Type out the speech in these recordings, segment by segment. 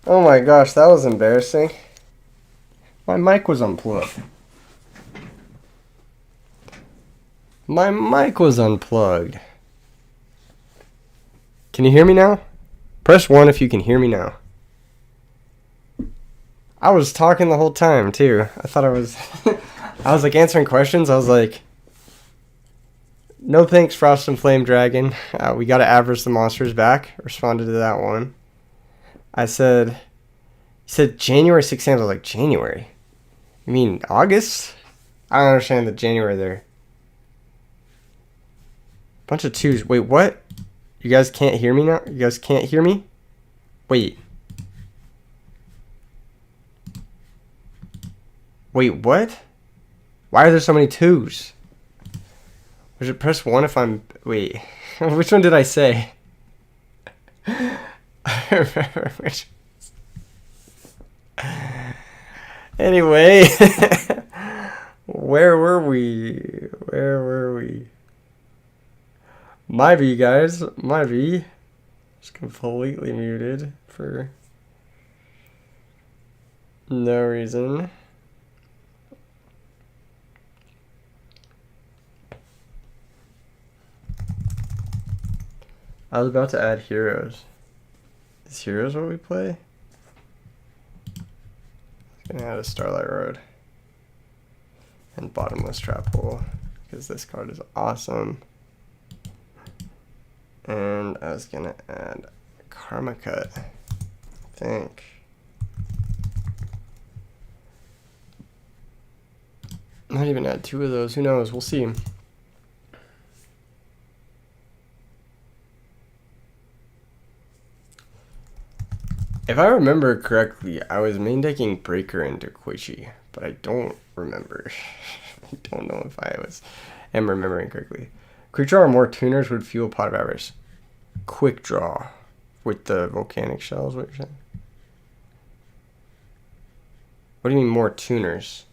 Oh my gosh, that was embarrassing. My mic was unplugged. My mic was unplugged. Can you hear me now? Press 1 if you can hear me now. I was talking the whole time too. I thought I was I was like answering questions. I was like, no thanks, Frost and Flame Dragon. We gotta Avarice the monsters back. Responded to that one. I said, he said January 6th. I was like, January? You mean August? I don't understand the January there. Bunch of twos. Wait, what? You guys can't hear me now? You guys can't hear me? Wait. Wait, what? Why are there so many twos? Was it press 1 if I'm... Wait. Which one did I say? I remember which... Anyway. Where were we? Where were we? My V, guys. My V. Just completely muted for no reason. I was about to add heroes. Is heroes what we play? I'm gonna add a Starlight Road and Bottomless Trap Hole because this card is awesome. And I was gonna add Karma Cut, I think. Might even add 2 of those. Who knows? We'll see. If I remember correctly, I was main decking Breaker into Koichi, but I don't remember. I don't know if I am remembering correctly. Quick draw or more tuners would fuel Pot of Avarice. Quick draw with the volcanic shells, what you're saying? What do you mean more tuners?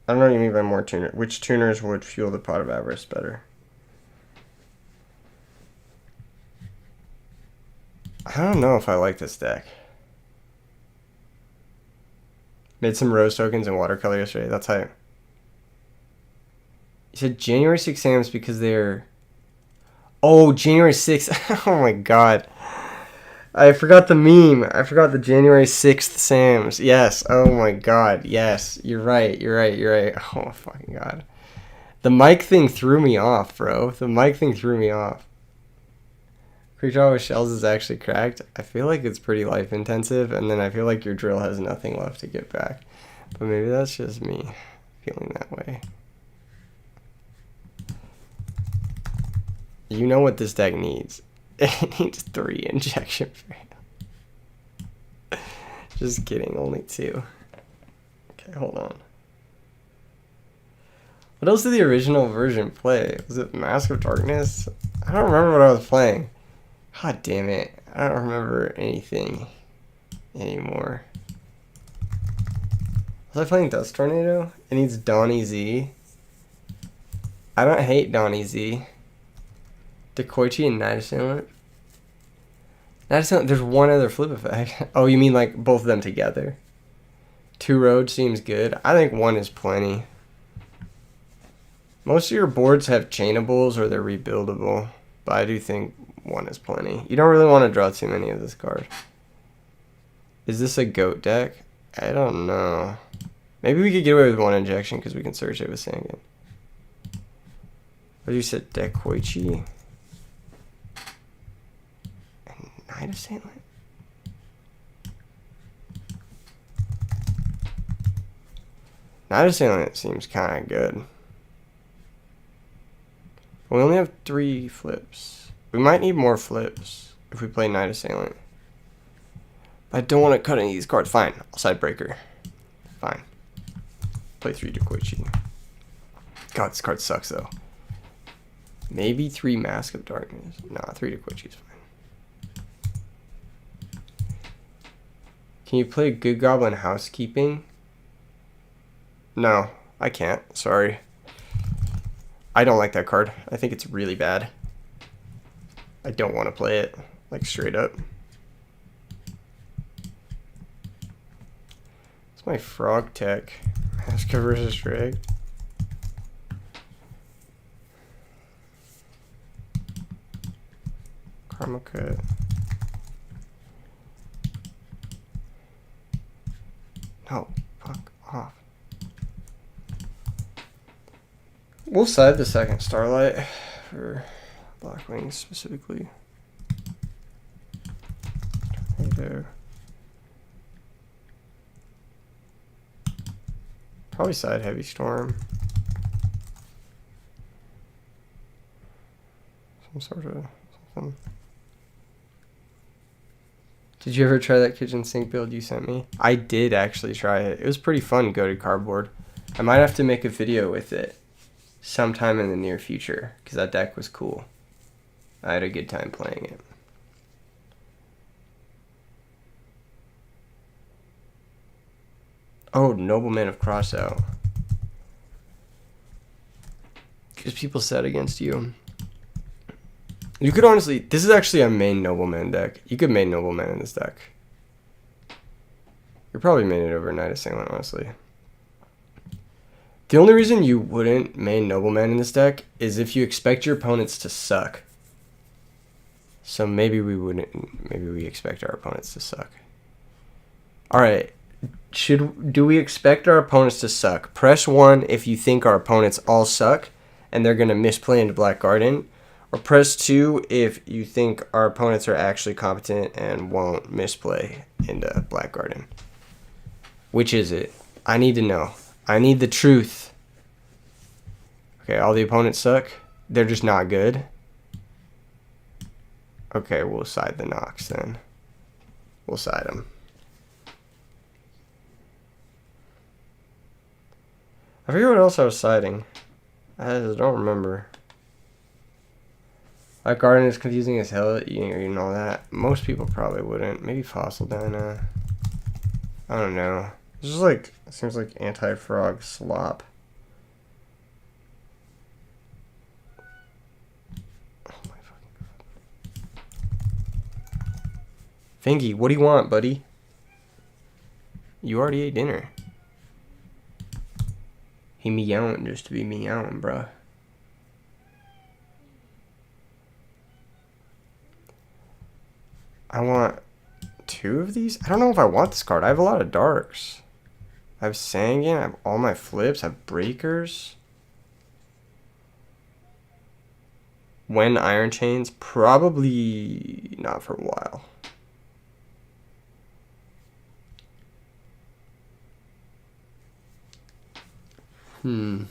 I don't know what you mean by more tuners. Which tuners would fuel the Pot of Avarice better? I don't know if I like this deck. Made some rose tokens and watercolor yesterday. That's hype. You said January 6 Sams because they're... Oh, January 6th. Oh my god. I forgot the meme. I forgot the January 6th Sams. Yes. Oh my god. Yes. You're right. You're right. You're right. Oh my fucking god. The mic thing threw me off, bro. The mic thing threw me off. Quick draw with shells is actually cracked. I feel like it's pretty life intensive, and then I feel like your drill has nothing left to get back. But maybe that's just me feeling that way. You know what this deck needs. It needs 3 injection frames. Just kidding, only 2. Okay, hold on. What else did the original version play? Was it Mask of Darkness? I don't remember what I was playing. God damn it. I don't remember anything anymore. Was I playing Dust Tornado? It needs Donnie Z. I don't hate Donnie Z. Dekoichi and Night Assailant. Night Assailant, there's one other flip effect. Oh, you mean like both of them together? 2 roads seems good. I think 1 is plenty. Most of your boards have chainables or they're rebuildable. But I do think 1 is plenty. You don't really want to draw too many of this card. Is this a goat deck? I don't know. Maybe we could get away with 1 injection because we can search it with Sangan. What you said, Dekoichi? And Night Assailant? Night Assailant seems kind of good. We only have 3 flips. We might need more flips if we play Night Assailant. I don't want to cut any of these cards. Fine. I'll side Breaker. Fine. Play 3 Dekoichi. God, this card sucks though. Maybe 3 Mask of Darkness. Nah, 3 Dekoichi is fine. Can you play Good Goblin Housekeeping? No, I can't. Sorry. I don't like that card. I think it's really bad. I don't want to play it, like straight up. my frog tech? Masker versus Drag. Karma cut. No, fuck off. We'll side the second Starlight for Black Wings specifically. Tornado. Probably side Heavy Storm. Some sort of something. Did you ever try that kitchen sink build you sent me? I did actually try it. It was pretty fun, Goated Cardboard. I might have to make a video with it sometime in the near future, because that deck was cool. I had a good time playing it. Oh, Nobleman of Crossout. Because people set against you. You could honestly, this is actually a main Nobleman deck. You could main Nobleman in this deck. You're probably main it over Knight Assailant, honestly. The only reason you wouldn't main Nobleman in this deck is if you expect your opponents to suck. So maybe we wouldn't, maybe we expect our opponents to suck. Alright, do we expect our opponents to suck? Press 1 if you think our opponents all suck and they're going to misplay into Black Garden. Or press 2 if you think our opponents are actually competent and won't misplay into Black Garden. Which is it? I need to know. I need the truth. Okay, all the opponents suck. They're just not good. Okay, we'll side the Nox then. We'll side them. I forget what else I was siding. I don't remember. That garden is confusing as hell, you know that. Most people probably wouldn't. Maybe Fossil Dyna. I don't know. It's just like, it seems like anti-frog slop. Oh my fucking god. Fingy, what do you want, buddy? You already ate dinner. He meowing just to be meowing, bruh. I want 2 of these. I don't know if I want this card. I have a lot of darks. I have Sanguine. I have all my flips. I have breakers. When Iron Chains? Probably not for a while. I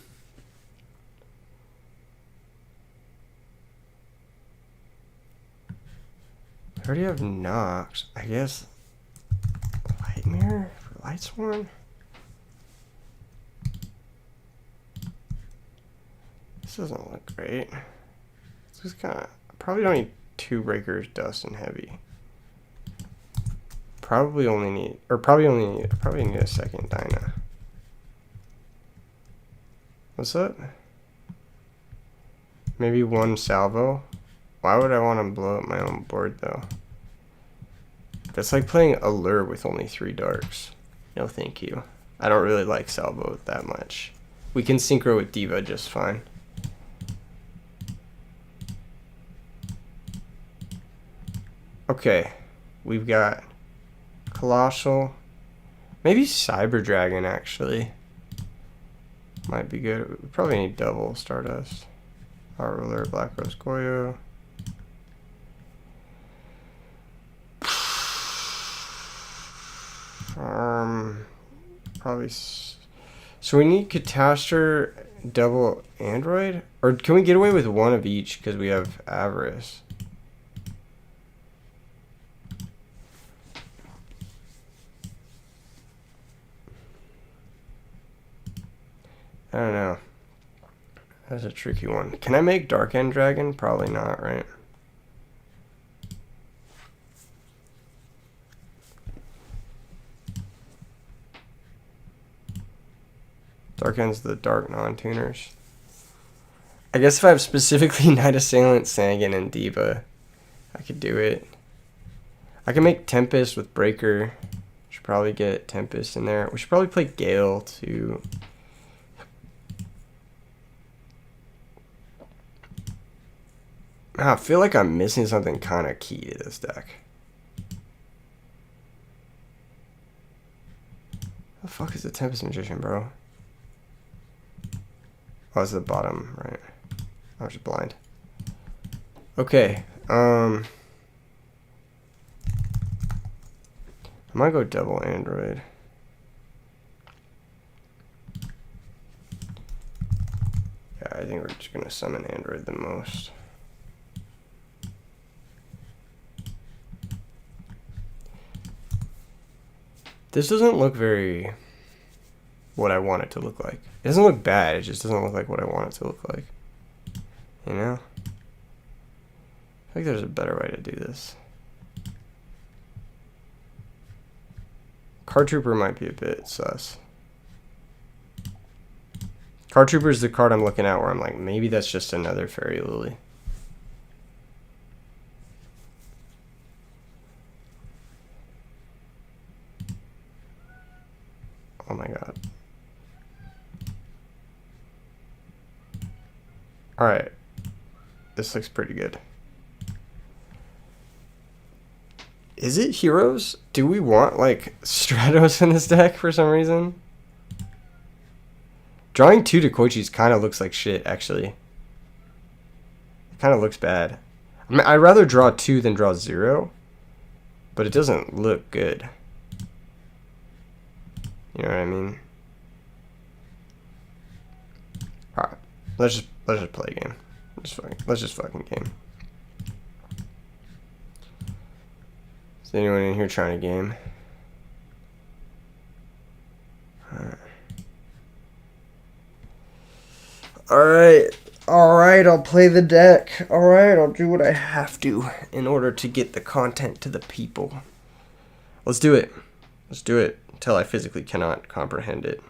already have Nox. I guess Lightmare for Lightsworn? This doesn't look great. This is kind of... Probably don't need 2 breakers, dust, and heavy. Probably need a second Dyna. What's up? Maybe 1 salvo? Why would I want to blow up my own board, though? That's like playing Allure with only 3 darks. No, thank you. I don't really like salvo that much. We can synchro with Diva just fine. Okay. We've got Colossal. Maybe Cyber Dragon, actually. Might be good. We probably need double Stardust. Heart Ruler, Black Rose Goyo. Probably. So we need Catastor, double Android? Or can we get away with 1 of each because we have Avarice? I don't know. That's a tricky one. Can I make Dark End Dragon? Probably not, right? Dark End's the dark non-tuners. I guess if I have specifically Knight Assailant, Sanguine, and Diva, I could do it. I can make Tempest with Breaker. Should probably get Tempest in there. We should probably play Gale too. I feel like I'm missing something kind of key to this deck. The fuck is the Tempest Magician, bro? Oh, it's the bottom, right? I was just blind. Okay, I might go double Android. Yeah, I think we're just gonna summon Android the most. This doesn't look very what I want it to look like. It doesn't look bad, it just doesn't look like what I want it to look like. You know? I think there's a better way to do this. Card Trooper might be a bit sus. Card Trooper is the card I'm looking at where I'm like, maybe that's just another Fairy Lily. Oh my god. Alright. This looks pretty good. Is it heroes? Do we want, like, Stratos in this deck for some reason? Drawing 2 to Koichis kind of looks like shit, actually. It kind of looks bad. I mean, I'd rather draw 2 than draw 0. But it doesn't look good. You know what I mean? Alright. Let's just play a game. Let's just fucking game. Is anyone in here trying to game? Alright, I'll play the deck. Alright, I'll do what I have to in order to get the content to the people. Let's do it. Let's do it until I physically cannot comprehend it.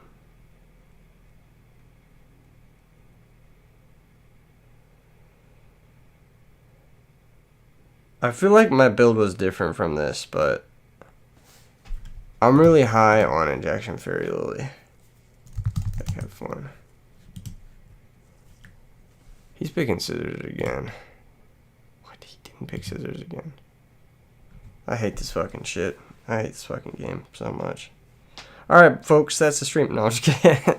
I feel like my build was different from this, but I'm really high on Injection Fairy Lily. I have fun. He's picking scissors again. What? He didn't pick scissors again. I hate this fucking shit. I hate this fucking game so much. Alright, folks, that's the stream. No, I'm just kidding.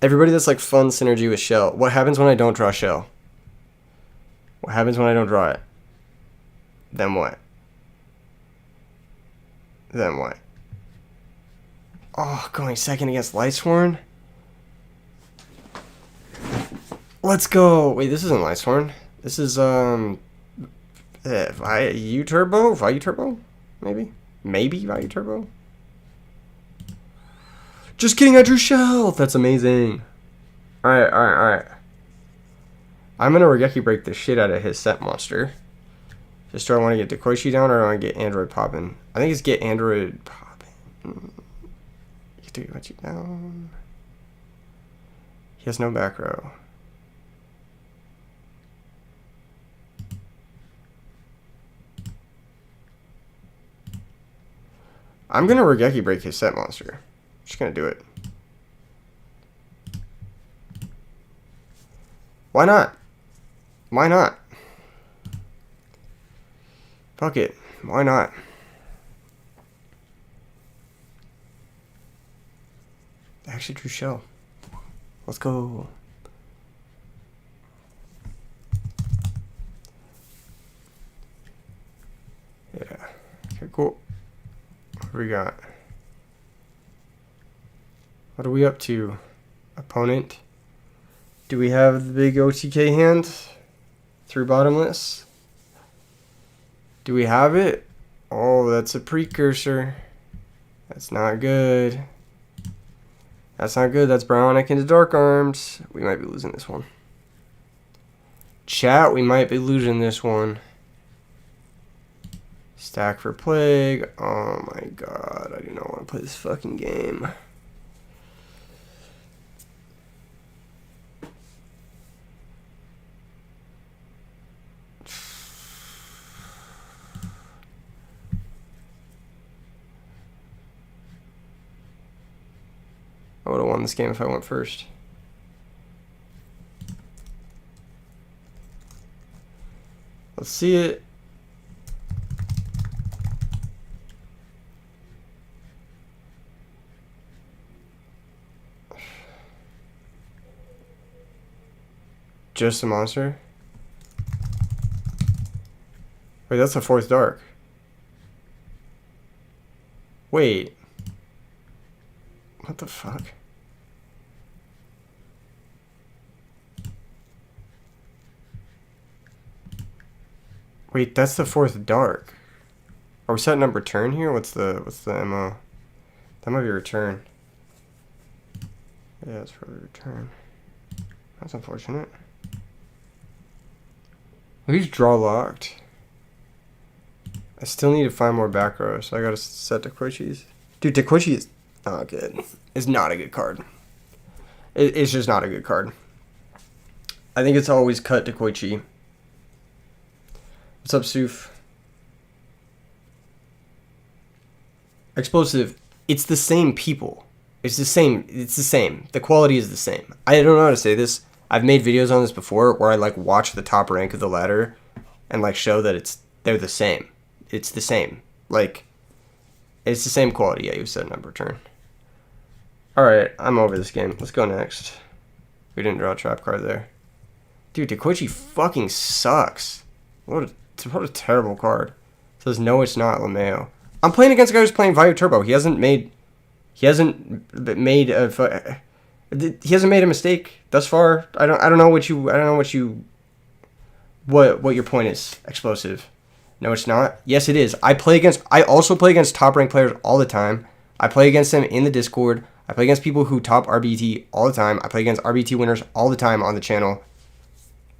Everybody that's like fun synergy with Shell. What happens when I don't draw Shell? What happens when I don't draw it? Then what? Then what? Oh, going second against Lightsworn? Let's go. Wait, this isn't Lightsworn. This is, Vayu Turbo? Maybe? Maybe Vayu Turbo? Just kidding, I drew Shell! That's amazing. Alright. I'm gonna Regeki break the shit out of his set monster. Just do I want to get Dekoichi down or do I want to get Android popping? I think it's get Android popping. You do what you down. He has no back row. I'm gonna Regeki break his set monster. Just gonna do it. Why not? Why not? Fuck it. Why not? I actually drew Shell. Let's go. Yeah. Okay, cool. What do we got? What are we up to? Opponent? Do we have the big OTK hand? Through bottomless? Do we have it? Oh, that's a precursor. That's not good. That's not good. That's Brownic into Dark Arms. We might be losing this one. Chat, we might be losing this one. Stack for Plague. Oh my god. I do not want to play this fucking game. won this game if I went first. Let's see it. Just a monster? Wait, that's the fourth dark. Wait. What the fuck? Wait, that's the fourth dark. Are we setting up return here? What's the MO? That might be return. Yeah, it's probably return. That's unfortunate. He's draw locked. I still need to find more back row, so I gotta set Dequoichi's. Dude, Dequoichi is not good. It's not a good card. It's just not a good card. I think it's always cut Dequoichi. What's up, Suf? Explosive. It's the same people. It's the same. It's the same. The quality is the same. I don't know how to say this. I've made videos on this before where I like watch the top rank of the ladder and like show that they're the same. It's the same. Like, it's the same quality. Yeah, you said number turn. Alright, I'm over this game. Let's go next. We didn't draw a trap card there. Dude, Dequoichi fucking sucks. What a terrible card. It says no, it's not LeMayo. I'm playing against a guy who's playing Vayu Turbo. He hasn't made a mistake thus far. I don't know what your point is. Explosive. No, it's not. Yes, it is. I also play against top ranked players all the time. I play against them in the Discord. I play against people who top RBET all the time. I play against RBET winners all the time on the channel.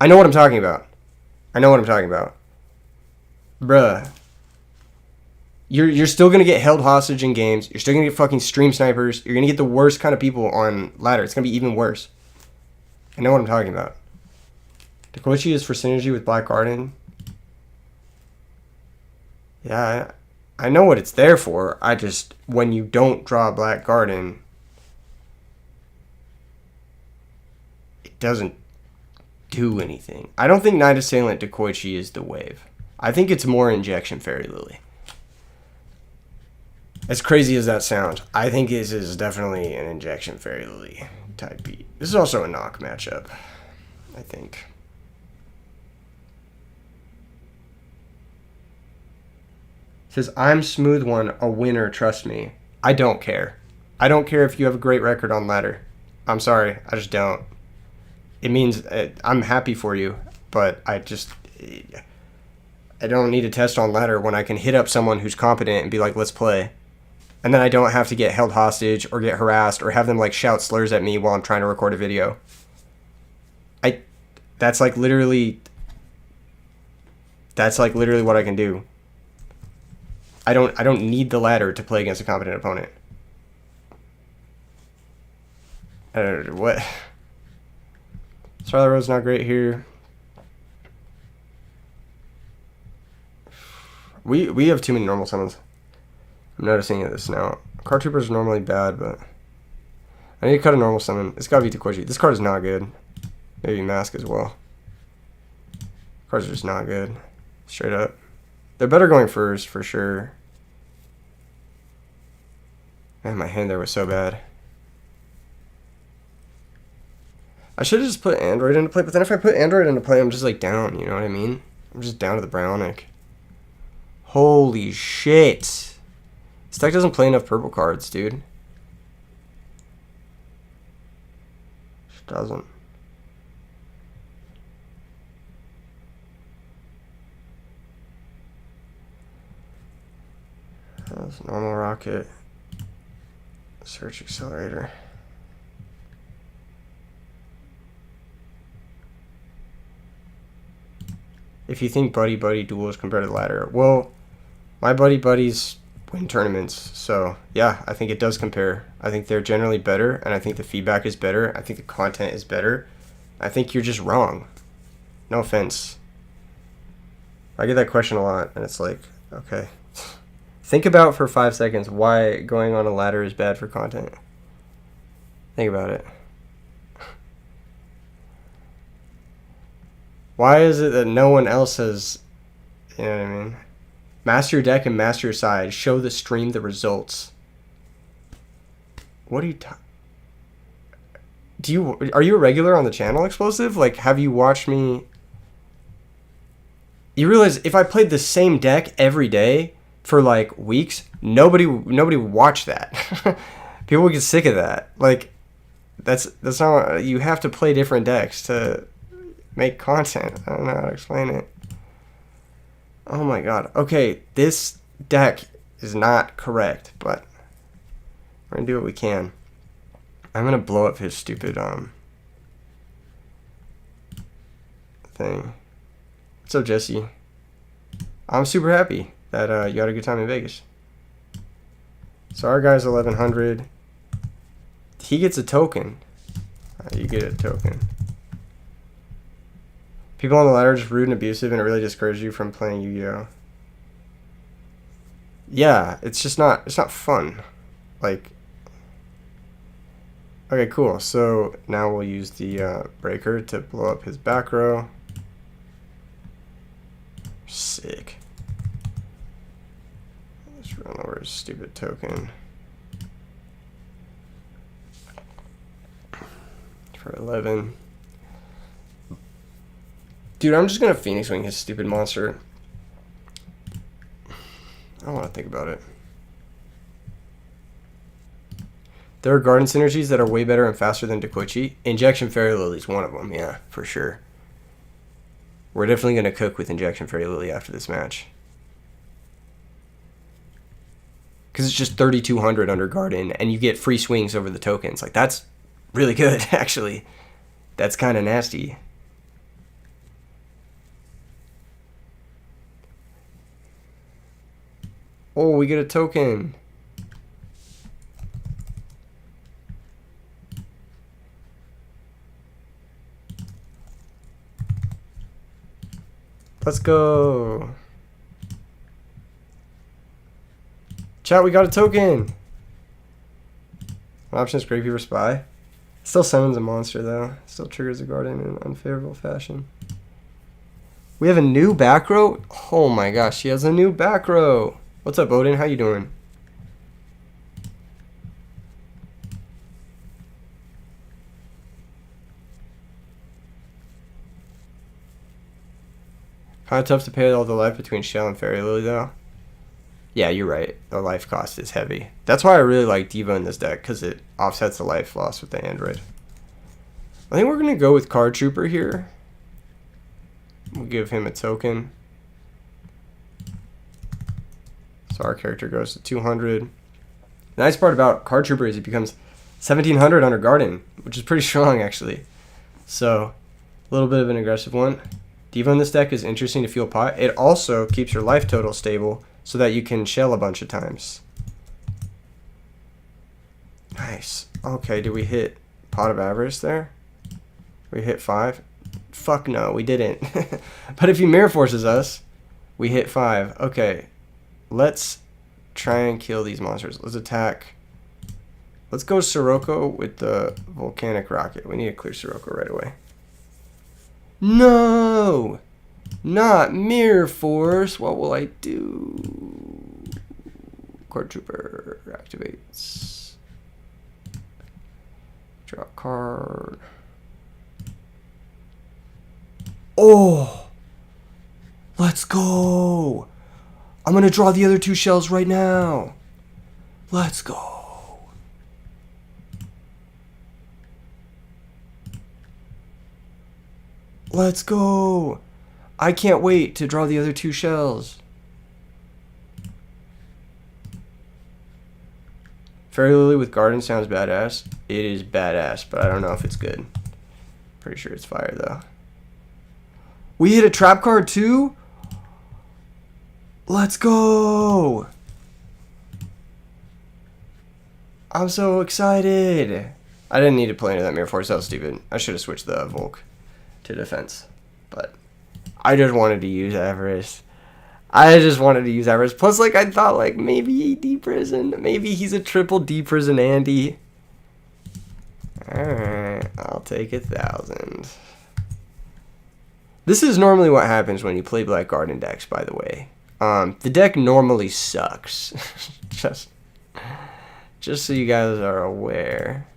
I know what I'm talking about. Bruh. You're still going to get held hostage in games. You're still going to get fucking stream snipers. You're going to get the worst kind of people on ladder. It's going to be even worse. I know what I'm talking about. Dequoichi is for synergy with Black Garden. Yeah, I know what it's there for. I just, when you don't draw Black Garden, it doesn't do anything. I don't think Night Assailant Dequoichi is the wave. I think it's more Injection Fairy Lily. As crazy as that sounds, I think this is definitely an Injection Fairy Lily type beat. This is also a knock matchup, I think. It says, I'm Smooth One, a winner, trust me. I don't care. I don't care if you have a great record on ladder. I'm sorry, I just don't. It means I'm happy for you, but I don't need a test on ladder when I can hit up someone who's competent and be like, let's play. And then I don't have to get held hostage or get harassed or have them like shout slurs at me while I'm trying to record a video. That's like literally what I can do. I don't need the ladder to play against a competent opponent. What? Starlight Road's not great here. We have too many normal summons. I'm noticing this now. Card Troopers is normally bad, but I need to cut a normal summon. It's gotta be Dequoichi. This card is not good. Maybe Mask as well. Cards are just not good. Straight up. They're better going first, for sure. Man, my hand there was so bad. I should have just put Android into play, but then if I put Android into play, I'm just like down, you know what I mean? I'm just down to the Brownic. Holy shit. This deck doesn't play enough purple cards, dude. It doesn't. That's normal rocket. Search accelerator. If you think buddy duels compared to the ladder, well, my buddies win tournaments, so yeah, I think it does compare. I think they're generally better, and I think the feedback is better. I think the content is better. I think you're just wrong. No offense. I get that question a lot, and it's like, okay. Think about for 5 seconds why going on a ladder is bad for content. Think about it. Why is it that no one else has, you know what I mean? Master your deck and master your side. Show the stream the results. What are you are you a regular on the channel, Explosive? Like, have you watched me? You realize if I played the same deck every day for like weeks, nobody would watch that. People would get sick of that. Like, that's not, you have to play different decks to make content. I don't know how to explain it. Oh my god. Okay, this deck is not correct, but we're gonna do what we can. I'm gonna blow up his stupid thing. What's up, Jesse? I'm super happy that you had a good time in Vegas. So our guy's 1100. He gets a token. You get a token. People on the ladder are just rude and abusive, and it really discourages you from playing Yu-Gi-Oh. Yeah, it's just not. It's not fun. Like. Okay, cool. So now we'll use the breaker to blow up his back row. Sick. Let's run over his stupid token. For 11. Dude, I'm just gonna Phoenix Wing his stupid monster. I don't want to think about it. There are garden synergies that are way better and faster than Dekoichi. Injection Fairy Lily is one of them, yeah, for sure. We're definitely going to cook with Injection Fairy Lily after this match. Because it's just 3,200 under garden, and you get free swings over the tokens. Like, that's really good, actually. That's kind of nasty. Oh, we get a token. Let's go. Chat, we got a token. Option is Gravekeeper Spy. Still summons a monster, though. Still triggers a garden in an unfavorable fashion. We have a new back row? Oh my gosh, she has a new back row. What's up, Odin? How you doing? Kind of tough to pay all the life between Shell and Fairy Lily, though. Yeah, you're right. The life cost is heavy. That's why I really like Diva in this deck, because it offsets the life loss with the Android. I think we're going to go with Card Trooper here. We'll give him a token. So our character goes to 200. The nice part about Card Trooper is it becomes 1,700 under Garden, which is pretty strong, actually. So, a little bit of an aggressive one. Diva in this deck is interesting to feel pot. It also keeps your life total stable so that you can shell a bunch of times. Nice. Okay, did we hit Pot of Avarice there? We hit 5? Fuck no, we didn't. But if he Mirror Forces us, we hit 5. Okay, let's try and kill these monsters. Let's attack. Let's go Sirocco with the Volcanic Rocket. We need to clear Sirocco right away. No! Not Mirror Force. What will I do? Card Trooper activates. Draw a card. Oh! Let's go! I'm gonna draw the other 2 shells right now. Let's go. Let's go. I can't wait to draw the other 2 shells. Fairy Lily with Garden sounds badass. It is badass, but I don't know if it's good. Pretty sure it's fire, though. We hit a trap card, too? Let's go. I'm so excited. I didn't need to play into that Mirror Force. That was stupid. I should have switched the Volk to defense, but I just wanted to use Avarice. Plus, like, I thought, like, maybe he D-prison. Maybe he's a triple D-prison Andy. Alright, I'll take 1,000. This is normally what happens when you play Black Garden decks, by the way. The deck normally sucks. just so you guys are aware.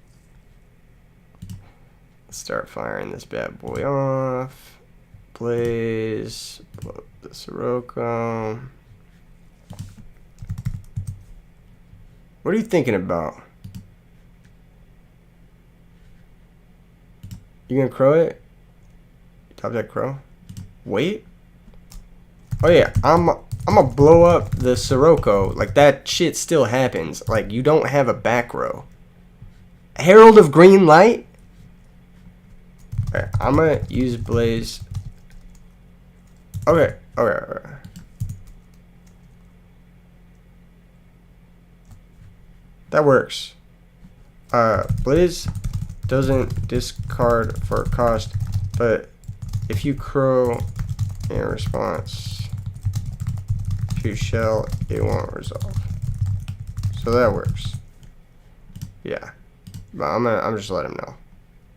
Let's start firing this bad boy off. Blaze. Blow up the Sirocco. What are you thinking about? You gonna crow it? Top deck crow? Wait. Oh yeah, I'm gonna blow up the Sirocco. Like, that shit still happens. Like, you don't have a back row. Herald of Green Light? Alright, I'm gonna use Blaze. Okay. That works. Blaze doesn't discard for cost, but if you crow in response to shell, it won't resolve. So that works. Yeah. But I'm just letting him know.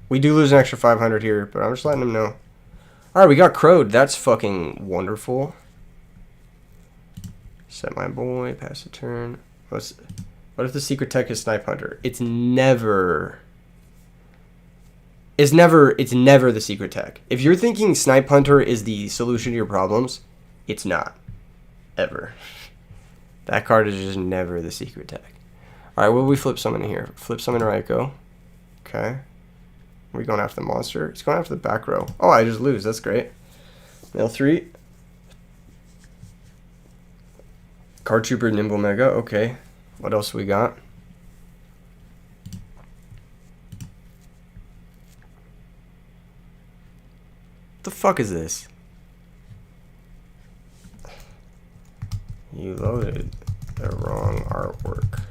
We do lose an extra 500 here, but I'm just letting him know. Alright, we got crowed. That's fucking wonderful. Set my boy, pass the turn. What if the secret tech is Snipe Hunter? It's never the secret tech. If you're thinking Snipe Hunter is the solution to your problems, it's not. Ever. That card is just never the secret tech. Alright, what will we flip summon here? Flip summon Raikou. Okay. Are we going after the monster? It's going after the back row. Oh, I just lose. That's great. Mail 3. Card Trooper Nimble Mega. Okay. What else we got? What the fuck is this? You loaded the wrong artwork.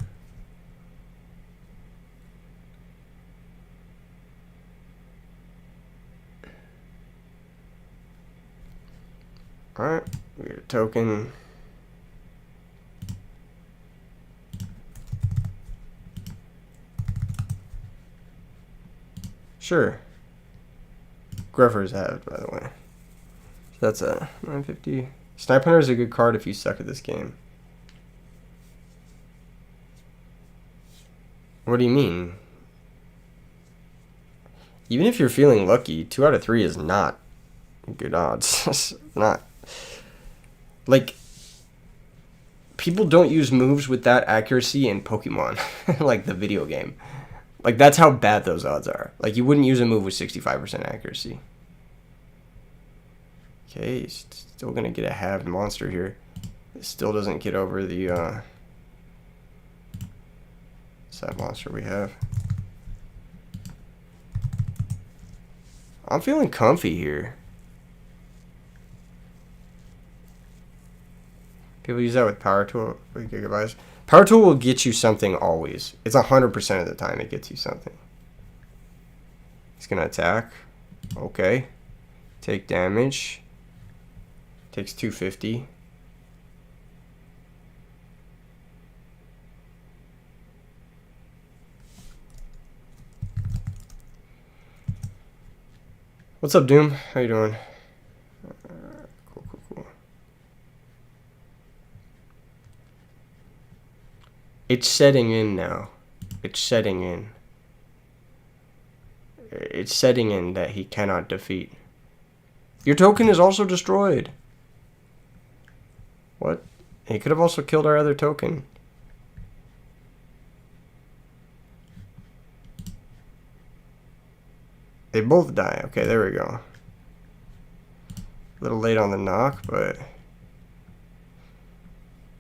Alright, we get a token. Sure. Gruffer's have it, by the way. So that's a 950. Snipe Hunter is a good card if you suck at this game. What do you mean? Even if you're feeling lucky, 2 out of 3 is not good odds. Not. Like, people don't use moves with that accuracy in Pokemon. Like the video game. Like, that's how bad those odds are. Like, you wouldn't use a move with 65% accuracy. Okay, he's still going to get a halved monster here. It still doesn't get over the, what's that monster we have? I'm feeling comfy here. People use that with Power Tool with Gigabytes. Power Tool will get you something always. It's 100% of the time it gets you something. He's going to attack. Okay. Take damage. Takes 250. What's up, Doom? How you doing? Cool. It's setting in now. It's setting in. It's setting in that he cannot defeat. Your token is also destroyed. What? He could have also killed our other token. They both die. Okay, there we go. A little late on the knock, but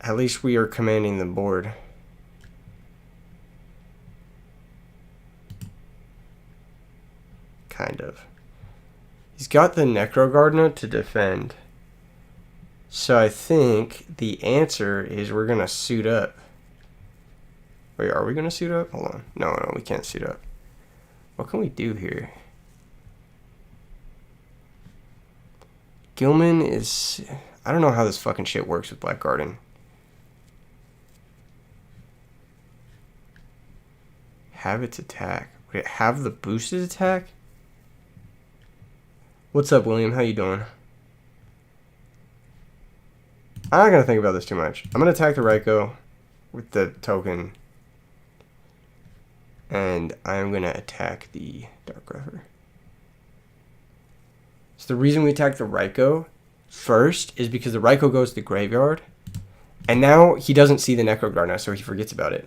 at least we are commanding the board. Kind of. He's got the Necro Gardener to defend. So I think the answer is we're going to suit up. Wait, are we going to suit up? Hold on. No, we can't suit up. What can we do here? Gilman is... I don't know how this fucking shit works with Black Garden. Have its attack. Would it have the boosted attack? What's up, William? How you doing? I'm not going to think about this too much. I'm going to attack the Raikou with the token. And I'm going to attack the Dark Gruffer. So the reason we attack the Raikou first is because the Raikou goes to the graveyard. And now he doesn't see the Necro now, so he forgets about it.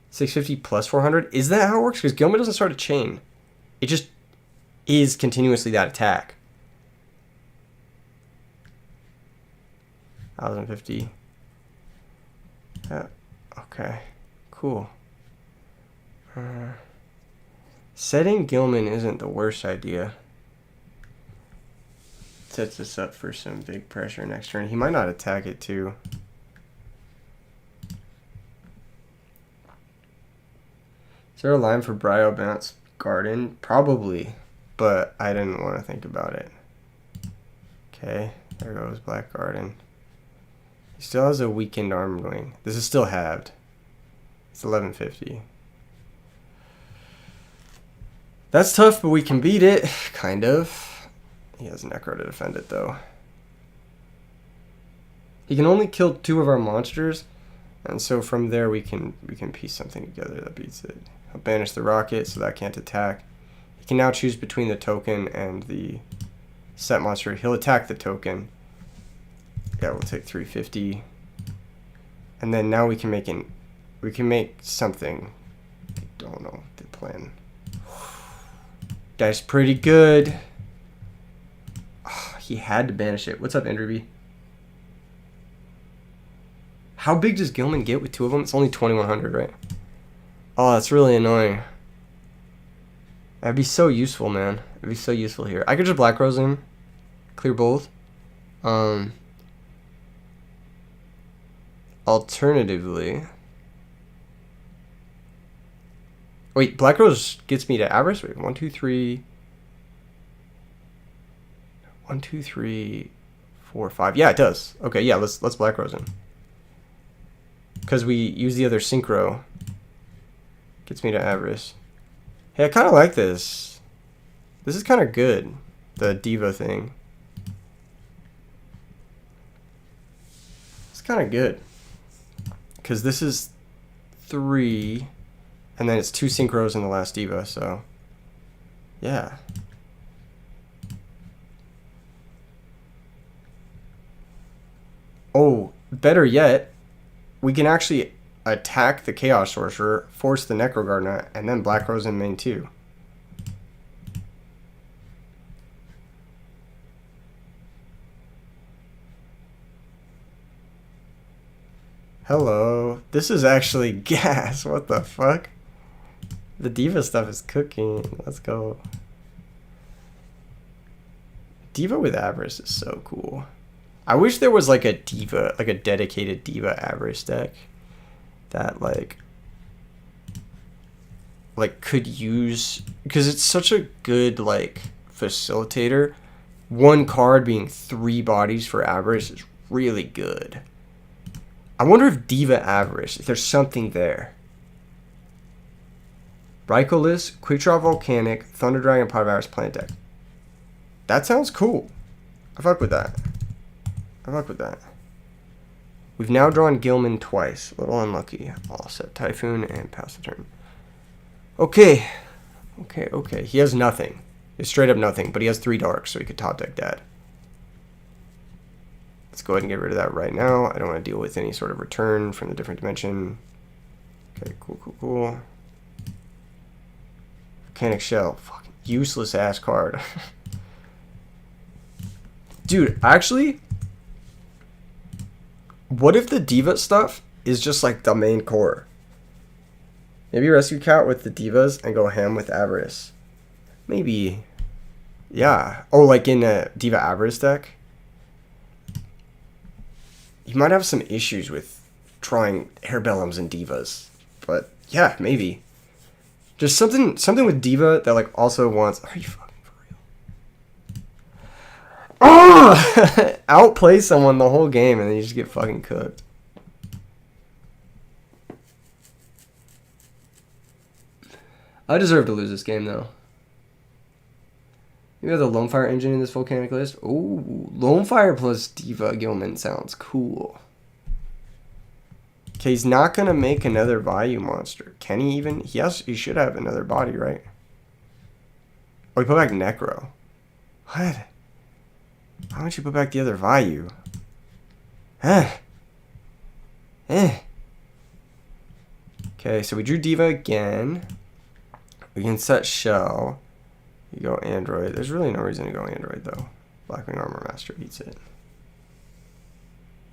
650 plus 400? Is that how it works? Because Gilman doesn't start a chain. It just is continuously that attack. 1050. Okay. Cool. Setting Gilman isn't the worst idea. Sets us up for some big pressure next turn. He might not attack it too. Is there a line for Bryo Bounce Garden? Probably, but I didn't want to think about it. Okay, there goes Black Garden. He still has a weakened Armed Wing. This is still halved. It's 1150. That's tough, but we can beat it, kind of. He has Necro to defend it, though. He can only kill 2 of our monsters, and so from there we can piece something together that beats it. I'll banish the rocket, so that can't attack. He can now choose between the token and the set monster. He'll attack the token. Yeah, we'll take 350. And then now we can make something. I don't know the plan. That's pretty good. Oh, he had to banish it. What's up, Andrew B? How big does Gilman get with 2 of them? It's only 2100, right? Oh, that's really annoying. That'd be so useful, man. It'd be so useful here. I could just Black Rose him, clear both. Alternatively, wait, Black Rose gets me to Avarice. Wait, 1, 2, 3. 1, 2, 3, 4, 5. Yeah, it does. Okay, yeah, let's Black Rose him. Because we use the other Synchro. Gets me to Avarice. Hey, I kind of like this. This is kind of good. The Diva thing. It's kind of good. Because this is 3. And then it's 2 Synchros in the last Diva, so. Yeah. Oh, better yet, we can actually attack the Chaos Sorcerer, force the Necro Gardener, and then Black Rose in main 2. Hello. This is actually gas. What the fuck? The Diva stuff is cooking. Let's go. Diva with Avarice is so cool. I wish there was like a Diva, like a dedicated Diva Avarice deck that like could use, because it's such a good like facilitator. 1 card being 3 bodies for Avarice is really good. I wonder if Diva Avarice, if there's something there. Raikou, Quickdraw Volcanic, Thunder Dragon, Pot of Avarice plant deck. That sounds cool. I fuck with that. I fuck with that. We've now drawn Gilman twice. A little unlucky. I'll set Typhoon and pass the turn. Okay. Okay. He has nothing. It's straight up nothing, but he has 3 darks, so he could top deck Dad. Let's go ahead and get rid of that right now. I don't want to deal with any sort of return from the different dimension. Okay, cool. Volcanic Shell. Fucking useless ass card. Dude, actually, what if the Diva stuff is just like the main core? Maybe Rescue Cat with the Divas and go ham with Avarice. Maybe. Yeah. Oh, like in a Diva Avarice deck? You might have some issues with trying Hairbellums and Divas. But yeah, maybe. Just something with Diva that like also wants... Are you fucking for real? Oh! Outplay someone the whole game and then you just get fucking cooked. I deserve to lose this game, though. You have the Lone Fire engine in this volcanic list. Ooh, Lone Fire plus Diva Gilman sounds cool. Okay, he's not going to make another Vayu monster. Can he even? He should have another body, right? Oh, he put back Necro. What? Why don't you put back the other Vayu? Okay, so we drew Diva again. We can set Shell. You go Android. There's really no reason to go Android, though. Blackwing Armor Master eats it.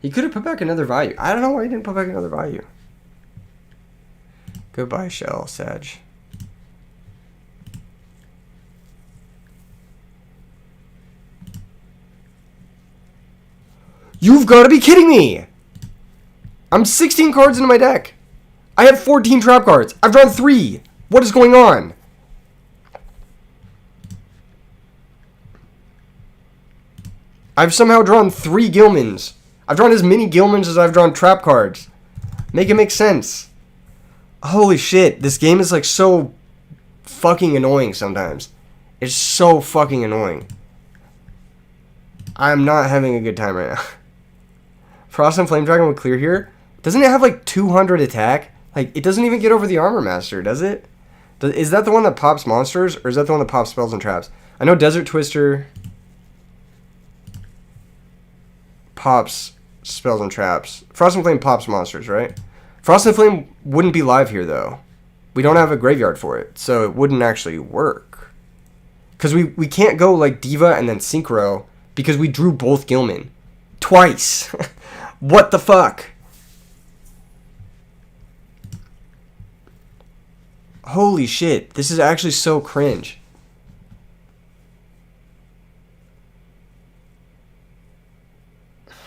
He could have put back another Vayu. I don't know why he didn't put back another Vayu. Goodbye, Shell, Sag. You've got to be kidding me! I'm 16 cards into my deck. I have 14 trap cards. I've drawn 3. What is going on? I've somehow drawn 3 Gilmans. I've drawn as many Gilmans as I've drawn trap cards. Make it make sense. Holy shit, this game is like so fucking annoying sometimes. It's so fucking annoying. I'm not having a good time right now. Frost and Flame Dragon would clear here. Doesn't it have like 200 attack? Like, it doesn't even get over the Armor Master, does it? Is that the one that pops monsters, or is that the one that pops spells and traps? I know Desert Twister pops spells and traps. Frost and Flame pops monsters, right? Frost and Flame wouldn't be live here, though. We don't have a graveyard for it, so it wouldn't actually work. Because we can't go like Diva and then Synchro, because we drew both Gilman. Twice! What the fuck? Holy shit, this is actually so cringe.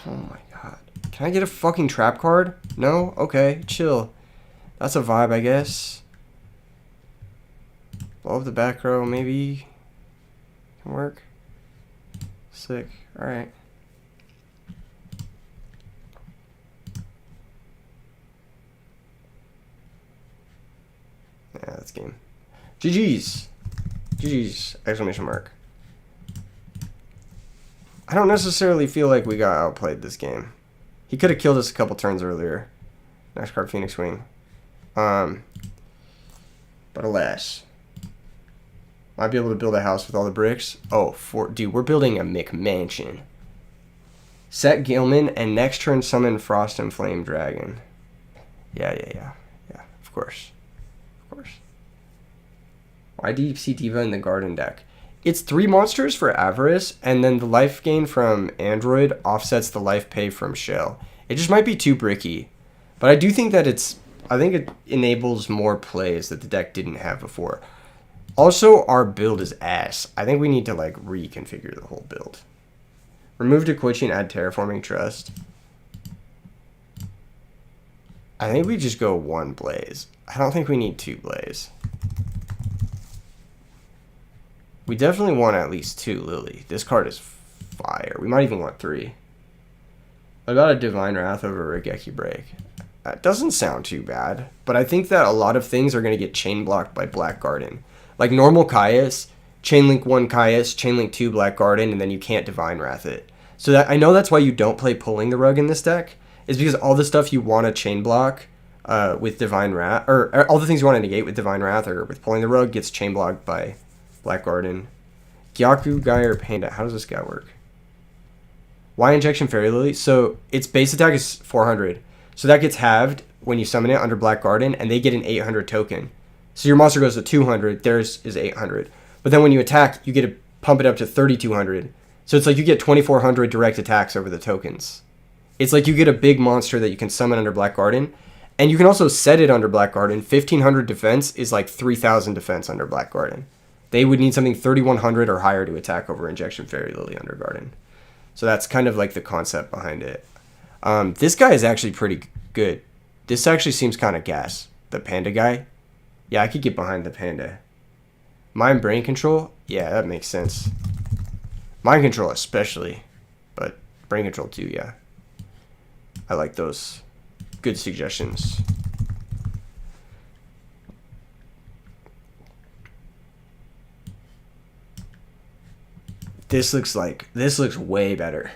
Oh my god. Can I get a fucking trap card? No? Okay, chill. That's a vibe, I guess. Blow up the back row, maybe. Can work. Sick. Alright. Yeah, that's game. GG's. GG's. Exclamation mark. I don't necessarily feel like we got outplayed this game. He could have killed us a couple turns earlier. Next card, Phoenix Wing. But alas. Might be able to build a house with all the bricks. Oh, dude, we're building a McMansion. Set Gilman and next turn summon Frost and Flame Dragon. Yeah, of course. Why Deep Sea Diva in the Garden deck? It's 3 monsters for Avarice, and then the life gain from Android offsets the life pay from Shell. It just might be too bricky. But I do think that I think it enables more plays that the deck didn't have before. Also, our build is ass. I think we need to like reconfigure the whole build. Remove Dekoichi and add Terraforming Trust. I think we just go 1 Blaze. I don't think we need 2 Blaze. We definitely want at least 2 Lily. This card is fire. We might even want 3. What about a Divine Wrath over Regeki Break? That doesn't sound too bad, but I think that a lot of things are going to get chain blocked by Black Garden. Like normal Caius, Chainlink 1 Caius, Chainlink 2 Black Garden, and then you can't Divine Wrath it. So that I know that's why you don't play Pulling the Rug in this deck, is because all the stuff you want to chain block with Divine Wrath, or all the things you want to negate with Divine Wrath or with Pulling the Rug gets chain blocked by Black Garden. Gyaku Guy or Panda. How does this guy work? Why Injection Fairy Lily? So its base attack is 400. So that gets halved when you summon it under Black Garden, and they get an 800 token. So your monster goes to 200, theirs is 800. But then when you attack, you get to pump it up to 3200. So it's like you get 2400 direct attacks over the tokens. It's like you get a big monster that you can summon under Black Garden. And you can also set it under Black Garden. 1500 defense is like 3000 defense under Black Garden. They would need something 3100 or higher to attack over Injection Fairy Lily under Garden. So that's kind of like the concept behind it. This guy is actually pretty good. This actually seems kind of gas. The Panda guy. Yeah, I could get behind the Panda. Mind Brain Control? Yeah, that makes sense. Mind Control especially. But Brain Control too, yeah. I like those. Good suggestions. this looks way better.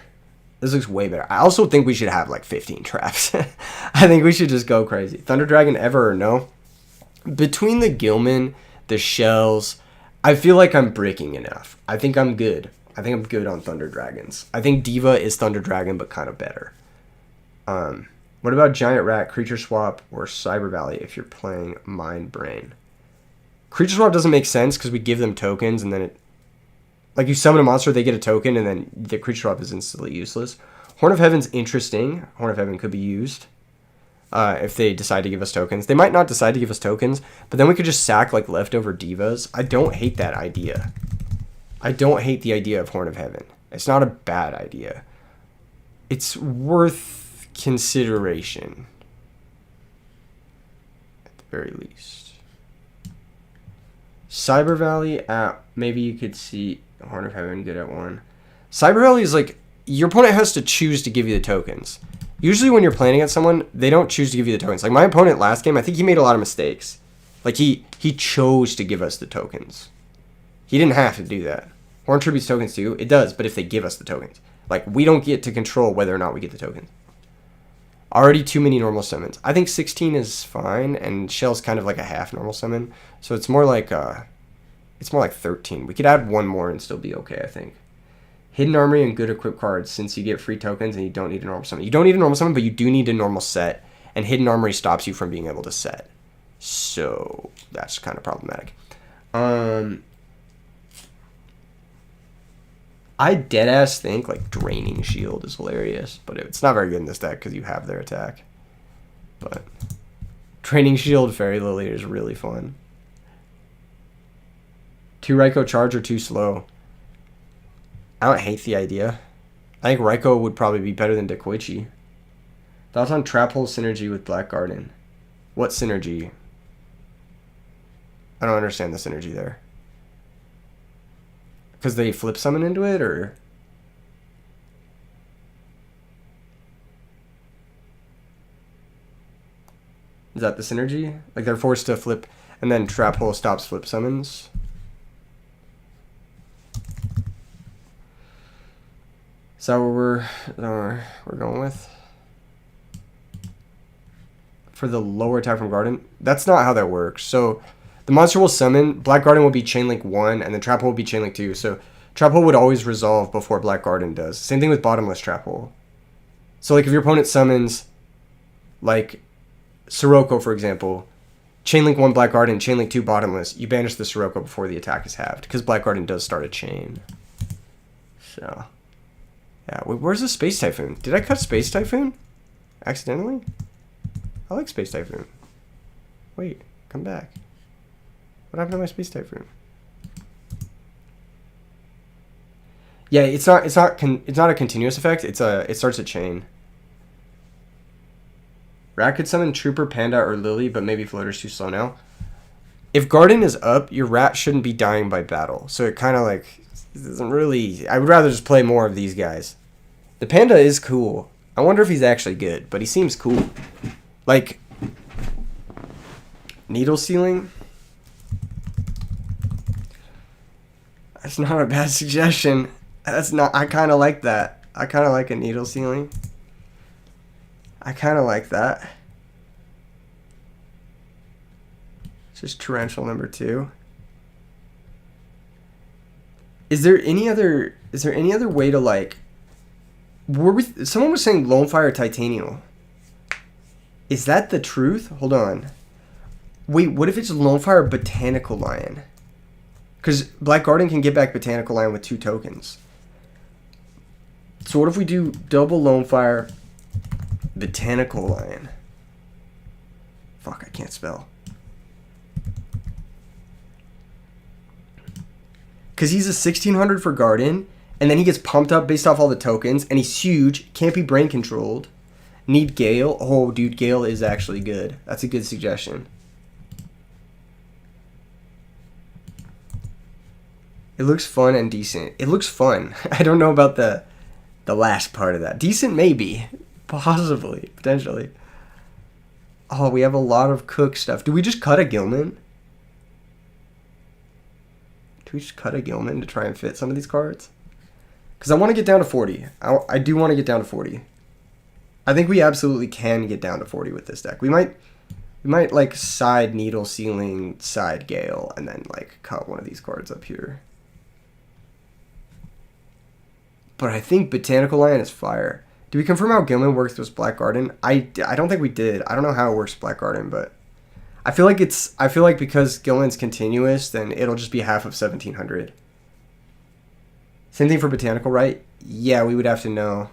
This looks way better. I also think we should have like 15 traps. I think we should just go crazy. Thunder Dragon ever or no? Between the Gilman, the shells, I feel like I'm breaking enough. I think I'm good. I think I'm good on Thunder Dragons. I think Diva is Thunder Dragon, but kind of better. What about Giant Rat, Creature Swap, or Cyber Valley if you're playing Mind Brain? Creature Swap doesn't make sense because we give them tokens and then it... Like, you summon a monster, they get a token, and then the Creature Swap is instantly useless. Horn of Heaven's interesting. Horn of Heaven could be used if they decide to give us tokens. They might not decide to give us tokens, but then we could just sack, like, leftover Divas. I don't hate that idea. I don't hate the idea of Horn of Heaven. It's not a bad idea. It's worth consideration, at the very least. Cyber Valley, maybe you could see Horn of Heaven good at 1. Cyber Valley is like, your opponent has to choose to give you the tokens. Usually when you're playing against someone, they don't choose to give you the tokens. Like my opponent last game, I think he made a lot of mistakes. Like he chose to give us the tokens. He didn't have to do that. Horn Tribute's tokens too. It does, but if they give us the tokens. Like, we don't get to control whether or not we get the tokens. Already too many normal summons. I think 16 is fine, and Shell's kind of like a half normal summon. So it's more like 13. We could add one more and still be okay, I think. Hidden Armory and good equip cards, since you get free tokens and you don't need a normal summon. You don't need a normal summon, but you do need a normal set. And Hidden Armory stops you from being able to set. So that's kind of problematic. I deadass think like Draining Shield is hilarious, but it's not very good in this deck because you have their attack. But Draining Shield Fairy Lily is really fun. 2 Raikou charge or 2 slow. I don't hate the idea. I think Raikou would probably be better than Dekoichi. Thoughts on Trap Hole synergy with Black Garden? What synergy? I don't understand the synergy there. Because they flip summon into it, or? Is that the synergy? Like they're forced to flip, and then Trap Hole stops flip summons? Is that what we're going with? For the lower attack from Garden? That's not how that works. So the monster will summon, Black Garden will be Chainlink 1, and then Trap Hole will be Chainlink 2. So Trap Hole would always resolve before Black Garden does. Same thing with Bottomless Trap Hole. So like if your opponent summons, like Sirocco for example, Chainlink 1 Black Garden, Chainlink 2 Bottomless, you banish the Sirocco before the attack is halved, because Black Garden does start a chain. So, yeah, wait, where's the Space Typhoon? Did I cut Space Typhoon? Accidentally? I like Space Typhoon. Wait, come back. What happened to my Space Typhoon? Yeah, it's not a continuous effect. It starts a chain. Rat could summon Trooper, Panda, or Lily, but maybe Floater's too slow now. If Garden is up, your Rat shouldn't be dying by battle. So it kind of like doesn't really. I would rather just play more of these guys. The Panda is cool. I wonder if he's actually good, but he seems cool. Like Needle Sealing. That's not a bad suggestion. That's not. I kind of like that. I kind of like a Needle Sealing. I kind of like that. It's just Torrential number 2. Is there any other way to like? Someone was saying Lone Fire Titanium. Is that the truth? Hold on. Wait, what if it's Lone Fire Botanical Lion? Because Black Garden can get back Botanical Lion with 2 tokens. So what if we do double Lone Fire Botanical Lion? Fuck, I can't spell. Because he's a 1600 for Garden, and then he gets pumped up based off all the tokens, and he's huge, can't be brain controlled. Need Gale. Oh, dude, Gale is actually good. That's a good suggestion. It looks fun and decent. It looks fun. I don't know about the last part of that. Decent, maybe. Possibly. Potentially. Oh, we have a lot of Cook stuff. Do we just cut a Gilman? Do we just cut a Gilman to try and fit some of these cards? Because I want to get down to 40. I do want to get down to 40. I think we absolutely can get down to 40 with this deck. We might like side Needle Ceiling, side Gale, and then like cut one of these cards up here. But I think Botanical Lion is fire. Do we confirm how Gilman works with Black Garden? I don't think we did. I don't know how it works with Black Garden, but I feel like because Gilman's continuous, then it'll just be half of 1700. Same thing for Botanical, right? Yeah, we would have to know.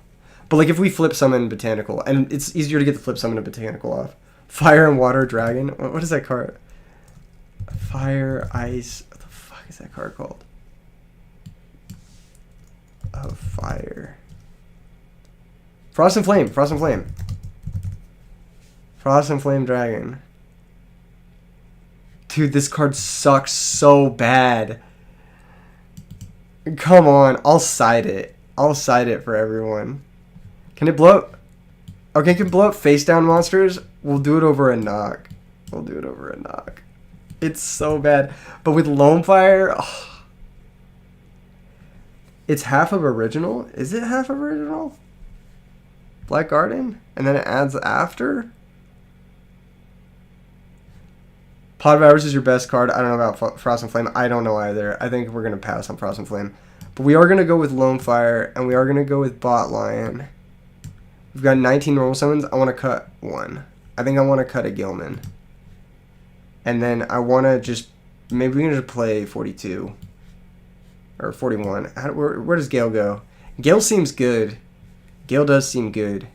But like if we flip summon Botanical, and it's easier to get the flip summon of Botanical off. Fire and Water Dragon. What is that card? Fire, Ice. What the fuck is that card called? Oh, Fire. Frost and Flame. Frost and Flame. Frost and Flame Dragon. Dude, this card sucks so bad. Come on, I'll side it. I'll side it for everyone. Can it blow up? Okay, can it blow up face down monsters? We'll do it over a knock. We'll do it over a knock. It's so bad. But with Lone Fire, oh. It's half of original? Is it half of original? Black Garden? And then it adds after? Pot of Avarice is your best card. I don't know about Frost and Flame. I don't know either. I think we're going to pass on Frost and Flame. But we are going to go with Lone Fire, and we are going to go with Bot Lion. We've got 19 normal summons. I want to cut one. I think I want to cut a Gilman. And then I want to just... Maybe we can just play 42. Or 41. Where does Gale go? Gale seems good. Gale does seem good.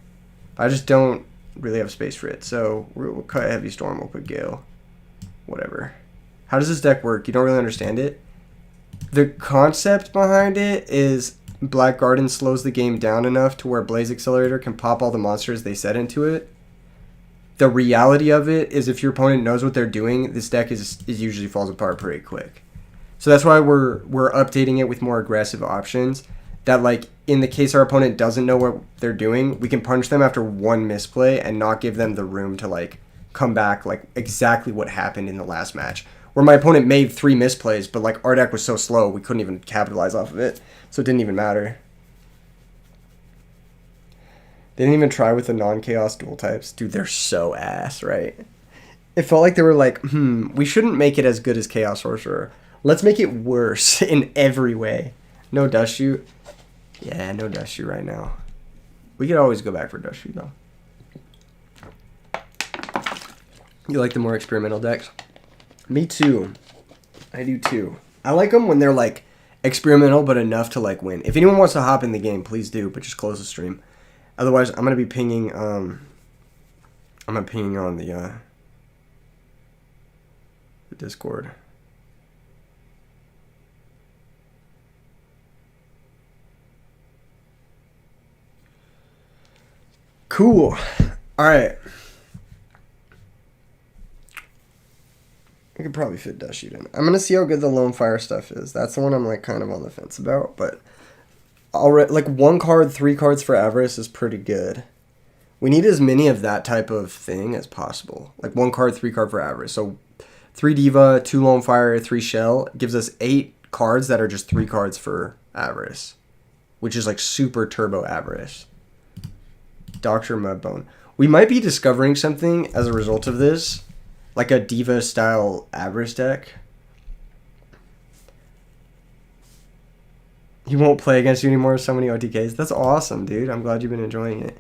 But I just don't really have space for it. So we'll cut Heavy Storm. We'll put Gale. Whatever. How does this deck work? You don't really understand it? The concept behind it is Black Garden slows the game down enough to where Blaze Accelerator can pop all the monsters they set into it. The reality of it is if your opponent knows what they're doing, this deck is usually falls apart pretty quick. So that's why we're updating it with more aggressive options. That like in the case our opponent doesn't know what they're doing, we can punch them after one misplay and not give them the room to like come back like exactly what happened in the last match. Where my opponent made 3 misplays, but like our deck was so slow we couldn't even capitalize off of it. So it didn't even matter. They didn't even try with the non-chaos dual types. Dude, they're so ass, right? It felt like they were like, we shouldn't make it as good as Chaos Sorcerer. Let's make it worse in every way. No Dust Shoot. Yeah, no Dust Shoot right now. We could always go back for Dust Shoot, though. You like the more experimental decks? Me too. I do too. I like them when they're like experimental but enough to like win. If anyone wants to hop in the game, please do, but just close the stream. Otherwise, I'm gonna be pinging. I'm gonna pinging on the Discord. Cool. All right. I could probably fit Dust Shoot in. I'm going to see how good the Lone Fire stuff is. That's the one I'm like kind of on the fence about. But already, like 1 card, 3 cards for Avarice is pretty good. We need as many of that type of thing as possible. Like 1 card, 3 card for Avarice. So 3 Diva, 2 Lone Fire, 3 Shell gives us 8 cards that are just 3 cards for Avarice. Which is like super turbo Avarice. Dr. Mudbone. We might be discovering something as a result of this. Like a Diva style Avarice deck. He won't play against you anymore. So many OTKs. That's awesome, dude. I'm glad you've been enjoying it.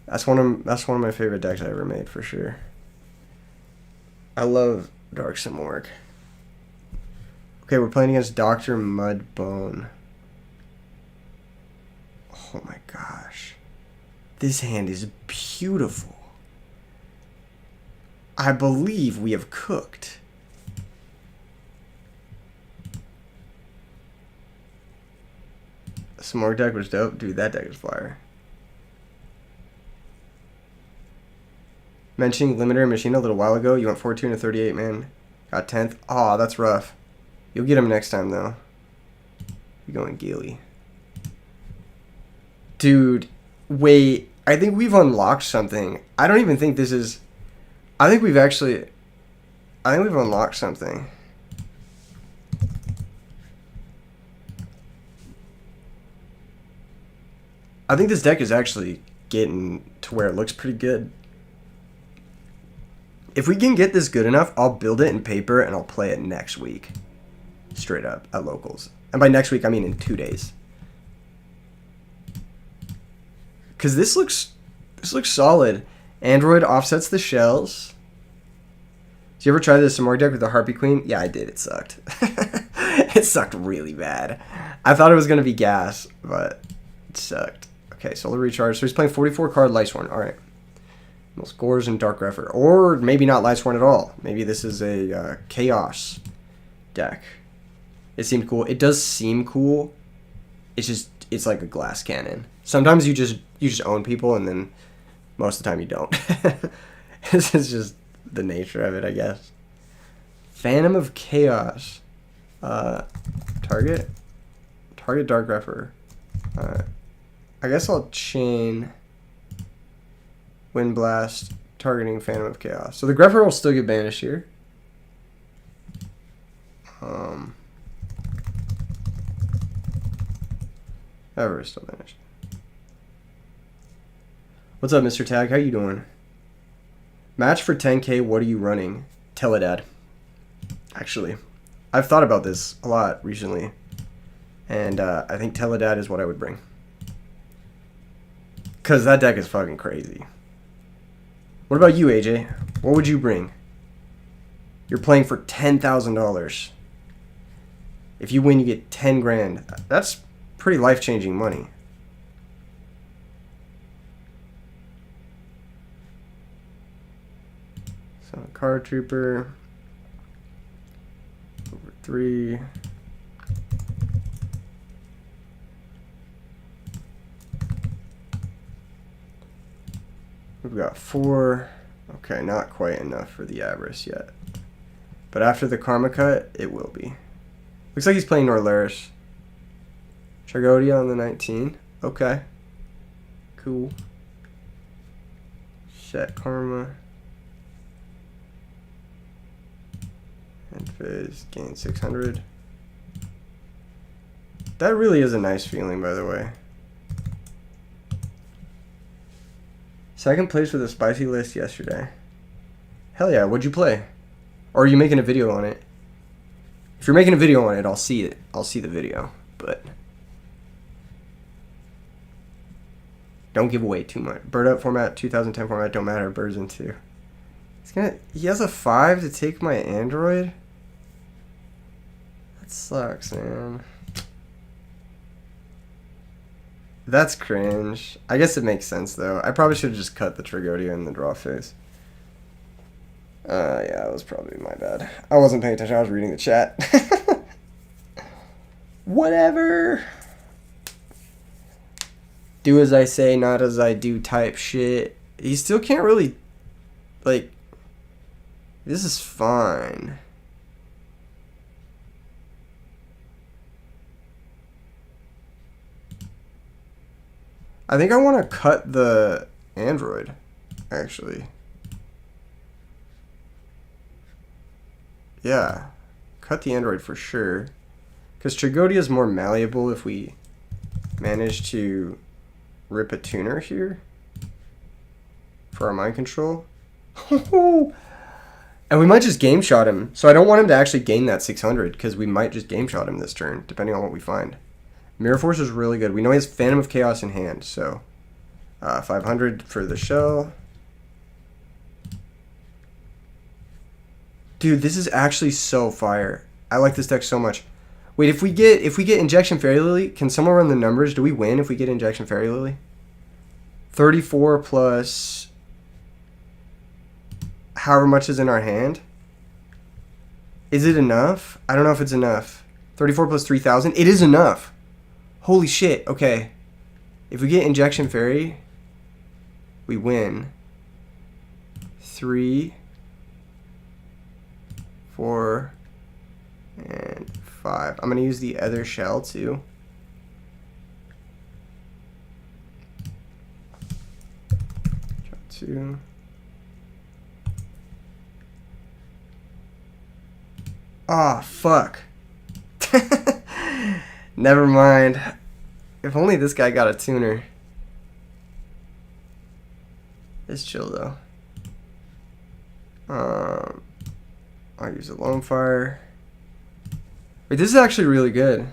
That's one of my favorite decks I ever made for sure. I love Dark Simorg. Okay, we're playing against Dr. Mudbone. Oh my gosh. This hand is beautiful. I believe we have cooked. Smorg deck was dope. Dude, that deck is fire. Mentioning Limiter and Machine a little while ago. You went 14 to 38, man. Got 10th. Aw, that's rough. You'll get him next time, though. You're going Gilly. Dude, wait. I think we've unlocked something. I don't even think this is... I think we've unlocked something. I think this deck is actually getting to where it looks pretty good. If we can get this good enough, I'll build it in paper and I'll play it next week. Straight up at locals. And by next week, I mean in 2 days. Because this looks solid. Android offsets the shells. Did you ever try the Samori deck with the Harpy Queen? Yeah, I did. It sucked. It sucked really bad. I thought it was going to be gas, but it sucked. Okay, Solar Recharge. So he's playing 44 card Lightsworn. All right. No scores and Dark Grepher. Or maybe not Lightsworn at all. Maybe this is a Chaos deck. It seemed cool. It does seem cool. It's like a glass cannon. Sometimes you just own people, and then most of the time you don't. This is just the nature of it, I guess. Phantom of Chaos. Target Dark Grepher. I guess I'll chain Wind Blast targeting Phantom of Chaos. So the Grepher will still get banished here. Avarice still banished. What's up, Mr. Tag? How you doing? Match for 10k, what are you running? Teledad. Actually, I've thought about this a lot recently. And I think Teledad is what I would bring. Because that deck is fucking crazy. What about you, AJ? What would you bring? You're playing for $10,000. If you win, you get 10 grand. That's pretty life-changing money. So, Card Trooper. Over 3. We've got 4. Okay, not quite enough for the Avarice yet. But after the Karma Cut, it will be. Looks like he's playing Norlaris. Tragodia on the 19. Okay. Cool. Set Karma. And Fizz. Gain 600. That really is a nice feeling, by the way. Second place with a spicy list yesterday. Hell yeah, what'd you play? Or are you making a video on it? If you're making a video on it, I'll see it. I'll see the video. But don't give away too much. Bird up format, 2010 format, don't matter. Bird's in 2. He has a 5 to take my Android? That sucks, man. That's cringe. I guess it makes sense, though. I probably should have just cut the Tragodia in the draw phase. Yeah, that was probably my bad. I wasn't paying attention. I was reading the chat. Whatever. Do as I say, not as I do type shit. He still can't really, like, this is fine. I think I want to cut the Android, actually. Yeah, cut the Android for sure. Because Tragodia is more malleable if we manage to rip a tuner here for our mind control. And we might just game shot him. So I don't want him to actually gain that 600 because we might just game shot him this turn, depending on what we find. Mirror Force is really good. We know he has Phantom of Chaos in hand, so 500 for the shell. Dude, this is actually so fire. I like this deck so much. Wait, if we get Injection Fairy Lily, can someone run the numbers? Do we win if we get Injection Fairy Lily? 34 plus however much is in our hand. Is it enough? I don't know if it's enough. 34 plus 3,000. It is enough. Holy shit. Okay. If we get Injection Fairy, we win. 3, 4, and 5. I'm going to use the other shell too. Draw 2. Ah, fuck. Never mind. If only this guy got a tuner. It's chill though. I'll use a lone fire. Wait, this is actually really good.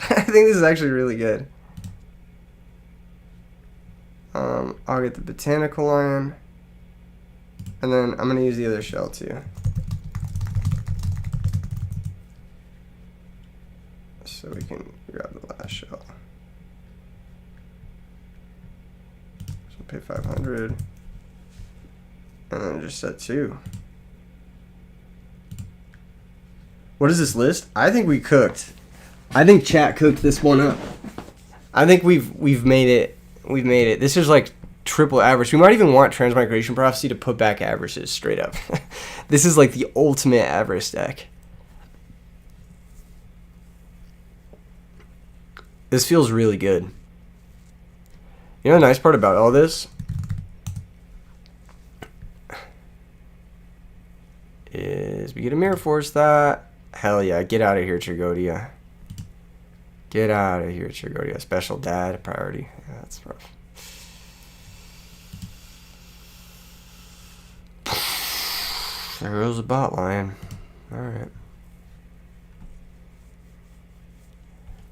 I think this is actually really good. I'll get the botanical lion. And then I'm gonna use the other shell too. So we can grab the last shell. So pay 500. And then just set 2. What is this list? I think we cooked. I think chat cooked this one up. I think we've made it. We've made it. This is like triple Avarice. We might even want Transmigration Prophecy to put back Avarices straight up. This is like the ultimate Avarice deck. This feels really good. You know the nice part about all this? Is we get a Mirror Force that. Hell yeah, get out of here, Trigodia. Get out of here, Trigodia. Special dad, priority. Yeah, that's rough. There goes a bot lion. Alright.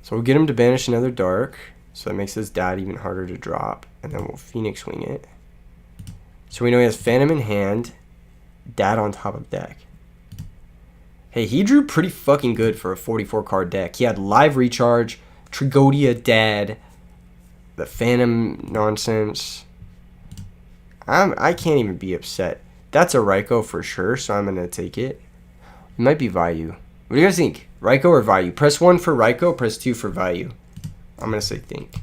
So we'll get him to banish another dark. So that makes his dad even harder to drop. And then we'll Phoenix Wing it. So we know he has Phantom in hand. Dad on top of deck. Hey, he drew pretty fucking good for a 44 card deck. He had Live Recharge, Trigodia Dad, the Phantom nonsense. I can't even be upset. That's a Raikou for sure, so I'm going to take it. It might be Vayu. What do you guys think? Raikou or Vayu? Press 1 for Raikou, press 2 for Vayu. I'm going to say think.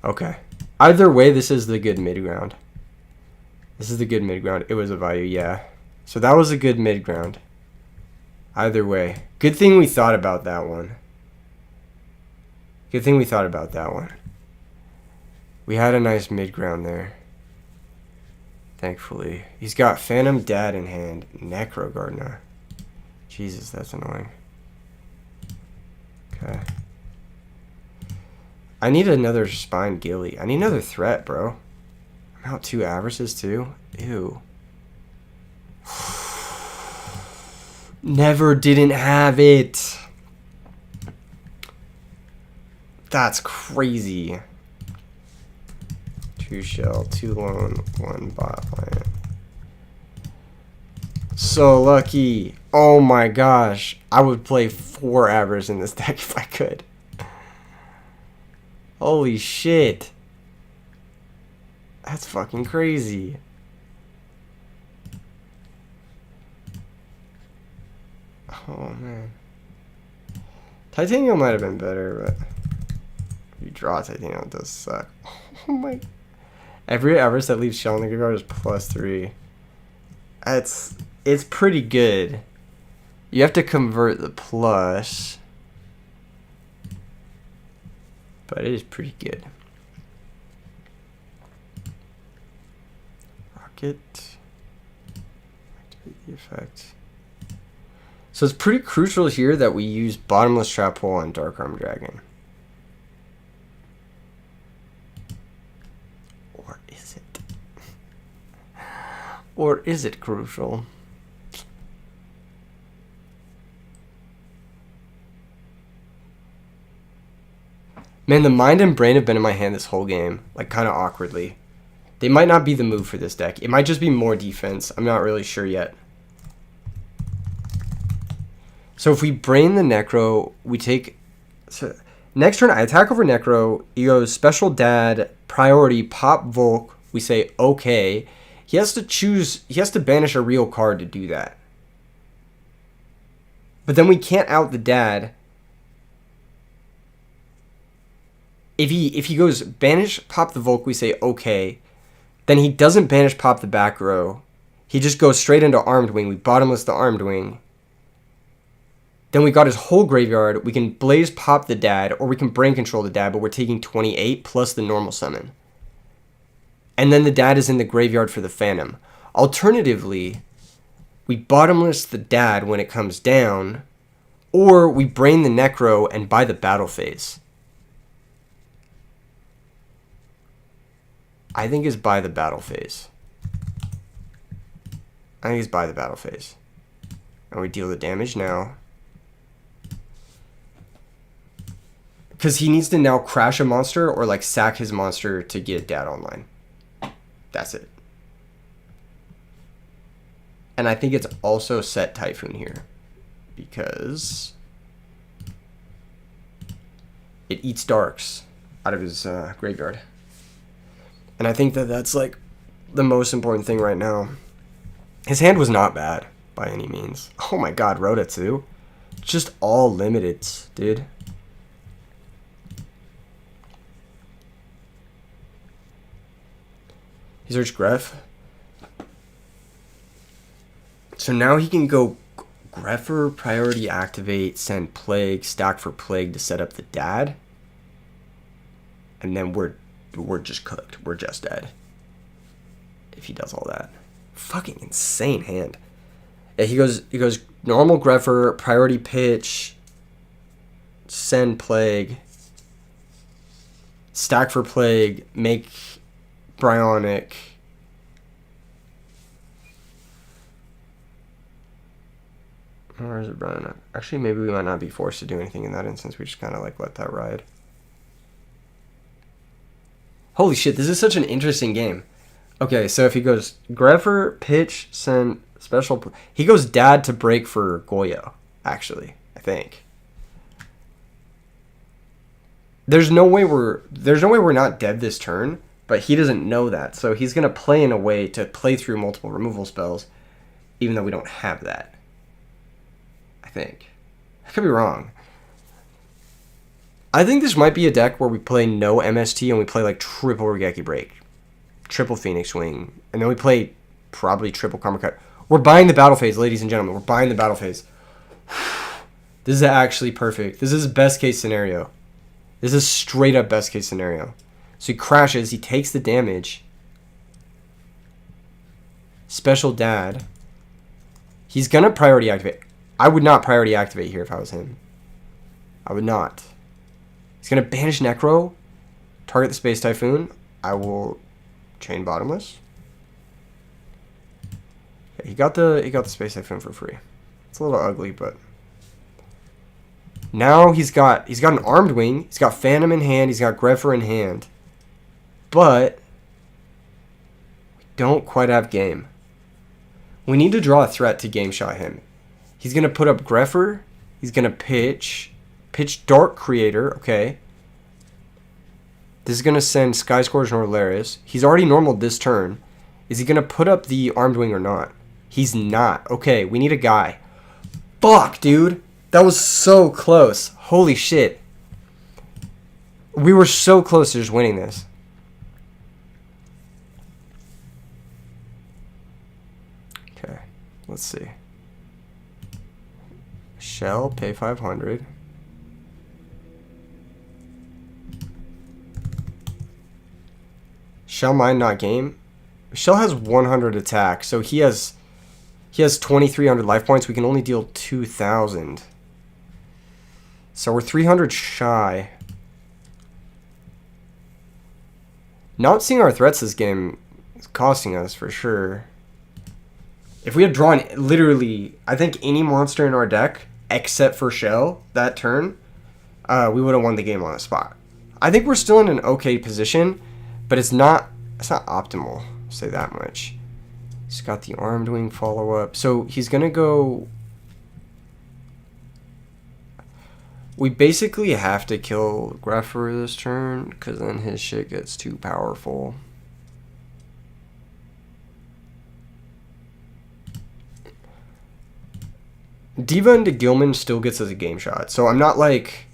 Okay. Either way, this is the good mid ground. This is the good mid ground. It was a Vayu, yeah. So that was a good mid ground. Either way. Good thing we thought about that one. Good thing we thought about that one. We had a nice mid ground there. Thankfully. He's got Phantom Dad in hand. Necro Gardener. Jesus, that's annoying. Okay. I need another Spine Gilly. I need another threat, bro. I'm out 2 Avarices too. Ew. Never didn't have it. That's crazy. 2 shell, 2 lone, 1 bot land. So lucky. Oh my gosh. I would play 4 Avarice in this deck if I could. Holy shit. That's fucking crazy. Oh man. Titanium might have been better, but if you draw Titanium, it does suck. Oh my. Every Avarice that leaves shell in the graveyard is +3. It's pretty good. You have to convert the plus. But it is pretty good. Rocket. Activate the effect. So it's pretty crucial here that we use Bottomless Trap Hole on Dark Arm Dragon. Or is it? Or is it crucial? Man, the mind and brain have been in my hand this whole game, like kind of awkwardly. They might not be the move for this deck. It might just be more defense. I'm not really sure yet. So if we brain the Necro, we take... So next turn, I attack over Necro. He goes Special Dad, Priority, Pop Volk. We say, okay. He has to choose... He has to banish a real card to do that. But then we can't out the Dad. If he goes banish pop the Volk, we say okay. Then he doesn't banish pop the back row. He just goes straight into Armed Wing. We bottomless the Armed Wing. Then we got his whole graveyard. We can Blaze pop the dad, or we can brain control the dad, but we're taking 28 plus the normal summon. And then the dad is in the graveyard for the Phantom. Alternatively, we bottomless the dad when it comes down, or we brain the Necro and buy the battle phase. I think it's buy the battle phase. And we deal the damage now. Because he needs to now crash a monster or like sack his monster to get dad online. That's it. And I think it's also set Typhoon here. Because it eats darks out of his graveyard. And I think that that's like the most important thing right now. His hand was not bad by any means. Oh my god, Rhoda too. Just all limiteds, dude. He searched Gref. So now he can go Greffer, priority activate, send Plague, stack for Plague to set up the dad. And then we're just cooked. We're just dead. If he does all that. Fucking insane hand. Yeah, he goes normal Greffer, priority pitch, send Plague, stack for Plague, make Bryonic. Or is it Bryonic? Actually, maybe we might not be forced to do anything in that instance. We just kind of like let that ride. Holy shit, this is such an interesting game. Okay, so if he goes Greffer, pitch, send, special... He goes dad to break for Goyo, actually, I think. There's no way we're not dead this turn, but he doesn't know that. So he's going to play in a way to play through multiple removal spells, even though we don't have that. I think. I could be wrong. I think this might be a deck where we play no MST and we play like triple Regeki Break, triple Phoenix Wing, and then we play probably triple Karma Cut. We're buying the battle phase, ladies and gentlemen. We're buying the battle phase. This is actually perfect. This is best case scenario. This is straight up best case scenario. So he crashes, he takes the damage. Special dad. He's gonna priority activate. I would not priority activate here if I was him. I would not. He's going to banish Necro, target the Space Typhoon. I will chain Bottomless. Okay, he got the Space Typhoon for free. It's a little ugly, but now he's got an Armed Wing. He's got Phantom in hand. He's got Greffer in hand. But we don't quite have game. We need to draw a threat to game shot him. He's going to put up Greffer. He's going to pitch Dark Creator, okay. This is going to send Sky Scourge or Laris. He's already normaled this turn. Is he going to put up the Armed Wing or not? He's not. Okay, we need a guy. Fuck, dude. That was so close. Holy shit. We were so close to just winning this. Okay, let's see. Shell, pay 500. Shell mine, not game. Shell has 100 attack, so he has 2,300 life points. We can only deal 2,000. So we're 300 shy. Not seeing our threats this game is costing us for sure. If we had drawn literally, I think any monster in our deck except for Shell that turn, we would have won the game on the spot. I think we're still in an okay position, but it's not optimal, I'll say that much. He's got the Armed Wing follow-up. So he's going to go... We basically have to kill Greffer this turn, because then his shit gets too powerful. Diva into Gilman still gets us a game shot. So I'm not like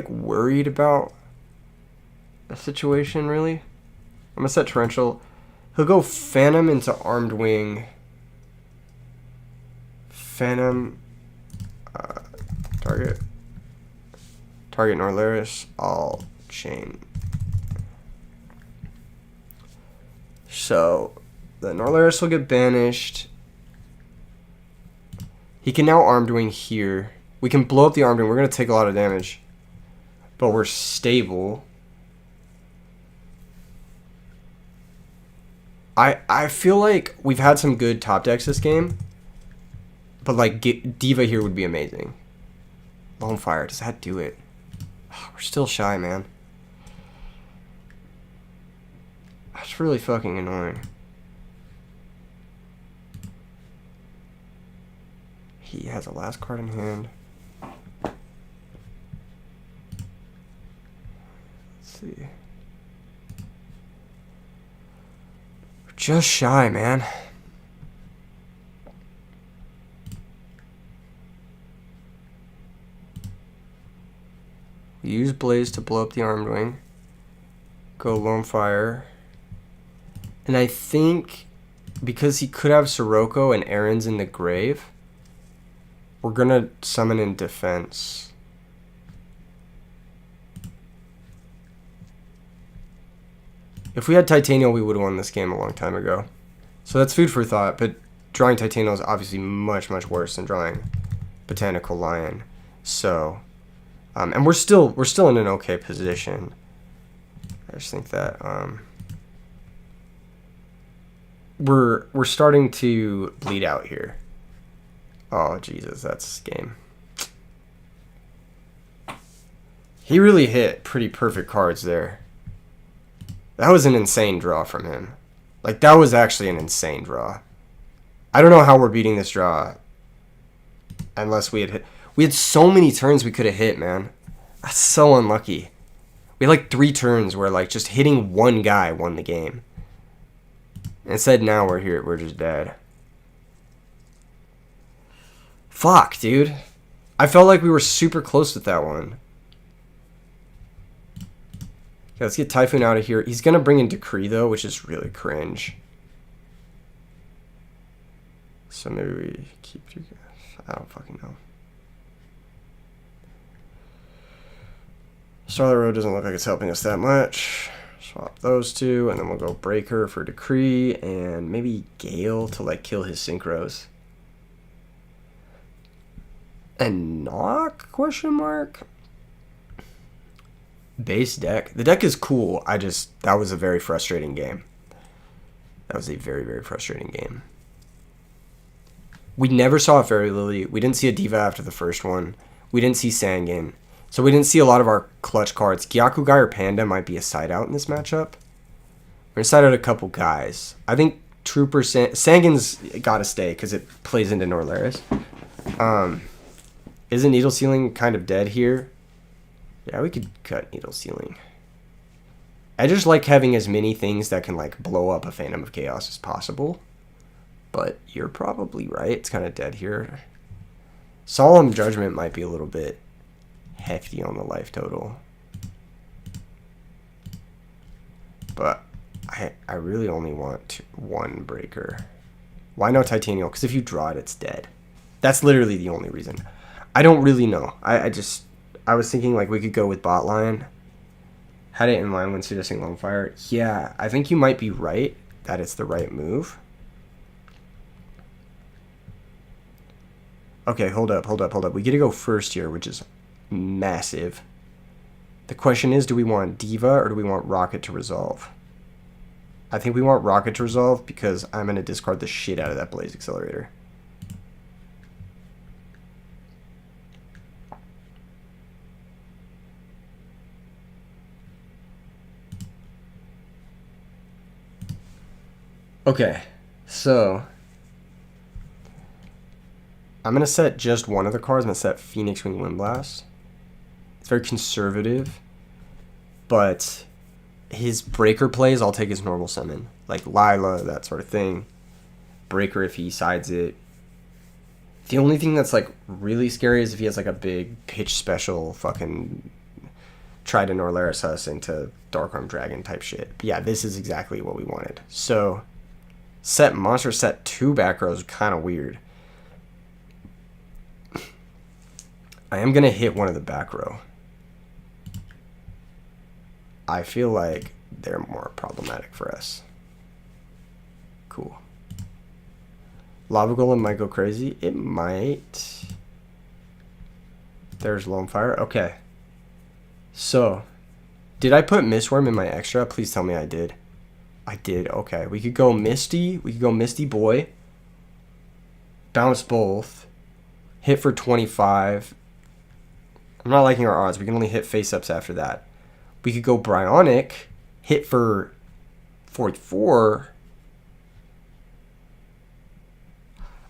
worried about a situation really. I'm gonna set Torrential. He'll go Phantom into Armed Wing. Phantom Target. Target Norlaris, all chain. So, the Norlaris will get banished. He can now Armed Wing here. We can blow up the Armed Wing. We're going to take a lot of damage. But we're stable. I feel like we've had some good top decks this game. But, like, Diva here would be amazing. Lone Fire, does that do it? Oh, we're still shy, man. That's really fucking annoying. He has a last card in hand. Let's see. We're just shy, man. We use Blaze to blow up the Armed Wing. Go Lone Fire. And I think because he could have Sirocco and Aaron's in the grave, we're going to summon in defense. If we had Titanial, we would have won this game a long time ago. So that's food for thought, but drawing Titanial is obviously much, much worse than drawing Botanical Lion. So, and we're still in an okay position. I just think that we're starting to bleed out here. Oh, Jesus, that's game. He really hit pretty perfect cards there. That was an insane draw from him. Like, that was actually an insane draw. I don't know how we're beating this draw unless we had hit. We had so many turns we could have hit, man. That's so unlucky. We had like 3 turns where like just hitting one guy won the game. Instead, now we're here. We're just dead. Fuck, dude. I felt like we were super close with that one. Okay, let's get Typhoon out of here. He's going to bring in Decree, though, which is really cringe. So maybe we keep you guys. I don't fucking know. Starlight Road doesn't look like it's helping us that much. Swap those two, and then we'll go Breaker for Decree, and maybe Gale to, like, kill his Synchros. And Knock? Question mark? Base deck. The deck is cool. That was a very frustrating game. That was a very, very frustrating game. We never saw a Fairy Lily. We didn't see a Diva after the first one. We didn't see Sangin. So we didn't see a lot of our clutch cards. Gyakugai or Panda might be a side out in this matchup. We're going to side out a couple guys. I think Trooper Sangin's got to stay because it plays into Norlaris. Isn't Needle Sealing kind of dead here? Yeah, we could cut Needle Sealing. I just like having as many things that can like blow up a Phantom of Chaos as possible. But you're probably right. It's kind of dead here. Solemn Judgment might be a little bit hefty on the life total. But I really only want one Breaker. Why no Titanial? Because if you draw it, it's dead. That's literally the only reason. I don't really know. I was thinking like we could go with Bot Lion. Had it in mind when suggesting Lone Fire. Yeah, I think you might be right that it's the right move. Okay, hold up. We get to go first here, which is massive. The question is, do we want Diva or do we want Rocket to resolve? I think we want Rocket to resolve because I'm going to discard the shit out of that Blaze Accelerator. Okay, so I'm going to set just one of the cards. I'm going to set Phoenix Wing Windblast. It's very conservative, but his Breaker plays, I'll take his normal summon. Like Lila, that sort of thing. Breaker if he sides it. The only thing that's like really scary is if he has like a big pitch special fucking try to Norlaris us into Dark-Armed Dragon type shit. But yeah, this is exactly what we wanted. So set monster, set 2 back rows, kind of weird. I am going to hit one of the back row. I feel like they're more problematic for us. Cool. Lava Golem might go crazy. It might. There's Lone Fire. Okay. So, did I put Mistworm in my extra? Please tell me I did. I did. Okay. We could go Misty. We could go Misty Boy. Bounce both. Hit for 25. I'm not liking our odds. We can only hit face-ups after that. We could go Bryonic. Hit for 44.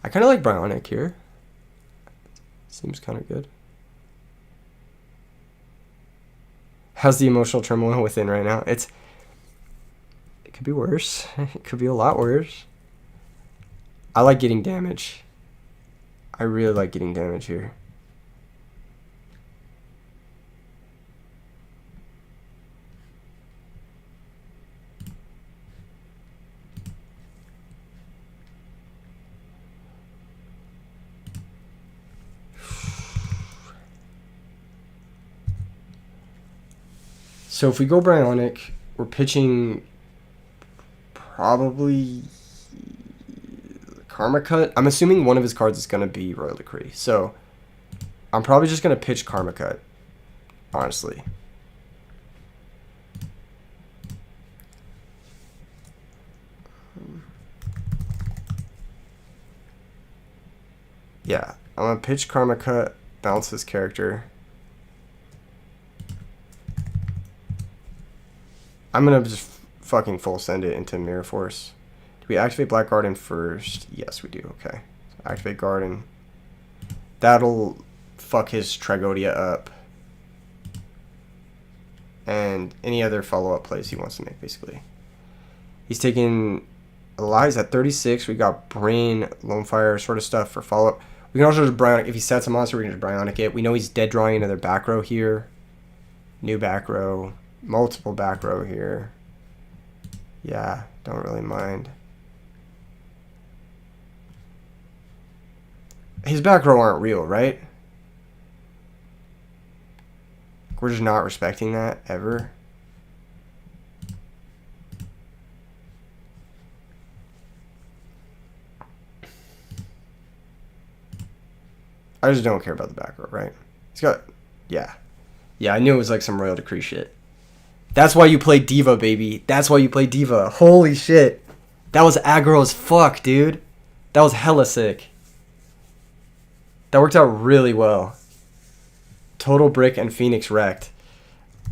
I kind of like Bryonic here. Seems kind of good. How's the emotional turmoil within right now? It could be worse. It could be a lot worse. I like getting damage. I really like getting damage here. So if we go Bryonic, we're pitching probably Karma Cut. I'm assuming one of his cards is going to be Royal Decree. So I'm probably just going to pitch Karma Cut, honestly. Yeah, I'm going to pitch Karma Cut, bounce this character. I'm going to just fucking full send it into Mirror Force. Do we activate Black Garden first? Yes, we do. Okay. So activate Garden. That'll fuck his Tragodia up. And any other follow-up plays he wants to make, basically. He's taking Eli's at 36. We got Brain, Lone Fire sort of stuff for follow-up. We can also just Bryonic. If he sets a monster, we can just Bryonic it. We know he's dead drawing another back row here. New back row. Multiple back row here. Yeah, don't really mind. His back row aren't real, right? We're just not respecting that ever. I just don't care about the back row, right? He's got, yeah. Yeah, I knew it was like some Royal Decree shit. That's why you play Diva, baby. That's why you play Diva. Holy shit. That was aggro as fuck, dude. That was hella sick. That worked out really well. Total Brick and Phoenix wrecked.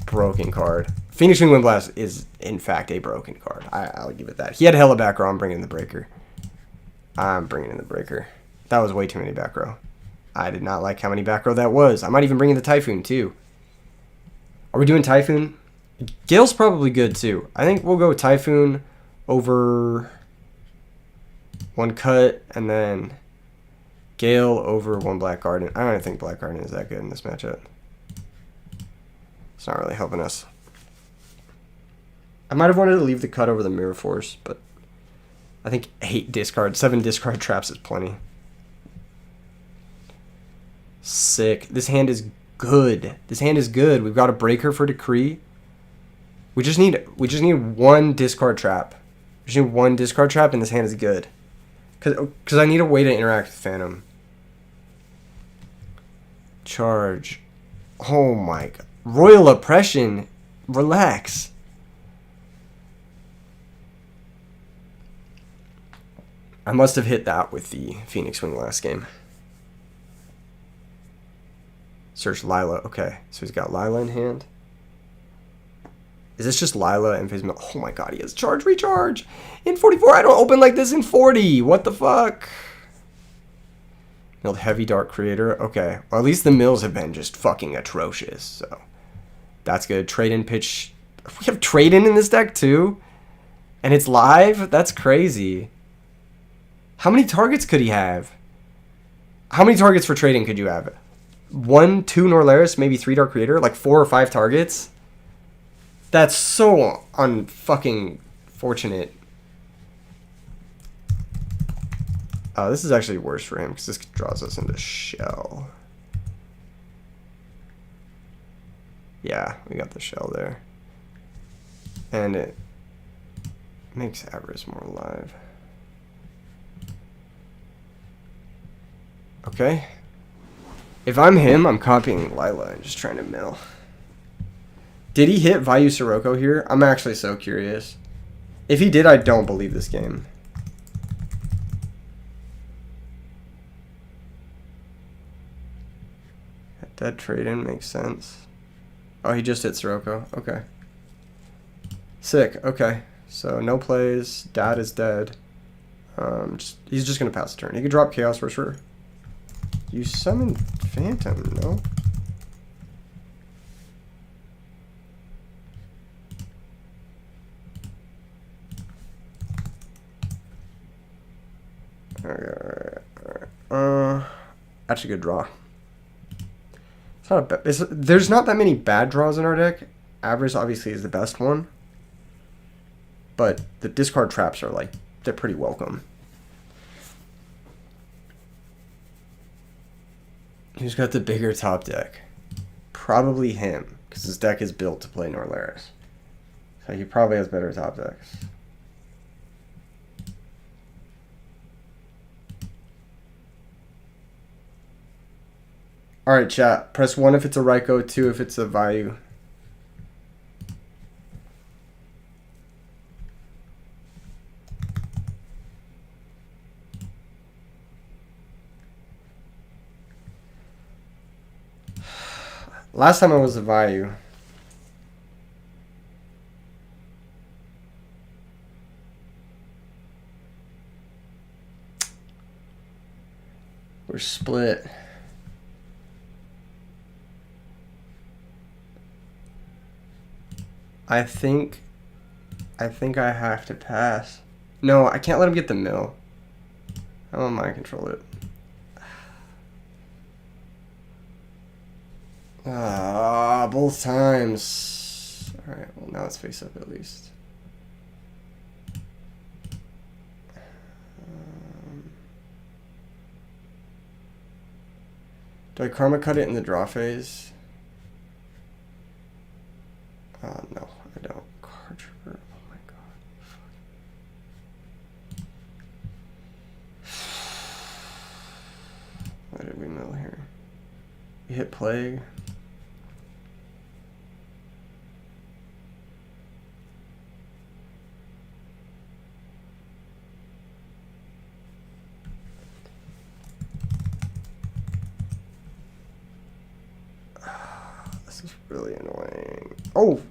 Broken card. Phoenix Wing Wind Blast is, in fact, a broken card. I'll give it that. He had hella back row. I'm bringing in the Breaker. I'm bringing in the Breaker. That was way too many back row. I did not like how many back row that was. I might even bring in the Typhoon, too. Are we doing Typhoon? Gale's probably good, too. I think we'll go Typhoon over one cut, and then Gale over one Black Garden. I don't think Black Garden is that good in this matchup. It's not really helping us. I might have wanted to leave the cut over the Mirror Force, but I think 7 discard traps is plenty. Sick. This hand is good. This hand is good. We've got a Breaker for Decree. We just need one discard trap. We just need one discard trap, and this hand is good. Because I need a way to interact with Phantom. Charge. Oh my god. Royal Oppression. Relax. I must have hit that with the Phoenix Wing last game. Search Lila. Okay, so he's got Lila in hand. Is this just Lila and Phase Mill? Oh my god, he has Charge Recharge in 44. I don't open like this in 40. What the fuck? Milled Heavy Dark Creator. Okay, well at least the mills have been just fucking atrocious. So that's good. Trade-in pitch. We have trade-in in this deck too? And it's live? That's crazy. How many targets could he have? How many targets for trading could you have? 1, 2 Norlaris, maybe 3 Dark Creator? Like 4 or 5 targets? That's so unfucking fortunate. This is actually worse for him because this draws us into Shell. Yeah, we got the shell there. And it makes Avarice more alive. Okay. If I'm him, I'm copying Lila and just trying to mill. Did he hit Vayu Sirocco here? I'm actually so curious. If he did, I don't believe this game. Dead trade-in makes sense. Oh, he just hit Sirocco. Okay. Sick. Okay. So, no plays. Dad is dead. He's just going to pass the turn. He could drop Chaos for sure. You summoned Phantom, no? Alright. That's a good draw. It's not a bad, there's not that many bad draws in our deck. Avarice obviously is the best one. But the discard traps are like, they're pretty welcome. Who's got the bigger top deck? Probably him, because his deck is built to play Norlaris. So he probably has better top decks. Alright, chat. Press 1 if it's a Raikou, 2 if it's a Vayu. Last time I was a Vayu. We're split. I think I have to pass. No, I can't let him get the mill. I don't mind control it. Ah, both times. Alright, well now it's face up at least. Do I karma cut it in the draw phase? No, I don't. Card trigger. Oh my god. Why did we mill here? We hit plague. This is really annoying. Oh!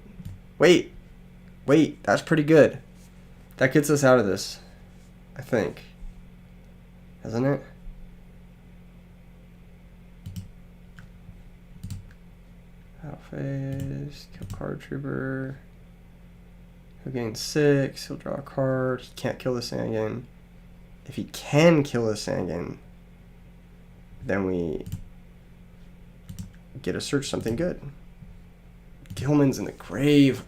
Wait, that's pretty good. That gets us out of this, I think. Hasn't it? Out phase, kill card trooper. He'll gain 6, he'll draw a card. He can't kill the Sangan. If he can kill the Sangan, then we get to search something good. Gilman's in the grave.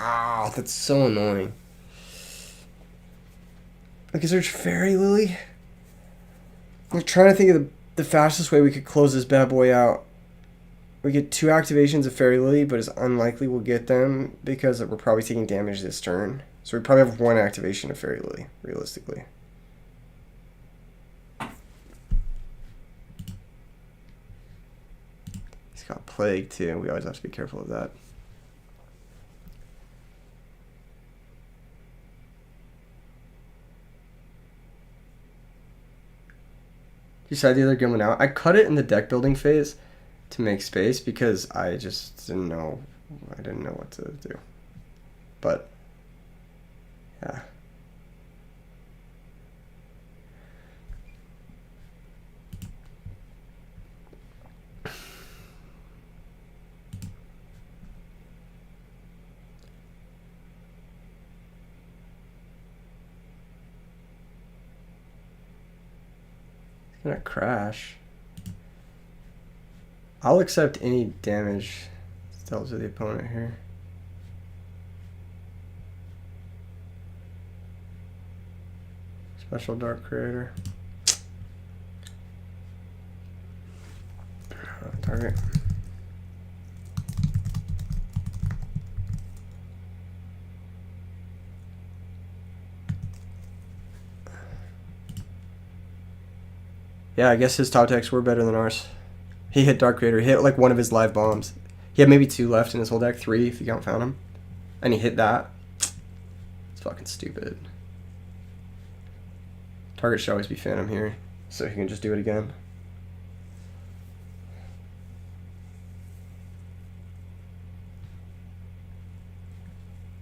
Ah, that's so annoying. I can search Fairy Lily. I'm trying to think of the fastest way we could close this bad boy out. We get 2 activations of Fairy Lily, but it's unlikely we'll get them because we're probably taking damage this turn. So we probably have 1 activation of Fairy Lily, realistically. He's got Plague too. We always have to be careful of that. You said the other Gilman out. I cut it in the deck building phase to make space because I just didn't know. I didn't know what to do. But yeah. Gonna crash. I'll accept any damage dealt to the opponent here. Special Dark Creator. Target. Yeah, I guess his top decks were better than ours. He hit Dark Creator. He hit like one of his live bombs. He had maybe 2 left in his whole deck. 3 if you count Fountain. And he hit that. It's fucking stupid. Target should always be Phantom here. So he can just do it again.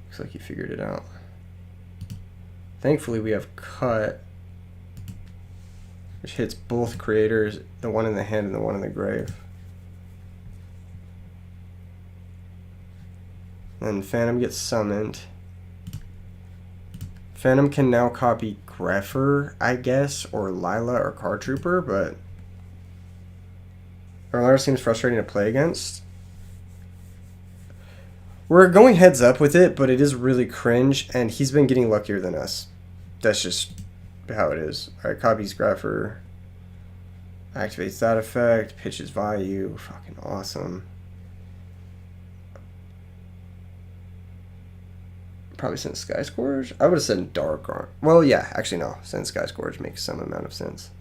Looks like he figured it out. Thankfully we have Cut, which hits both creators, the one in the hand and the one in the grave. Then Phantom gets summoned. Phantom can now copy Greffer, I guess, or Lila or Card Trooper, but Erlar seems frustrating to play against. We're going heads up with it, but it is really cringe, and he's been getting luckier than us. That's just how it is. Alright, copies Greffer. Activates that effect. Pitches value. Fucking awesome. Probably sent Sky Scourge. I would have said Dark Arm. Well, yeah, actually no. Send Sky Scourge makes some amount of sense.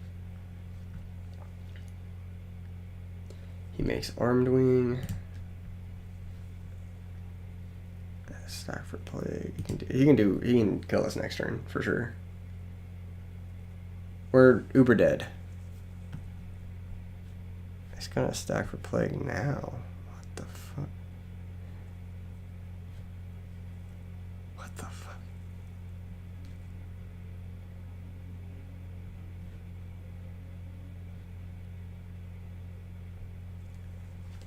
He makes Armed Wing. Stack for Plague. He can kill us next turn for sure. We're uber dead. He's gonna stack for Plague now. What the fuck? What the fuck?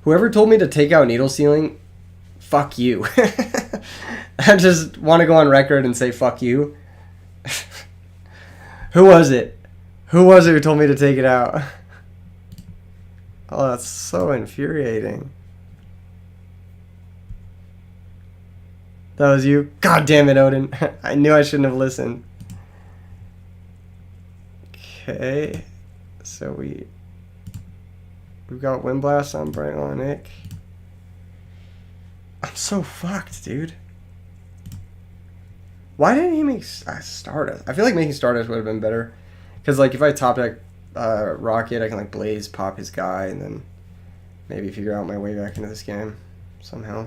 Whoever told me to take out Needle Sealing, fuck you. I just want to go on record and say fuck you. Who was it? Who was it who told me to take it out? Oh, that's so infuriating. That was you? God damn it, Odin. I knew I shouldn't have listened. Okay. So we've got Windblast on Brightonic. I'm so fucked, dude. Why didn't he make Stardust? I feel like making Stardust would have been better. Because, like, if I top deck Rocket, I can, like, Blaze, pop his guy, and then maybe figure out my way back into this game somehow.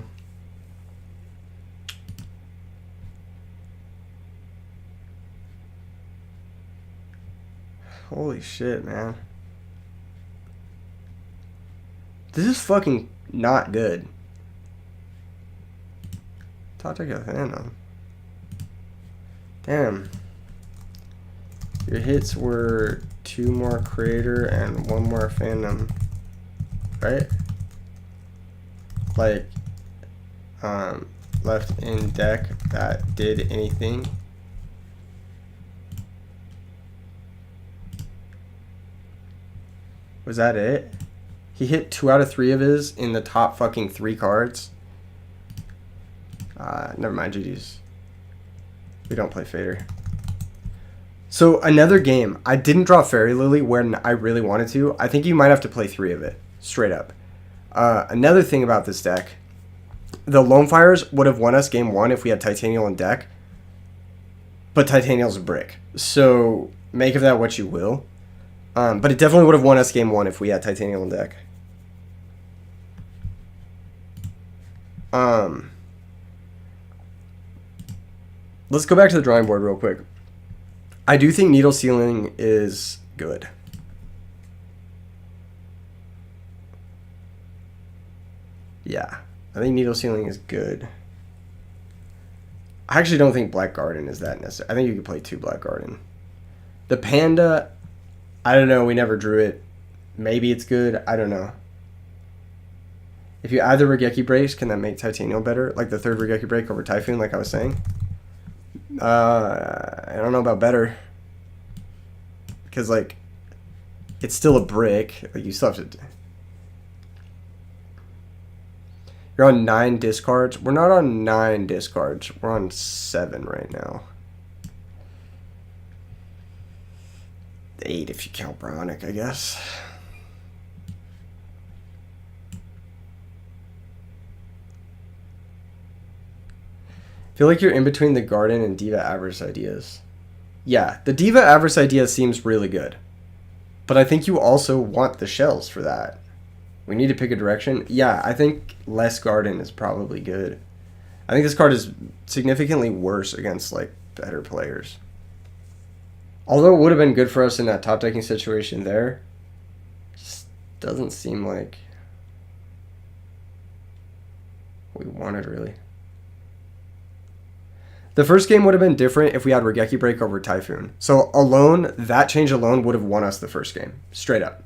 Holy shit, man. This is fucking not good. Top deck a Phantom. Damn. Your hits were 2 more Creator and 1 more Phantom. Right? Like, left in deck that did anything. Was that it? He hit 2 out of 3 of his in the top fucking 3 cards. Never mind, GG's. We don't play Fader. So another game. I didn't draw Fairy Lily when I really wanted to. I think you might have to play 3 of it. Straight up. Another thing about this deck. The Lone Fires would have won us game 1 if we had Titanial in deck. But Titanial's a brick. So make of that what you will. But it definitely would have won us game 1 if we had Titanial in deck. Let's go back to the drawing board real quick. I do think Needle Sealing is good. Yeah, I think Needle Sealing is good. I actually don't think Black Garden is that necessary. I think you could play 2 Black Garden. The Panda, I don't know. We never drew it. Maybe it's good. I don't know. If you add the Regeki Breaks, can that make Titanial better? Like the 3rd Regeki Break over Typhoon, like I was saying? I don't know about better. Because, like, it's still a brick. Like, you still have to... You're on 9 discards. We're not on 9 discards. We're on 7 right now. 8 if you count Bronic, I guess. I feel like you're in between the Garden and Diva Avarice ideas. Yeah, the Diva Avarice idea seems really good. But I think you also want the shells for that. We need to pick a direction. Yeah, I think less garden is probably good. I think this card is significantly worse against, like, better players. Although it would have been good for us in that top decking situation there, just doesn't seem like we wanted, really. The first game would have been different if we had Regeki Break over Typhoon. So alone, that change alone would have won us the first game. Straight up.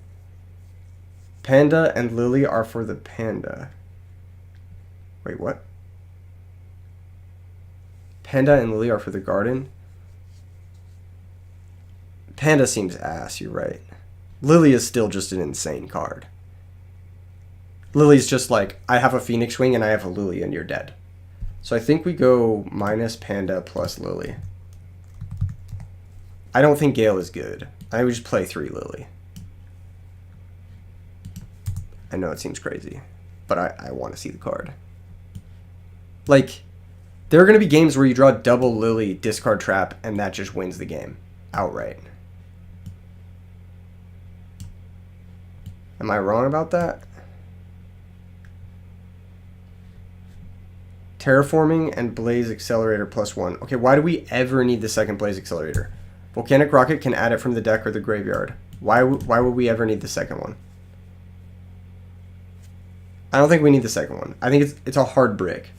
Panda and Lily are for the panda. Wait, what? Panda and Lily are for the garden? Panda seems ass, you're right. Lily is still just an insane card. Lily's just like, I have a Phoenix Wing and I have a Lily and you're dead. So I think we go minus Panda plus Lily. I don't think Gale is good. I would just play 3 Lily. I know it seems crazy, but I want to see the card. Like, there are going to be games where you draw double Lily, discard trap, and that just wins the game outright. Am I wrong about that? Terraforming and Blaze Accelerator +1. Okay, why do we ever need the second Blaze Accelerator? Volcanic Rocket can add it from the deck or the graveyard. Why would we ever need the second one? I don't think we need the second one. I think it's a hard brick.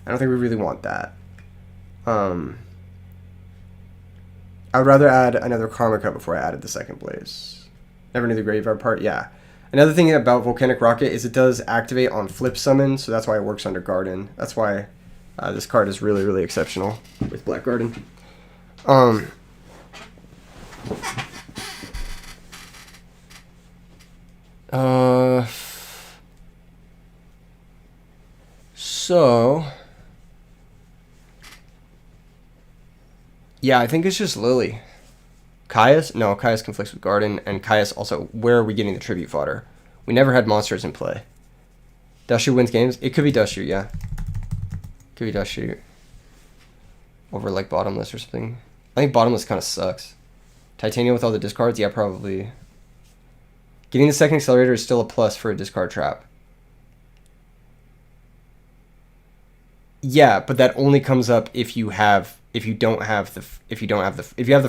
I don't think we really want that. I would rather add another Karma Cut before I added the second Blaze. Never knew the graveyard part? Yeah. Another thing about Volcanic Rocket is it does activate on flip summon, so that's why it works under Garden. That's why this card is really, really exceptional with Black Garden. So, yeah, I think it's just Lily. Caius? No, Caius conflicts with Garden, and Caius also, where are we getting the tribute fodder? We never had monsters in play. Dustshoot wins games? It could be Dustshoot, yeah. Could be Dustshoot. Over, like, Bottomless or something. I think Bottomless kind of sucks. Titania with all the discards? Yeah, probably. Getting the second accelerator is still a plus for a discard trap. Yeah, but that only comes up if you have the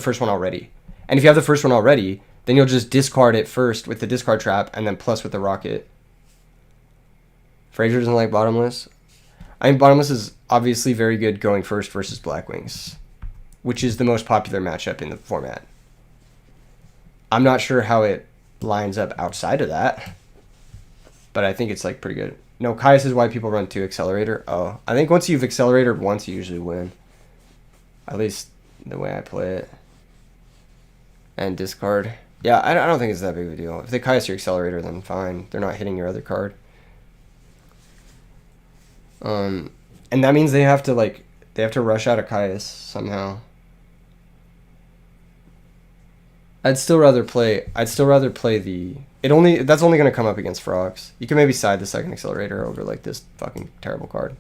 first one already. And if you have the first one already, then you'll just discard it first with the discard trap and then plus with the rocket. Fraser doesn't like Bottomless. I mean, Bottomless is obviously very good going first versus Blackwings, which is the most popular matchup in the format. I'm not sure how it lines up outside of that, but I think it's like pretty good. No, Caius is why people run 2 Accelerator. Oh, I think once you've Accelerated once, you usually win. At least the way I play it. And discard. Yeah, I don't think it's that big of a deal. If they Caius your Accelerator, then fine. They're not hitting your other card. And that means they have to rush out a Caius somehow. I'd still rather play the... That's only going to come up against Frogs. You can maybe side the second Accelerator over, like, this fucking terrible card.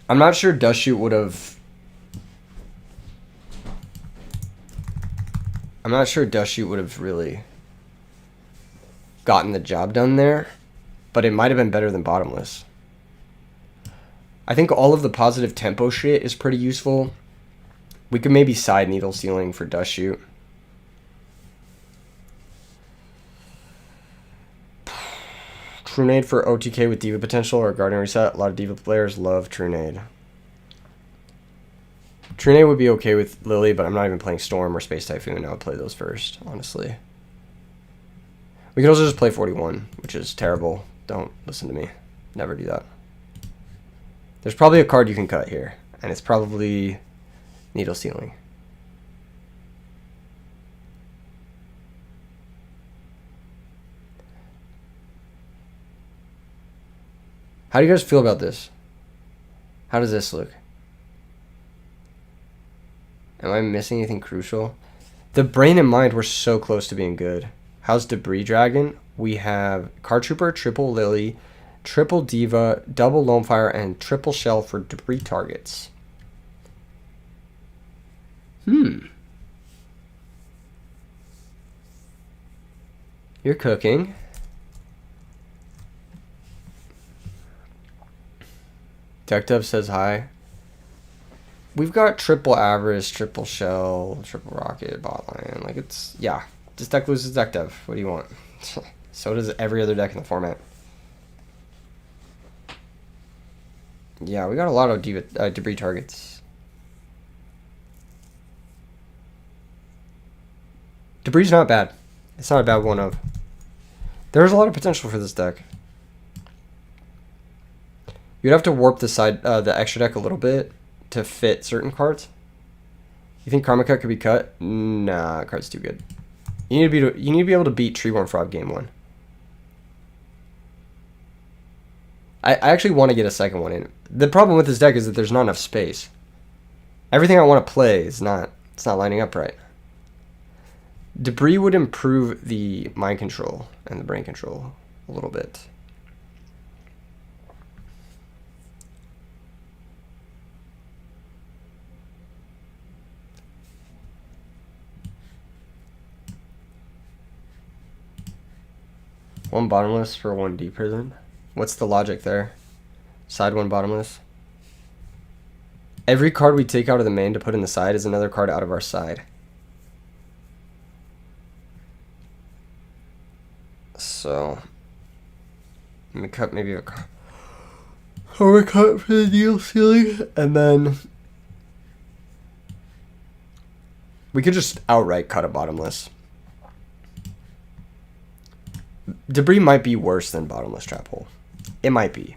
I'm not sure Dustshoot would have... really gotten the job done there, but it might have been better than Bottomless. I think all of the positive tempo shit is pretty useful. We could maybe side Needle Sealing for Dustshoot. Trunade for OTK with Diva potential or Guardian Reset. A lot of Diva players love Trunade. Trunade would be okay with Lily, but I'm not even playing Storm or Space Typhoon. I would play those first, honestly. We could also just play 41, which is terrible. Don't listen to me. Never do that. There's probably a card you can cut here, and it's probably Needle Sealing. How do you guys feel about this? How does this look? Am I missing anything crucial? The brain and mind were so close to being good. How's Debris Dragon? We have Card Trooper, triple Lily, triple Diva, double Lonefire, and triple Shell for debris targets. You're cooking. Tech Dev says hi. We've got triple Avarice, triple Shell, triple Rocket, botline. Like, it's, yeah. This deck loses Deck Dev. What do you want? So does every other deck in the format. Yeah, we got a lot of debris targets. Debris is not bad. It's not a bad one of. There's a lot of potential for this deck. You'd have to warp the side, the extra deck a little bit to fit certain cards. You think Karma Cut could be cut? Nah, card's too good. You need to be able to beat Treeworm Frog game 1. I actually want to get a second one in. The problem with this deck is that there's not enough space. Everything I want to play is it's not lining up right. Debris would improve the mind control and the brain control a little bit. One bottomless for one deep prison. What's the logic there? Side one bottomless. Every card we take out of the main to put in the side is another card out of our side. So, let me cut maybe a card. Overcut for the deal ceiling, and then we could just outright cut a bottomless. Debris might be worse than bottomless trap hole. It might be,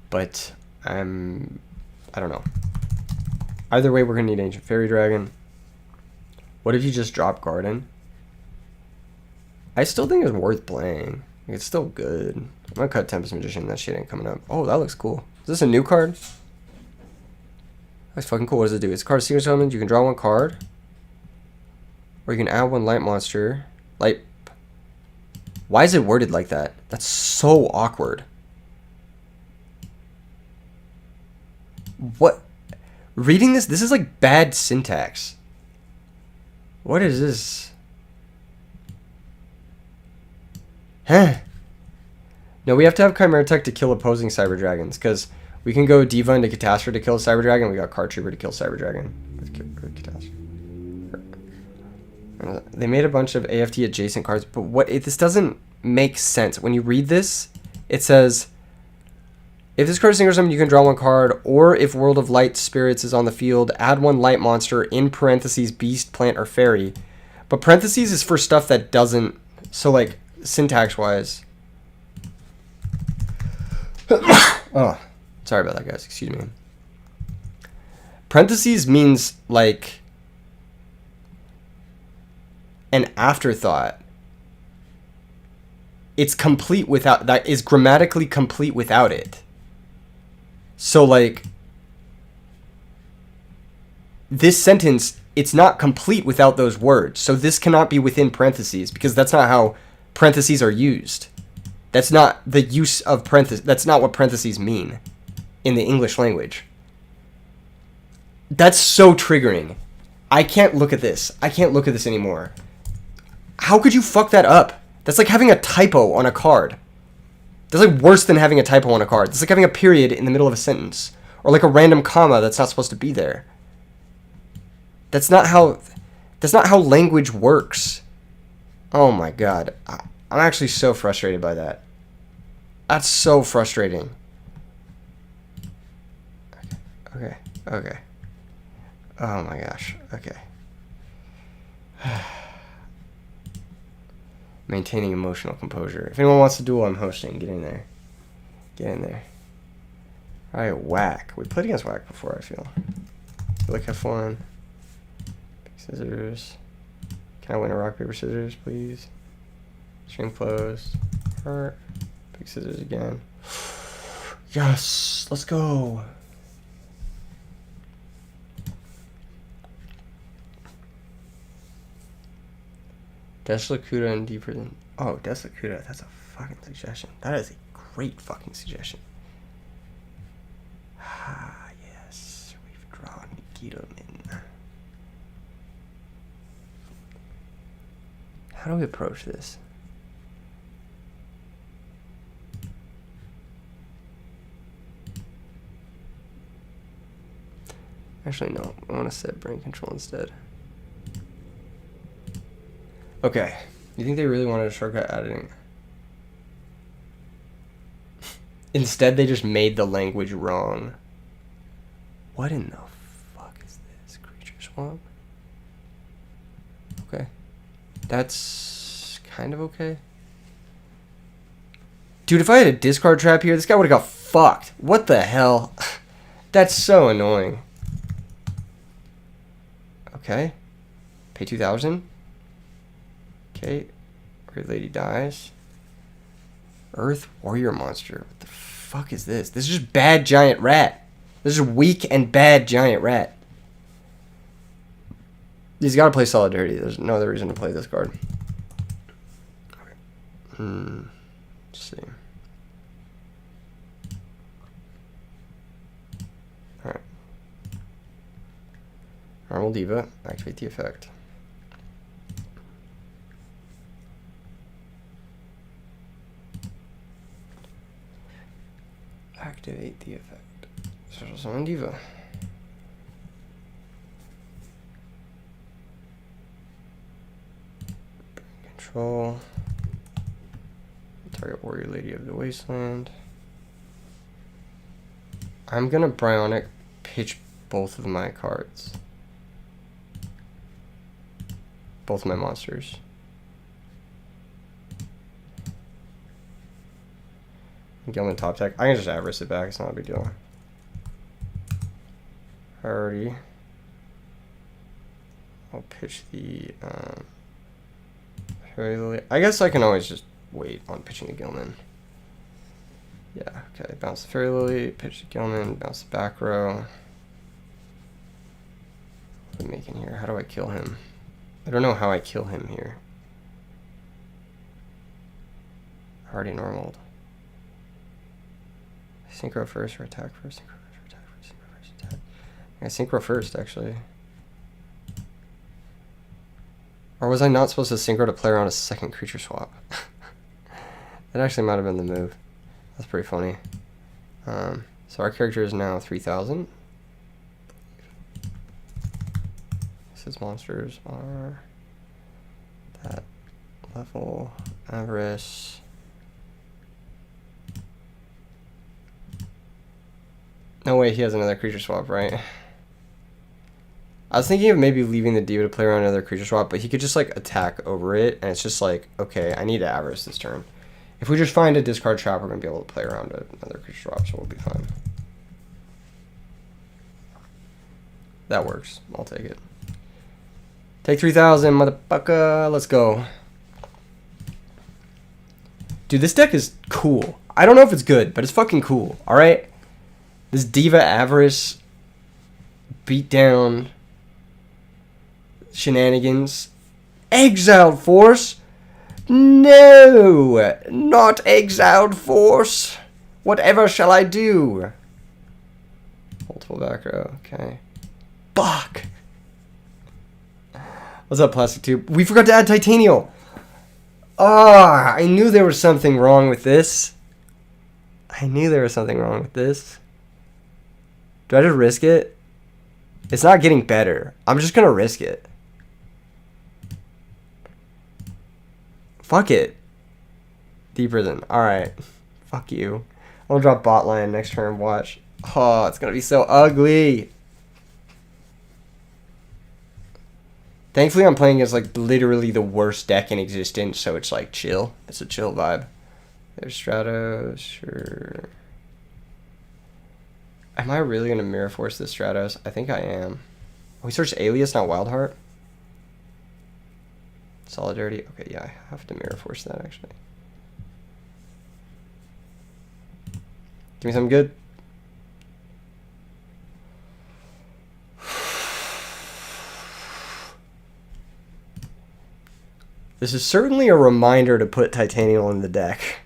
but I don't know. Either way, we're gonna need Ancient Fairy Dragon. What if you just drop Garden? I still think it's worth playing. It's still good. I'm gonna cut Tempest Magician. That shit ain't coming up. Oh, that looks cool. Is this a new card? That's fucking cool. What does it do? It's a card sequence element. You can draw one card, or you can add one light monster. Light. Why is it worded like that? That's so awkward. What? Reading this is like bad syntax. What is this? Huh. No, we have to have Chimera Tech to kill opposing Cyber Dragons, because we can go Diva into Catastrophe to kill Cyber Dragon. We got Card Trooper to kill Cyber Dragon. They made a bunch of AFT adjacent cards, but this doesn't make sense. When you read this, it says, if this card is single summon, you can draw one card, or if World of Light Spirits is on the field, add one light monster in parentheses, beast, plant, or fairy. But parentheses is for stuff that doesn't, so like, syntax-wise. Oh, sorry about that, guys. Excuse me. Parentheses means, like, an afterthought. It's complete without, that is grammatically complete without it. So, like, this sentence, it's not complete without those words. So this cannot be within parentheses, because that's not how parentheses are used. That's not the use of parentheses. That's not what parentheses mean in the English language. That's so triggering. I can't look at this. I can't look at this anymore. How could you fuck that up? That's like having a typo on a card. That's like worse than having a typo on a card. That's like having a period in the middle of a sentence. Or like a random comma that's not supposed to be there. That's not how language works. Oh my god. I'm actually so frustrated by that. That's so frustrating. Okay. Okay. Oh my gosh. Okay. Maintaining emotional composure. If anyone wants to duel, I'm hosting. Get in there. Get in there. Alright, Whack. We played against Whack before, I feel. Like, have fun. Pick scissors. Can I win a rock, paper, scissors, please? String closed. Heart. Pick scissors again. Yes! Let's go! Deslacuda and Deep Prison. Oh, Deslacuda. That's a fucking suggestion. That is a great fucking suggestion. Ah, yes. We've drawn Gidomin. How do we approach this? Actually, no. I want to set brain control instead. Okay. You think they really wanted a shortcut editing? Instead, they just made the language wrong. What in the fuck is this? Creature swamp? Okay. That's kind of okay. Dude, if I had a discard trap here, this guy would have got fucked. What the hell? That's so annoying. Okay. Pay 2,000. Okay. Great Lady dies. Earth Warrior Monster. What the fuck is this? This is just bad giant rat. This is weak and bad giant rat. He's got to play Solidarity. There's no other reason to play this card. Okay. Let's see. Alright. Normal Diva. Activate the effect. Activate the effect. Special summon Diva. Control. Target Warrior Lady of the Wasteland. I'm gonna Bryonic pitch both of my cards. Both of my monsters. Gilman top deck. I can just Avarice it back, it's not a big deal. Alrighty. I'll pitch the Fairy Lily. I guess I can always just wait on pitching the Gilman. Yeah, okay. Bounce the Fairy Lily, pitch the Gilman, bounce the back row. What am I making here? How do I kill him? I don't know how I kill him here. Already normaled. Synchro first or attack first? Synchro first or attack first? Synchro first, attack. Yeah, synchro first, actually. Or was I not supposed to synchro to play around a second creature swap? That actually might have been the move. That's pretty funny. So our character is now 3,000. His monsters are that level. Avarice. No way he has another creature swap, right? I was thinking of maybe leaving the Diva to play around another creature swap, but he could just like attack over it, and it's just like, okay, I need to Avarice this turn. If we just find a discard trap, we're going to be able to play around another creature swap, so we'll be fine. That works. I'll take it. Take 3,000, motherfucker. Let's go. Dude, this deck is cool. I don't know if it's good, but it's fucking cool, alright? This Diva Avarice beat down shenanigans. Exiled Force? No! Not Exiled Force! Whatever shall I do? Multiple back row, okay. Fuck! What's up, Plastic Tube? We forgot to add Titanial! Ah, I knew there was something wrong with this. I knew there was something wrong with this. Do I just risk it? It's not getting better. I'm just gonna risk it. Fuck it. Deeper than. Alright. Fuck you. I'll drop bot line next turn. Watch. Oh, it's gonna be so ugly. Thankfully, I'm playing as like literally the worst deck in existence, so it's like chill. It's a chill vibe. There's Stratos, sure. Am I really gonna Mirror Force this Stratos? I think I am. Oh, he searched Alias, not Wildheart. Solidarity. Okay, yeah, I have to Mirror Force that actually. Give me something good. This is certainly a reminder to put Titanial in the deck.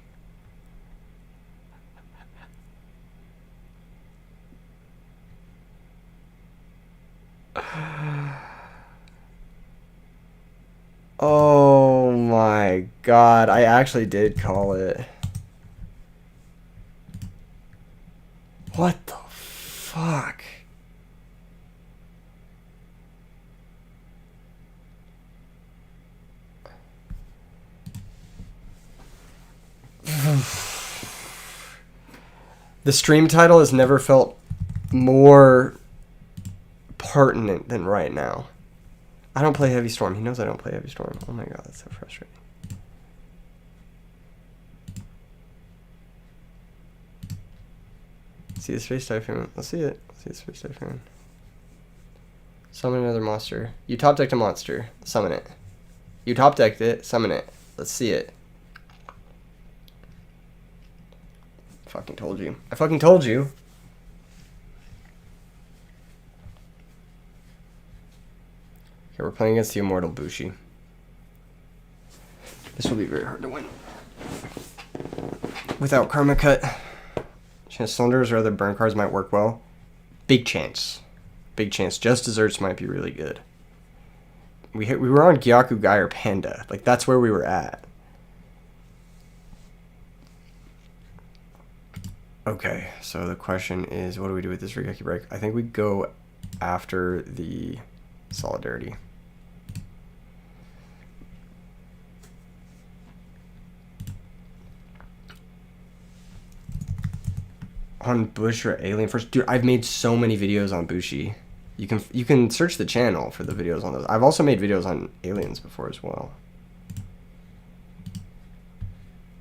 Oh my god, I actually did call it. What the fuck? The stream title has never felt more pertinent than right now. I don't play Heavy Storm. He knows I don't play Heavy Storm. Oh my god, that's so frustrating. See the Space Typhoon. Let's see it. Let's see the Space Typhoon. Summon another monster. You top decked a monster. Summon it. You top decked it. Summon it. Let's see it. Fucking told you. I fucking told you. Okay, we're playing against the Immortal Bushi. This will be very hard to win. Without Karma Cut. Chance Cylinders or other burn cards might work well. Big chance. Big chance. Just Desserts might be really good. We were on Gyaku Guy or Panda. Like, that's where we were at. Okay, so the question is, what do we do with this Rigeki break? I think we go after the Solidarity. On Bush or Alien first? Dude, I've made so many videos on Bushi. You can search the channel for the videos on those. I've also made videos on aliens before as well.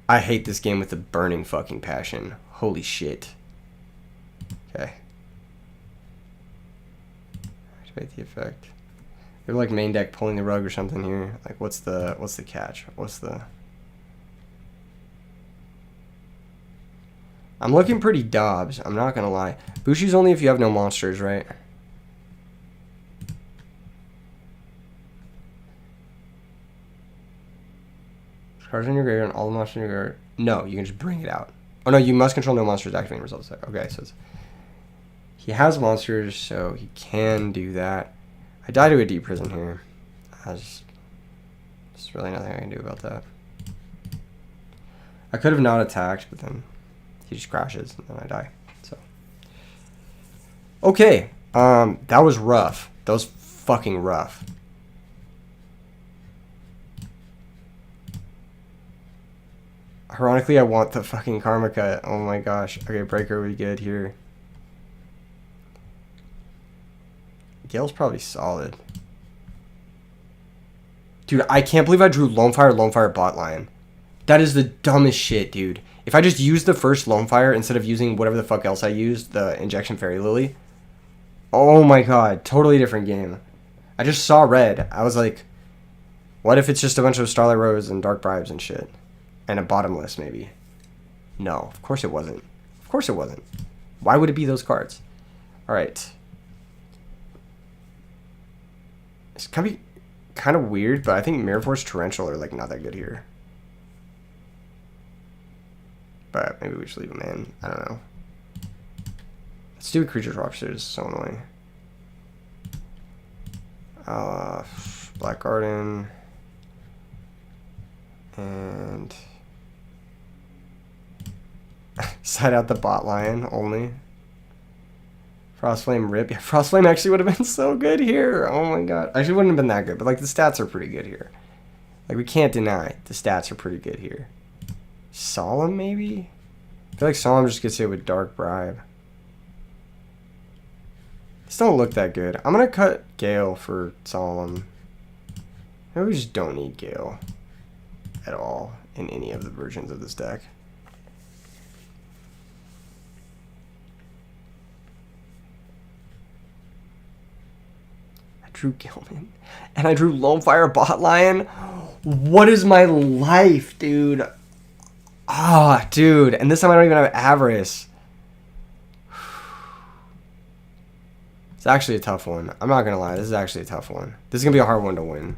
I hate this game with a burning fucking passion. Holy shit. Okay. Activate the effect. They're like main deck pulling the rug or something here. Like what's the catch? What's the... I'm looking pretty Dobbs, I'm not gonna lie. Bushi's only if you have no monsters, right? Cards in your graveyard and all the monsters in your graveyard. No, you can just bring it out. Oh no, you must control no monsters activating results. Okay, so he has monsters, so he can do that. I die to a deep prison here. There's really nothing I can do about that. I could have not attacked, but then he just crashes and then I die. So okay, that was rough. That was fucking rough. Ironically, I want the fucking Karma Cut. Oh my gosh. Okay, Breaker would be good here. Gale's probably solid. Dude, I can't believe I drew Lone Fire Bot Lion. That is the dumbest shit, dude. If I just used the first Lone Fire instead of using whatever the fuck else I used, the Injection Fairy Lily. Oh my god, totally different game. I just saw red. I was like, what if it's just a bunch of Starlight Rose and Dark Bribes and shit? And a bottomless, maybe. No, of course it wasn't. Of course it wasn't. Why would it be those cards? Alright. It's kind of weird, but I think Mirror Force Torrential are like not that good here. But maybe we should leave them in. I don't know. Stupid Creatures Rockster is so annoying. Black Garden. And... side out the Bot Lion only. Frostflame Rip. Yeah, Frostflame actually would have been so good here. Oh my god. Actually wouldn't have been that good, but like the stats are pretty good here. Like we can't deny the stats are pretty good here. Solemn maybe? I feel like Solemn just gets hit with Dark Bribe. These don't look that good. I'm gonna cut Gale for Solemn. Maybe we just don't need Gale at all in any of the versions of this deck. I drew Gilman and I drew Lone Fire Bot Lion. What is my life, dude? Ah, dude. And this time I don't even have Avarice. It's actually a tough one. I'm not gonna lie, this is actually a tough one. This is gonna be a hard one to win.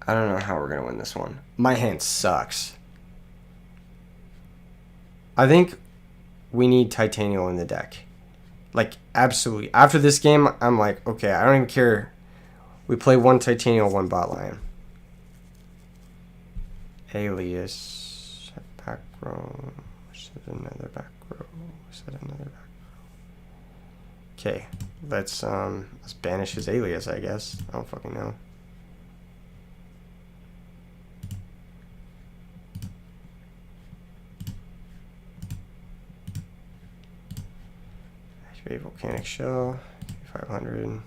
I don't know how we're gonna win this one. My hand sucks. I think we need Titanium in the deck. Like, absolutely. After this game, I'm like, okay, I don't even care. We play one Titanium, one bot line. Alias. Back row. Set another back row. Set another back row. Okay, let's banish his alias, I guess. I don't fucking know. Activate volcanic shell. 500.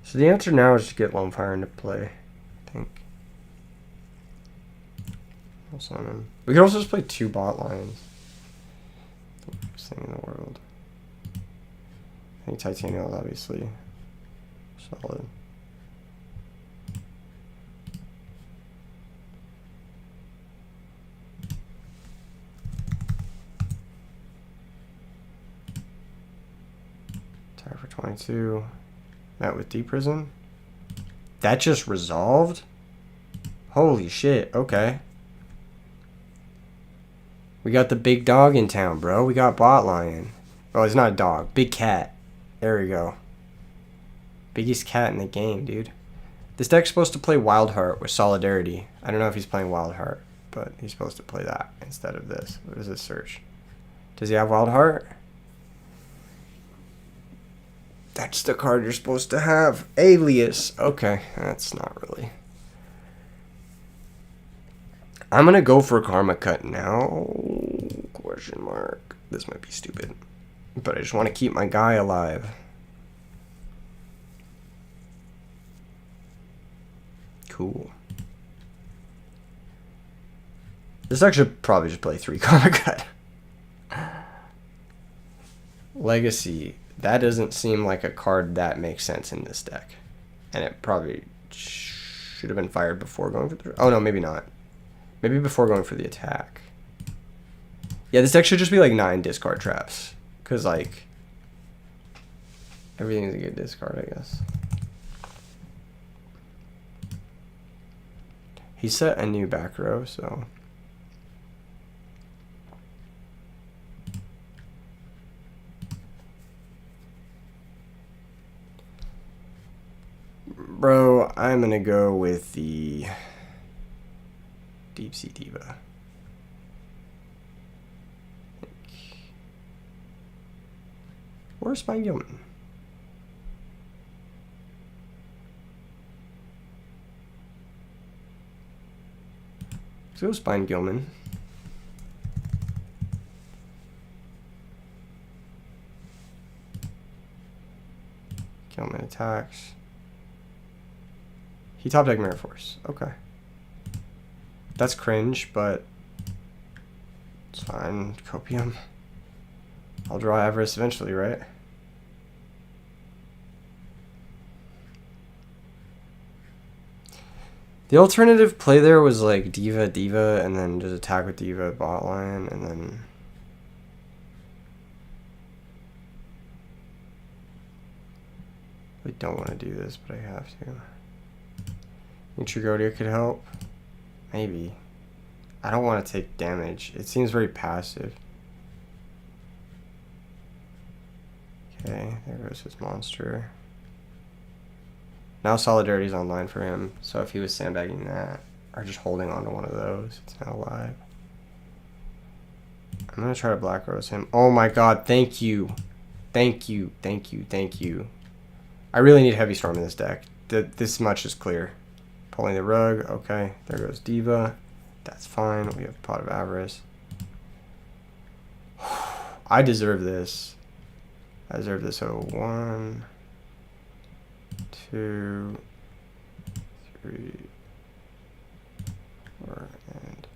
So the answer now is to get Lone Fire into play, I think. We'll summon him. We could also just play 2 bot lines. The worst thing in the world. I think Titanium is obviously solid. Tire for 22. Met with Deep Prison. That just resolved? Holy shit, okay. We got the big dog in town, bro. We got Bot Lion. Oh, he's not a dog. Big cat. There we go. Biggest cat in the game, dude. This deck's supposed to play Wild Heart with Solidarity. I don't know if he's playing Wild Heart, but he's supposed to play that instead of this. What does it search? Does he have Wild Heart? That's the card you're supposed to have. Alias. Okay, that's not really. I'm going to go for Karma Cut now. Question mark. This might be stupid. But I just want to keep my guy alive. Cool. This deck should probably just play 3 Karma Cut. Legacy. That doesn't seem like a card that makes sense in this deck. And it probably should have been fired before going for the... Oh, no, maybe not. Maybe before going for the attack. Yeah, this deck should just be like 9 discard traps. Because, like, everything's a good discard, I guess. He set a new back row, so... Bro, I'm gonna go with the Deep Sea Diva. Or Spine Gilman. Let's go Spine Gilman. Gilman attacks. He top deck Mirror Force. Okay. That's cringe, but it's fine. Copium. I'll draw Avarice eventually, right? The alternative play there was like Diva, Diva, and then just attack with Diva, bot line, and then... I don't want to do this, but I have to. Trigodia could help. Maybe. I don't want to take damage. It seems very passive. Okay, there goes his monster. Now Solidarity's online for him, so if he was sandbagging that, or just holding on to one of those, it's now live. I'm going to try to Black Rose him. Oh my god, thank you. Thank you, thank you, thank you. I really need Heavy Storm in this deck. This much is clear. Pulling the rug, okay. There goes Diva. That's fine. We have Pot of Avarice. I deserve this. I deserve this. So 1, 2, 3, 4, and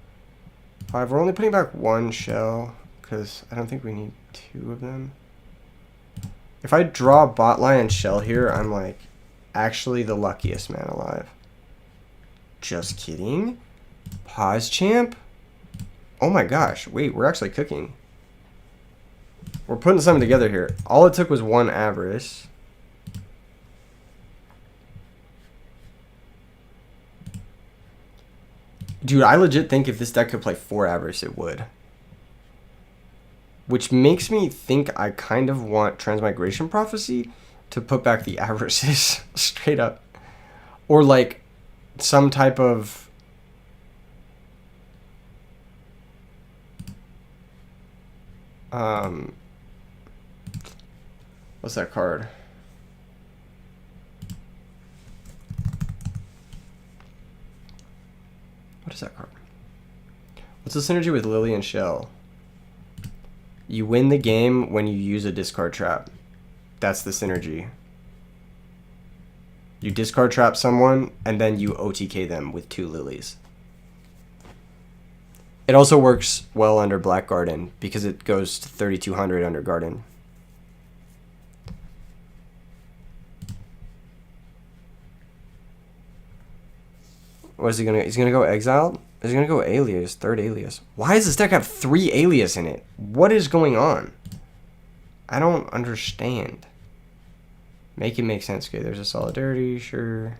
5. We're only putting back 1 shell because I don't think we need 2 of them. If I draw bot line and shell here, I'm like actually the luckiest man alive. Just kidding. Pause champ. Oh my gosh. Wait, we're actually cooking. We're putting something together here. All it took was one Avarice. Dude, I legit think if this deck could play 4 Avarice, it would. Which makes me think I kind of want Transmigration Prophecy to put back the Avarices straight up. Or like some type of... what's that card? What is that card? What's the synergy with Lily and Shell? You win the game when you use a discard trap. That's the synergy. You discard trap someone, and then you OTK them with 2 lilies. It also works well under Black Garden, because it goes to 3,200 under Garden. What is he gonna? He's gonna go Exiled? He's gonna go Alias, 3rd Alias. Why does this deck have 3 Alias in it? What is going on? I don't understand. Make it make sense. Okay, there's a Solidarity, sure.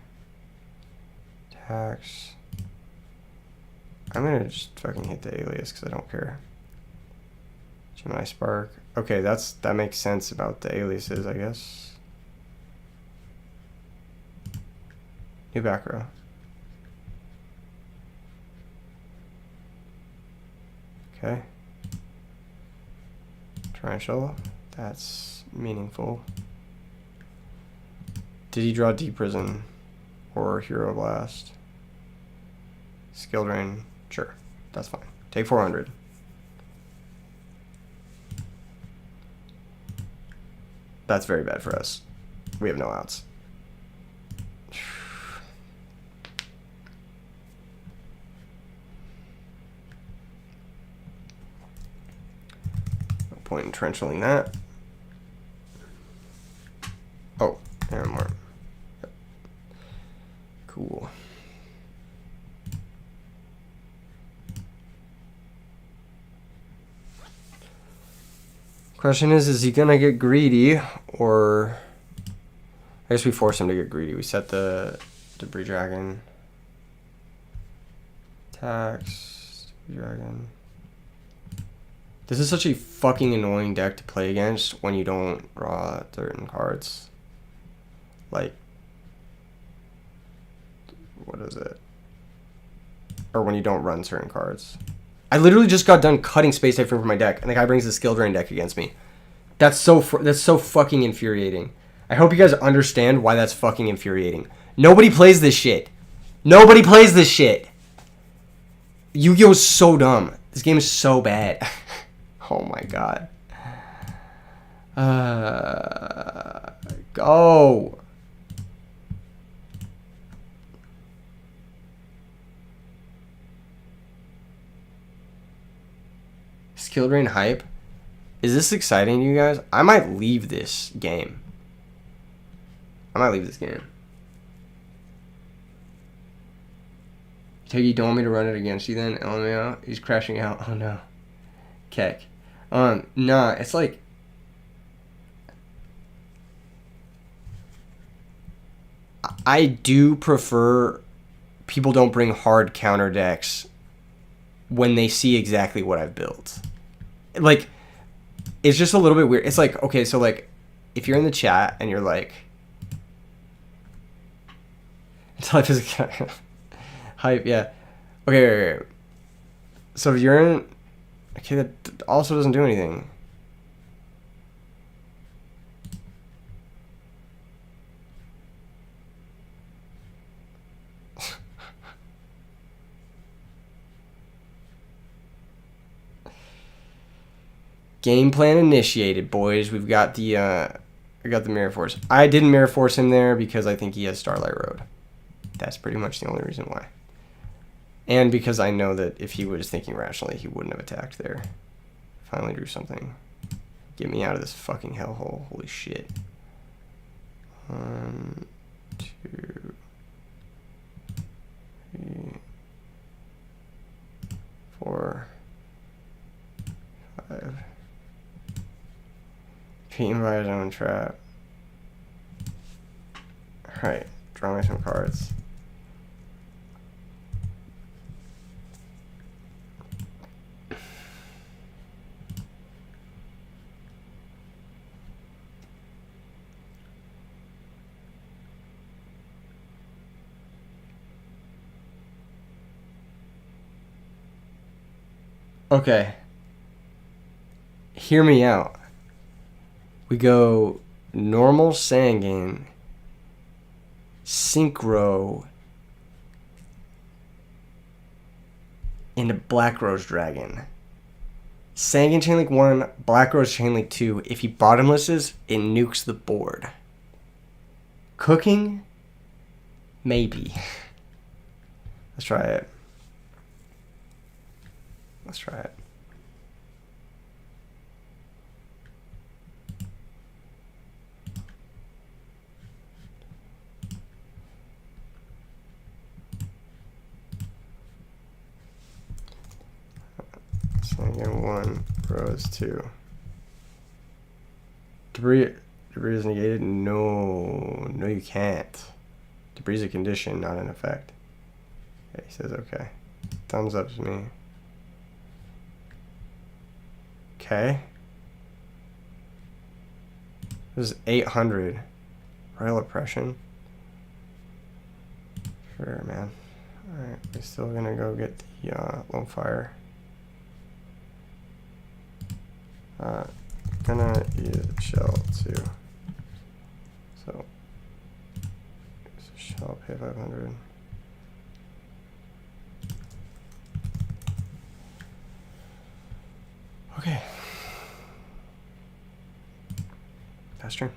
Tax. I'm gonna just fucking hit the Alias because I don't care. Gemini Spark. Okay, that makes sense about the aliases, I guess. New back row. Okay. Tarantula. That's meaningful. Did he draw Deep Prison or Hero Blast? Skill Drain. Sure. That's fine. Take 400. That's very bad for us. We have no outs. No point in trenching that. Oh, and more. Cool. Question is he gonna get greedy, or I guess we force him to get greedy. We set the Debris Dragon. Tax, Debris Dragon. This is such a fucking annoying deck to play against when you don't draw certain cards. Like, what is it? Or when you don't run certain cards. I literally just got done cutting Space Typhoon from my deck, and the guy brings the Skill Drain deck against me. That's so fucking infuriating. I hope you guys understand why that's fucking infuriating. Nobody plays this shit. Nobody plays this shit. Yu-Gi-Oh is so dumb. This game is so bad. Oh my god. Go. Skill Drain hype. Is this exciting to you guys? I might leave this game. You don't want me to run it against you then? LMAO? He's crashing out. Oh no. Keck. Nah, it's like... I do prefer people don't bring hard counter decks when they see exactly what I've built. Like, it's just a little bit weird. It's like, okay, so like, if you're in the chat and you're like, type is hype, yeah. Okay, wait. So if you're in, okay, that also doesn't do anything. Game plan initiated, boys. We've got the I got the Mirror Force. I didn't Mirror Force him there because I think he has Starlight Road. That's pretty much the only reason why. And because I know that if he was thinking rationally, he wouldn't have attacked there. Finally drew something. Get me out of this fucking hellhole. Holy shit. 1, 2, 3, 4, 5, Eaten by his own trap. Alright, draw me some cards. Okay. Hear me out. We go normal Sangin, Synchro, into Black Rose Dragon. Sangin Chainlink 1, Black Rose Chainlink 2. If he bottomlesses, it nukes the board. Cooking? Maybe. Let's try it. Let's try it. Sangin 1, Rose 2. Debris is negated? No, you can't. Debris is a condition, not an effect. Okay, he says okay. Thumbs up to me. Okay. This is 800. Royal Oppression. Sure, man. Alright, we're still gonna go get the Lone Fire. Gonna use shell too. So shell, pay 500. Okay. Pass turn.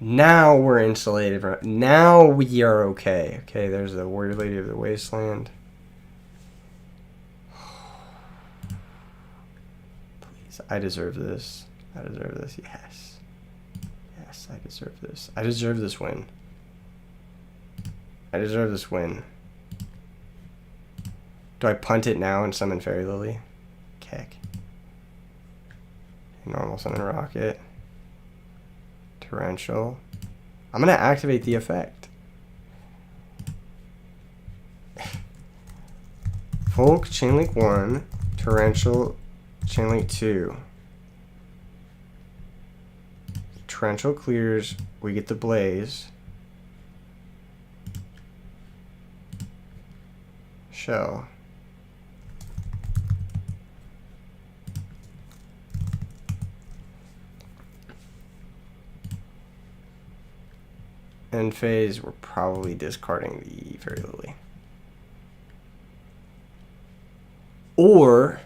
Now we're insulated from. Now we are okay. Okay, there's the Warrior Lady of the Wasteland. Please, I deserve this. I deserve this. Yes. Yes, I deserve this. I deserve this win. I deserve this win. Do I punt it now and summon Fairy Lily? Kick. Normal summon Rocket. Torrential. I'm going to activate the effect. Folk, Chainlink 1, Torrential, Chainlink 2. Torrential clears, we get the Blaze. Shell. End phase, we're probably discarding the Fairy Lily. Or,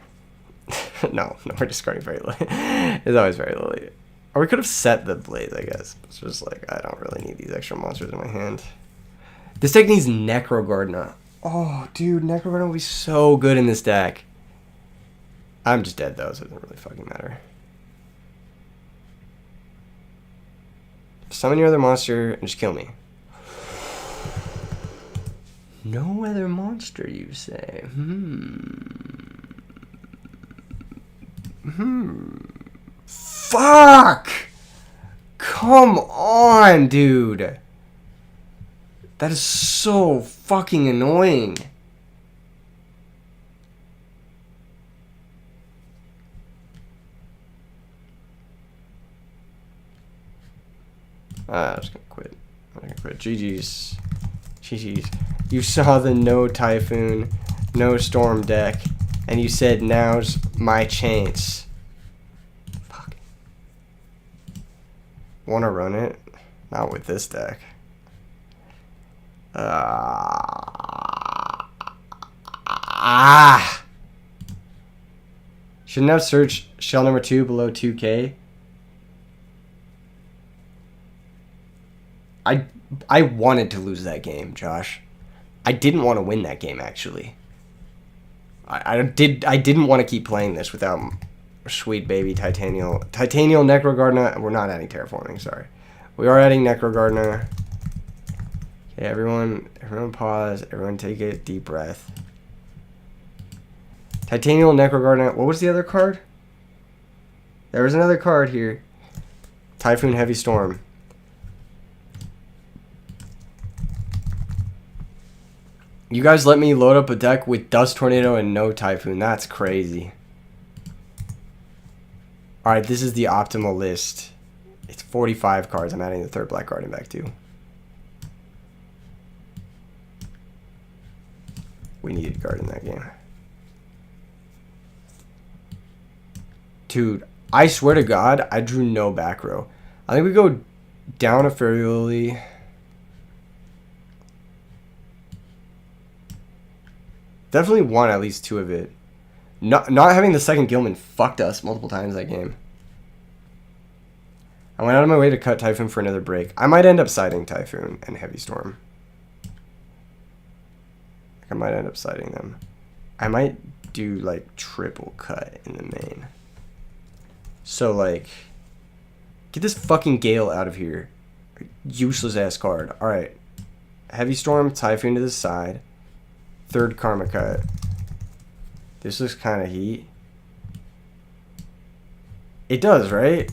no, we're discarding Fairy Lily. It's always Fairy Lily. Or we could have set the Blaze, I guess. It's just like, I don't really need these extra monsters in my hand. This deck needs Necrogardna. Oh, dude, Necrogardna will be so good in this deck. I'm just dead, though, so it doesn't really fucking matter. Summon your other monster and just kill me. No other monster, you say? Fuck! Come on, dude. That is so fucking annoying. I'm just gonna quit. I'm gonna quit. GG's. GG's. You saw the no Typhoon, no Storm deck, and you said now's my chance. Fuck. Wanna run it? Not with this deck. Shouldn't have searched shell number 2 below 2K. I wanted to lose that game, Josh. I didn't want to win that game, actually. I didn't want to keep playing this without sweet baby Titanial Necrogardna. We're not adding Terraforming, sorry. We are adding Necrogardna. Okay, everyone pause. Everyone take a deep breath. Titanial Necrogardant. What was the other card? There was another card here. Typhoon Heavy Storm. You guys let me load up a deck with Dust Tornado and no Typhoon. That's crazy. Alright, this is the optimal list. It's 45 cards. I'm adding the third Black Guardian back too. We needed guard in that game. Dude, I swear to God, I drew no back row. I think we go down a Fairy Lily. Definitely won at least 2 of it. Not having the second Gilman fucked us multiple times that game. I went out of my way to cut Typhoon for another break. I might end up siding Typhoon and Heavy Storm. I might end up siding them. I might do like triple cut in the main. So like, get this fucking Gale out of here. Useless ass card. Alright. Heavy Storm, Typhoon to the side. Third Karma Cut. This looks kind of heat. It does, right?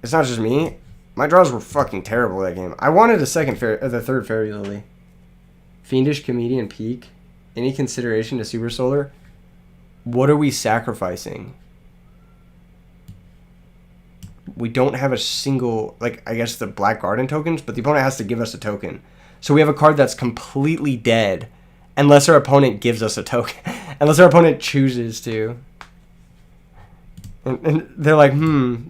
It's not just me. My draws were fucking terrible that game. I wanted a the third Fairy Lily. Fiendish Comedian Peak. Any consideration to Super Solar? What are we sacrificing? We don't have a single, like, I guess the Black Garden tokens, but the opponent has to give us a token. So we have a card that's completely dead unless our opponent gives us a token. Unless our opponent chooses to. And they're like,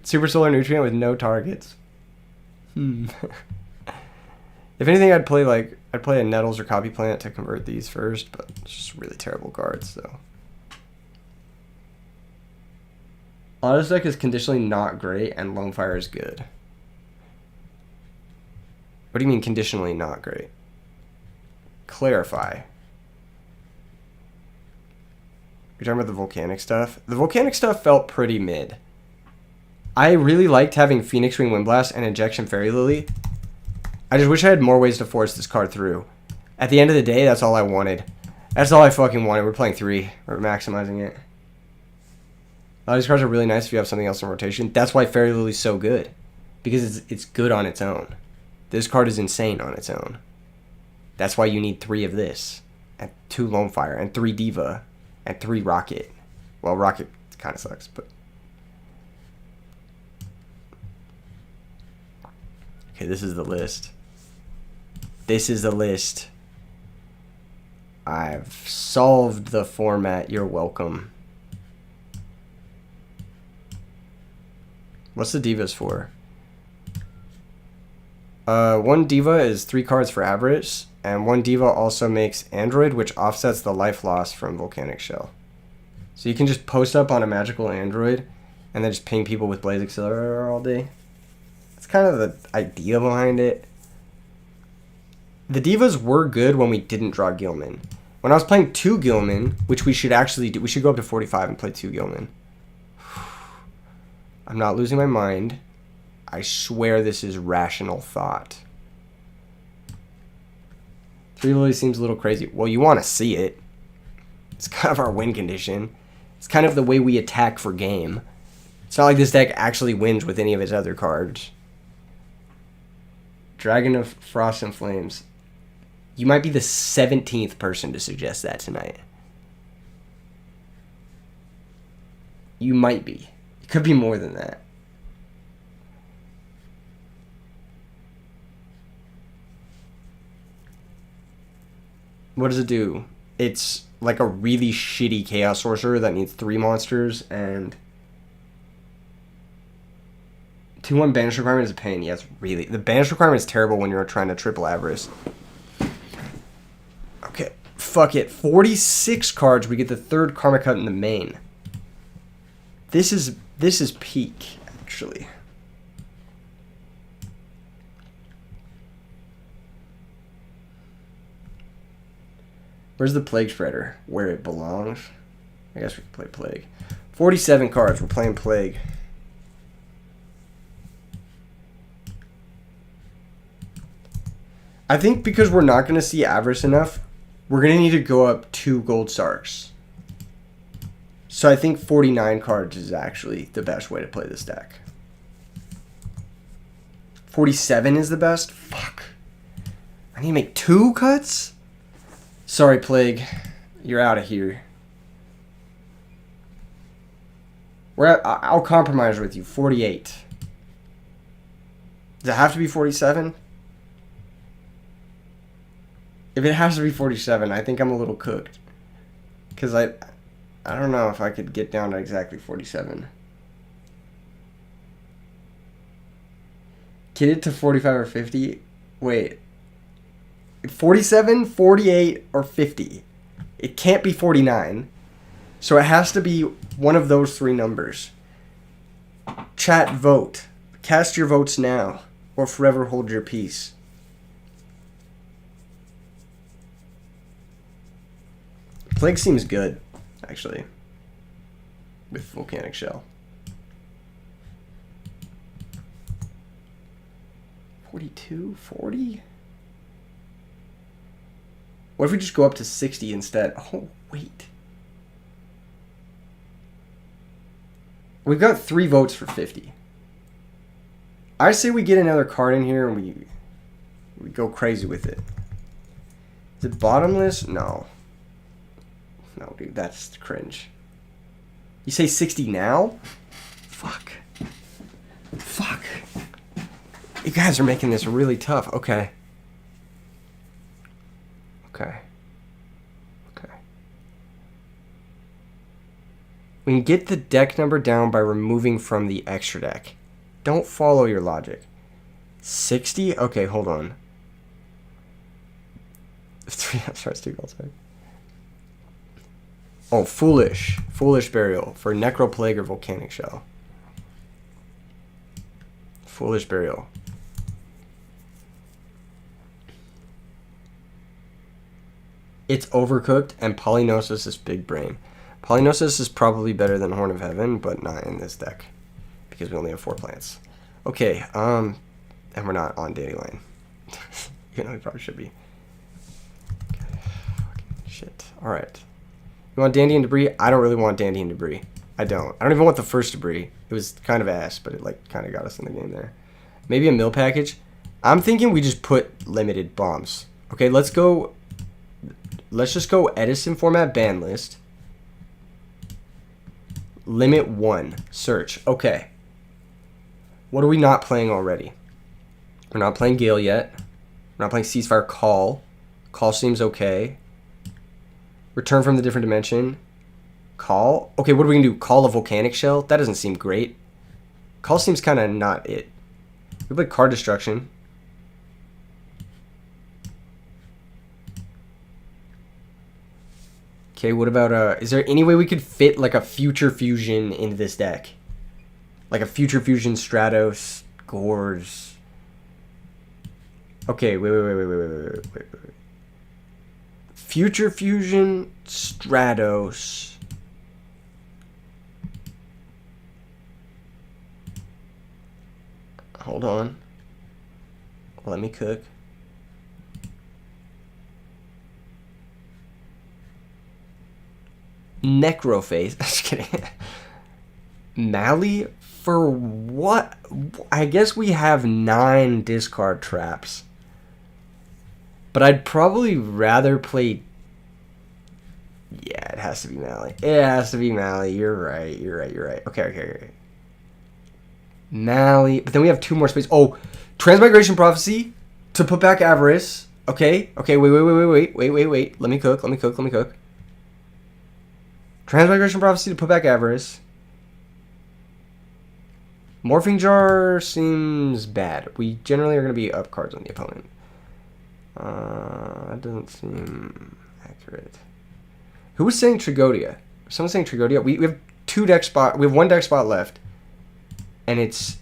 Super Solar Nutrient with no targets. If anything, I'd play a Nettles or Copy Plant to convert these first, but it's just really terrible cards, so. Auto deck is conditionally not great, and Lone Fire is good. What do you mean conditionally not great? Clarify. You're talking about the volcanic stuff? The volcanic stuff felt pretty mid. I really liked having Phoenix Wing Windblast and Injection Fairy Lily. I just wish I had more ways to force this card through. At the end of the day, that's all I wanted. That's all I fucking wanted. We're playing 3. We're maximizing it. A lot of these cards are really nice if you have something else in rotation. That's why Fairy Lily's so good. Because it's good on its own. This card is insane on its own. That's why you need 3 of this. And 2 Lone Fire. And 3 Diva. And 3 Rocket. Well, Rocket kind of sucks, but... Okay, this is the list. This is the list. I've solved the format. You're welcome. What's the Divas for? 1 Diva is 3 cards for Avarice, and 1 Diva also makes Android, which offsets the life loss from Volcanic Shell. So you can just post up on a magical Android, and then just ping people with Blaze Accelerator all day. That's kind of the idea behind it. The Divas were good when we didn't draw Gilman. When I was playing 2 Gilman, which we should actually do, we should go up to 45 and play 2 Gilman. I'm not losing my mind. I swear this is rational thought. 3 Lily seems a little crazy. Well, you want to see it. It's kind of our win condition. It's kind of the way we attack for game. It's not like this deck actually wins with any of its other cards. Dragon of Frost and Flames. You might be the 17th person to suggest that tonight. You might be. It could be more than that. What does it do? It's like a really shitty Chaos Sorcerer that needs 3 monsters and 2/1 banish requirement is a pain. Yeah, it's really... The banish requirement is terrible when you're trying to triple Avarice. Okay, fuck it. 46 cards, we get the 3rd Karma Cut in the main. This is peak, actually. Where's the Plague Spreader? Where it belongs? I guess we can play Plague. 47 cards. We're playing Plague. I think because we're not going to see Avarice enough, we're going to need to go up 2 Gold Sarks. So I think 49 cards is actually the best way to play this deck. 47 is the best? Fuck. I need to make 2 cuts? Sorry, Plague. You're out of here. I'll compromise with you. 48. Does it have to be 47? If it has to be 47, I think I'm a little cooked. Because I don't know if I could get down to exactly 47. Get it to 45 or 50? Wait. 47, 48, or 50. It can't be 49. So it has to be one of those 3 numbers. Chat, vote. Cast your votes now, or forever hold your peace. Plague seems good, actually, with Volcanic Shell. 42? 40? What if we just go up to 60 instead? Oh, wait. We've got 3 votes for 50. I say we get another card in here and we go crazy with it. Is it bottomless? No. No, dude, that's cringe. You say 60 now? Fuck. Fuck. You guys are making this really tough. Okay. Okay. Okay. We can get the deck number down by removing from the extra deck. Don't follow your logic. 60? Okay, hold on. 3 abstracts, 2 gold. Oh, Foolish. Foolish Burial for Necroplague or Volcanic Shell. Foolish Burial. It's Overcooked, and Polynosis is Big Brain. Polynosis is probably better than Horn of Heaven, but not in this deck. Because we only have 4 plants. Okay, and we're not on Dandelion. You know, we probably should be. Okay. Fucking shit. Alright. You want Dandy and Debris? I don't really want Dandy and Debris. I don't even want the first Debris. It was kind of ass, but it like kind of got us in the game there. Maybe a mill package. I'm thinking we just put limited bombs. Okay, let's just go Edison format ban list. Limit 1. Search. Okay. What are we not playing already? We're not playing Gale yet. We're not playing Ceasefire Call. Call seems okay. Return from the different dimension. Call. Okay, what are we going to do? Call a Volcanic Shell? That doesn't seem great. Call seems kind of not it. We play Card Destruction. Okay, what about, is there any way we could fit, like, a Future Fusion into this deck? Like a Future Fusion Stratos, Gores. Okay, wait. Future Fusion, Stratos. Hold on. Let me cook. Necroface. Just kidding. Mally? For what? I guess we have 9 discard traps. But I'd probably rather play... Yeah, it has to be Mally. It has to be Mally. You're right. Okay. Mally. But then we have 2 more spaces. Oh, Transmigration Prophecy to put back Avarice. Okay, wait. Let me cook. Transmigration Prophecy to put back Avarice. Morphing Jar seems bad. We generally are going to be up cards on the opponent. That doesn't seem accurate. Who was saying Trigodia? Someone saying Trigodia? We have 2 deck spot. We have 1 deck spot left. And it's...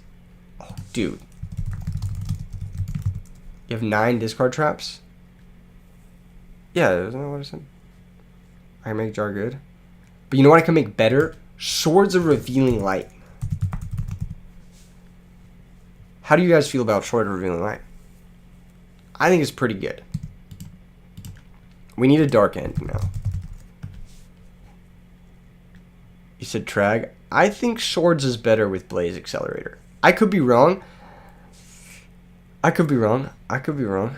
Oh, dude. You have 9 discard traps? Yeah, isn't that what I said? I can make Jar good. But you know what I can make better? Swords of Revealing Light. How do you guys feel about Sword of Revealing Light? I think it's pretty good. We need a dark end now. You said Trag. I think Swords is better with Blaze Accelerator. I could be wrong. I could be wrong.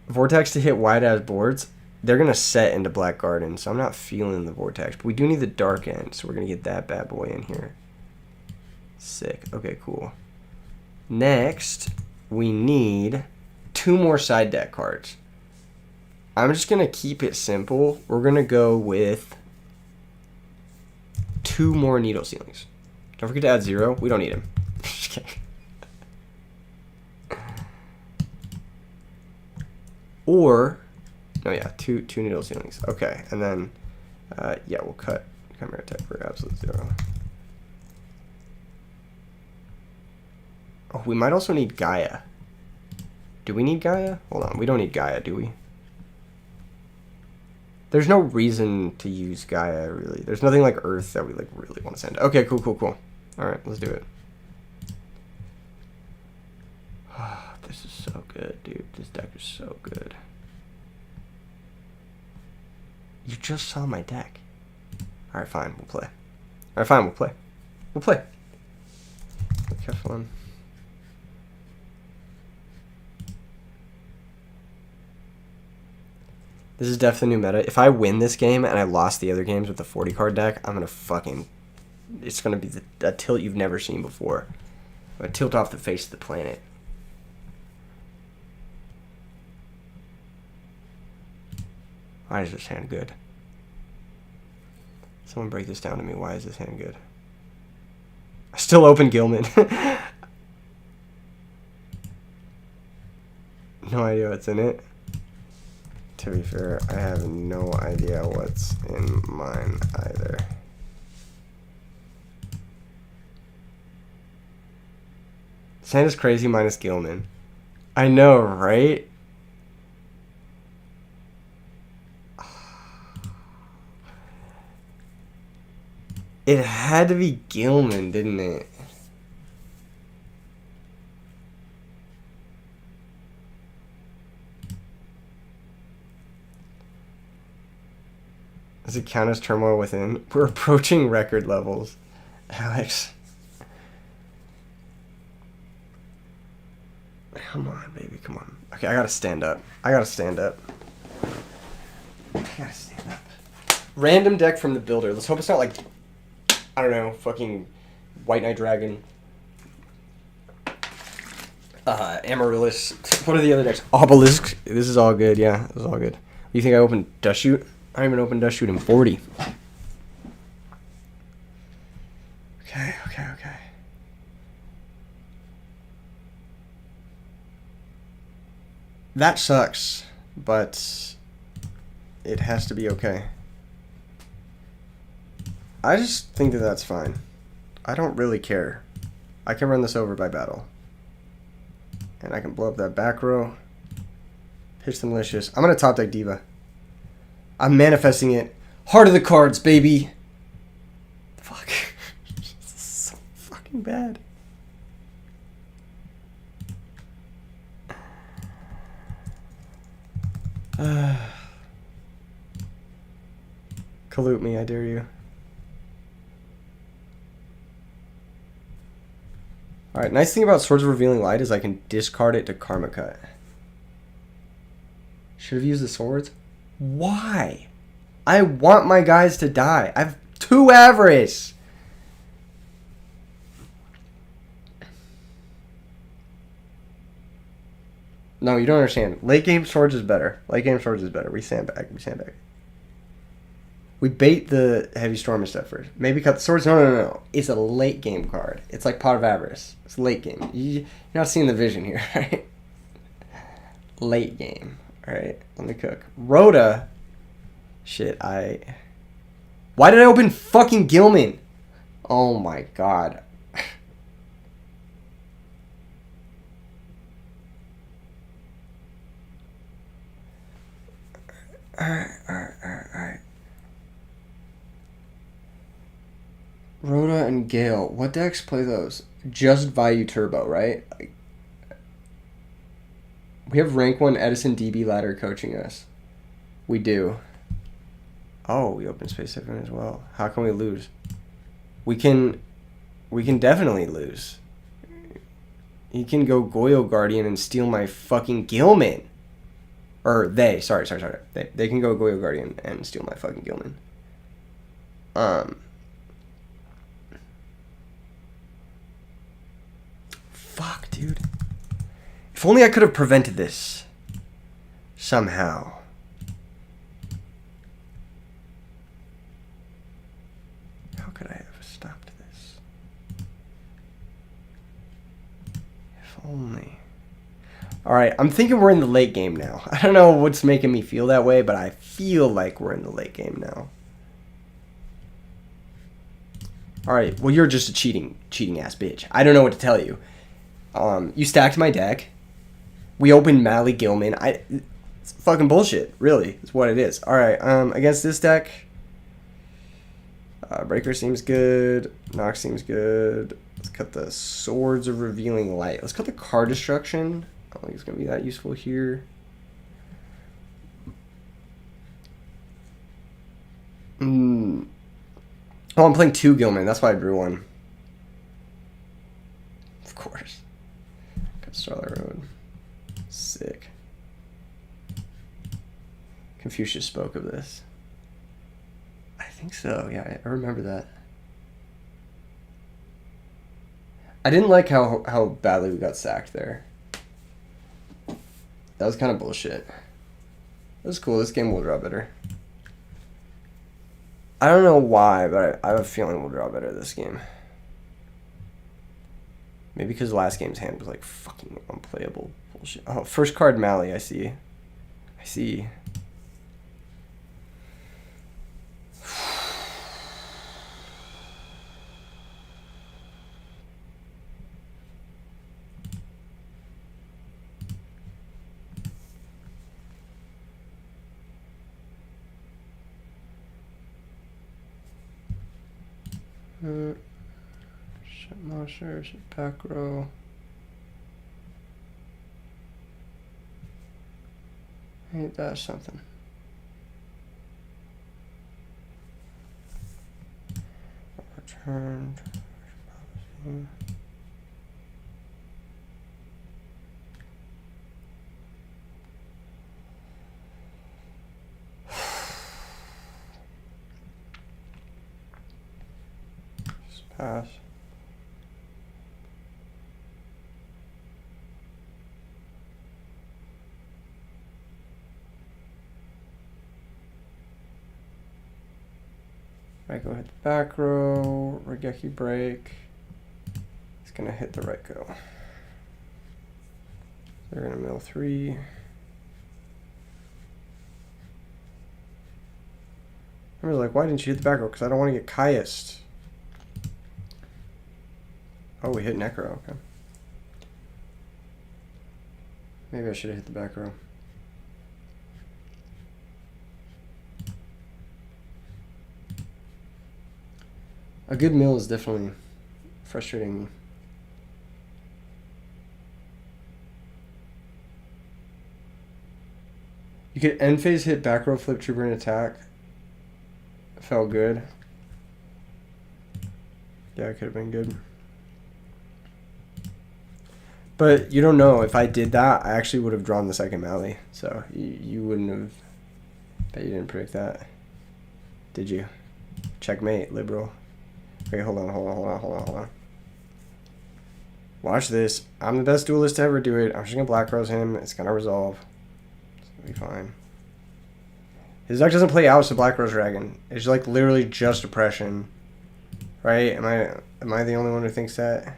Vortex to hit wide-ass boards. They're going to set into Black Garden, so I'm not feeling the Vortex. But we do need the Dark End, so we're going to get that bad boy in here. Sick. Okay, cool. Next, we need 2 more side deck cards. I'm just going to keep it simple. We're going to go with 2 more Needle Ceilings. Don't forget to add 0. We don't need him. Just kidding. Or, oh yeah, two Needle Ceilings. Okay, and then, yeah, we'll cut Chimera Tech for absolute 0. Oh, we might also need Gaia. Do we need Gaia? Hold on, we don't need Gaia, do we? There's no reason to use Gaia, really. There's nothing like Earth that we like really want to send. Okay, cool. All right, let's do it. This is so good, dude. This deck is so good. You just saw my deck. All right, fine. We'll play. All right, fine. We'll play. Okay, fun. This is definitely new meta. If I win this game and I lost the other games with the 40 card deck, I'm gonna fucking. It's gonna be a tilt you've never seen before. I'm gonna tilt off the face of the planet. Why is this hand good? Someone break this down to me. Why is this hand good? I still open Gilman. No idea what's in it. To be fair, I have no idea what's in mine either. Santa's crazy minus Gilman. I know, right? It had to be Gilman, didn't it? Does it count as turmoil within? We're approaching record levels, Alex. Come on, baby, come on. Okay, I gotta stand up. Random deck from the builder. Let's hope it's not like, I don't know, fucking White Knight Dragon. Amaryllis. What are the other decks? Obelisk. This is all good, yeah. This is all good. You think I opened Dust Shoot? I haven't opened Dust Shoot in 40. Okay. That sucks, but it has to be okay. I just think that that's fine. I don't really care. I can run this over by battle. And I can blow up that back row. Pitch the Malicious. I'm going to top deck Diva. I'm manifesting it. Heart of the cards, baby. Fuck. This is so fucking bad. Collude me, I dare you. Alright, nice thing about Swords of Revealing Light is I can discard it to Karma Cut. Should have used the swords. Why? I want my guys to die. I have 2 Avarice. No, you don't understand. Late game Swords is better. We sandbag. We bait the Heavy Storm and stuff first. Maybe cut the swords. No. It's a late game card. It's like Pot of Avarice. It's late game. You're not seeing the vision here, right? Late game. Alright, let me cook. Rhoda. Shit, Why did I open fucking Gilman? Oh my god. Alright. Rhoda and Gale. What decks play those? Just Vayu Turbo, right? We have rank 1 Edison DB ladder coaching us. We do. Oh, we open Space Siphon as well. How can we lose? We can definitely lose. He can go Goyo Guardian and steal my fucking Gilman. Or they, sorry. They can go Goyo Guardian and steal my fucking Gilman. Fuck, dude. If only I could have prevented this. Somehow. How could I have stopped this? If only. Alright, I'm thinking we're in the late game now. I don't know what's making me feel that way, but I feel like we're in the late game now. Alright, well, you're just a cheating ass bitch. I don't know what to tell you. You stacked my deck. We opened Mally Gilman. It's fucking bullshit, really. It's what it is. Alright, against this deck, Breaker seems good. Nox seems good. Let's cut the Swords of Revealing Light. Let's cut the Card Destruction. I don't think it's going to be that useful here. Oh, I'm playing 2 Gilman. That's why I drew one. Of course. Cut Starlight Road. Sick. Confucius spoke of this. I think so. Yeah, I remember that. I didn't like how badly we got sacked there. That was kind of bullshit. That was cool. This game will draw better. I don't know why, but I have a feeling we'll draw better this game. Maybe because last game's hand was like fucking unplayable bullshit. Oh, first card Mally, I see. Shit monster, shit back row. Ain't that something? Returned. Pass. Right, go hit the back row. Regeki break. It's gonna hit the right go. They're gonna mill 3. I was like, why didn't you hit the back row? Because I don't want to get Caiused. Oh, we hit Necro, okay. Maybe I should have hit the back row. A good mill is definitely frustrating me. You could end phase hit back row, flip trooper, and attack. Felt good. Yeah, it could have been good. But you don't know. If I did that, I actually would have drawn the second Mally. So you wouldn't have. Bet you didn't predict that. Did you? Checkmate, liberal. Okay, hold on. Watch this. I'm the best duelist to ever do it. I'm just going to Black Rose him. It's going to resolve. It's going to be fine. His deck doesn't play out to Black Rose Dragon. It's like literally just oppression. Right? Am I the only one who thinks that?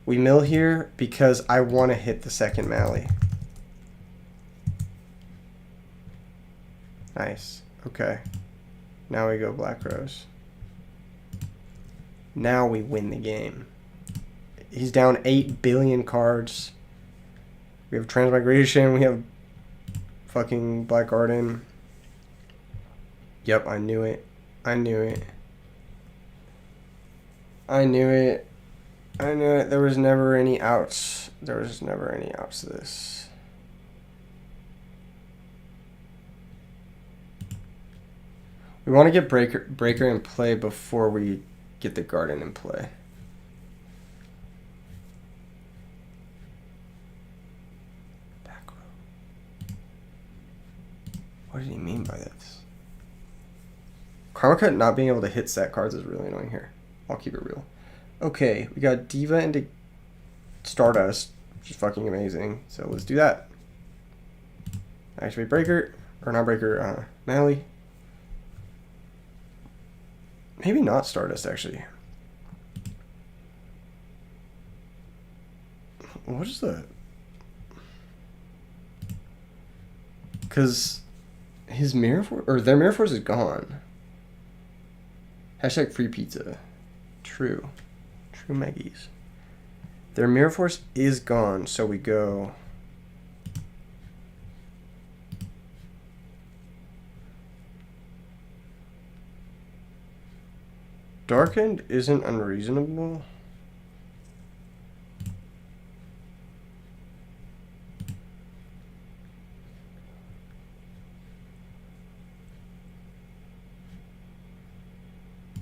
We mill here because I want to hit the second Mally. Nice. Okay. Now we go Black Rose. Now we win the game. He's down 8 billion cards. We have Transmigration. We have fucking Black Garden. Yep, I knew it. There was never any outs. to this. We want to get breaker in play before we get the garden in play. Back row. What did he mean by this? Karma Cut not being able to hit set cards is really annoying here. I'll keep it real. Okay, we got Diva into Stardust, which is fucking amazing. So let's do that. Activate breaker, or not breaker, Mally. Maybe not Stardust, actually. What is that? Because his Mirror Force, or their Mirror Force is gone. Hashtag free pizza. True. True Meggies. Their Mirror Force is gone, so we go... Darkened isn't unreasonable.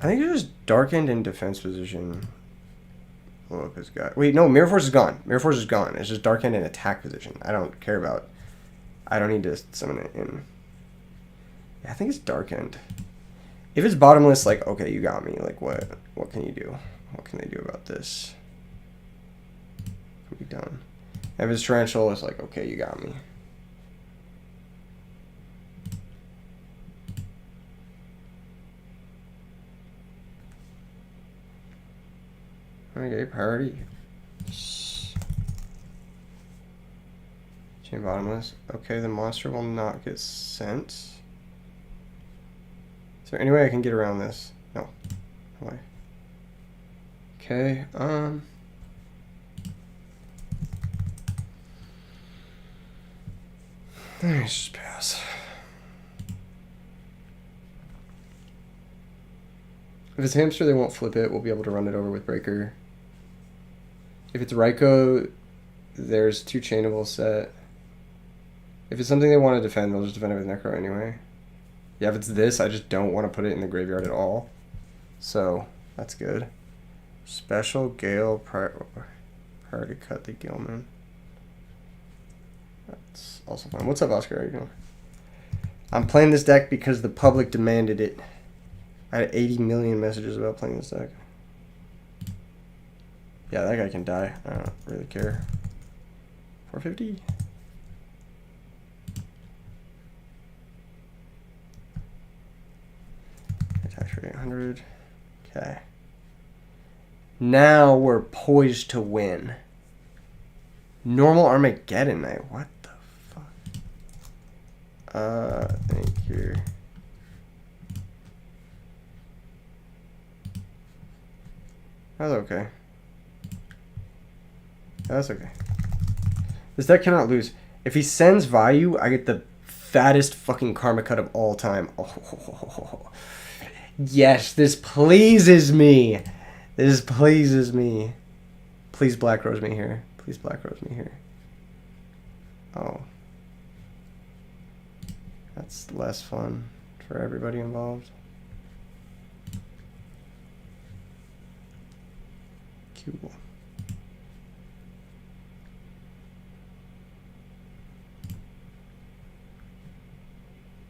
I think it's just Darkened in defense position. Blow up his guy. Wait, no, Mirror Force is gone. Mirror Force is gone. It's just Darkened in attack position. I don't care about... I don't need to summon it in. Yeah, I think it's Darkened. If it's bottomless, like, okay, you got me. Like, what can you do? What can they do about this? Can be done. If it's torrential, it's like, okay, you got me. Okay, priority. Chain bottomless. Okay, the monster will not get sent. Is there any way I can get around this? No. No way. Okay, let's just pass. If it's hamster, they won't flip it. We'll be able to run it over with breaker. If it's Raikou, there's 2 chainable set. If it's something they want to defend, they'll just defend it with Necro anyway. Yeah, if it's this, I just don't want to put it in the graveyard at all. So, that's good. Special Gale, prior to cut the Gilman. That's also fine. What's up, Oscar? How you doing? I'm playing this deck because the public demanded it. I had 80 million messages about playing this deck. Yeah, that guy can die. I don't really care. 450? Attack for 800. Okay. Now we're poised to win. Normal Armageddon Knight. What the fuck? Thank you. That's okay. That's okay. This deck cannot lose. If he sends Vayu, I get the fattest fucking Karma Cut of all time. Oh. Yes, this pleases me. This pleases me. Please Black Rose me here. Please Black Rose me here. Oh. That's less fun for everybody involved. Cool.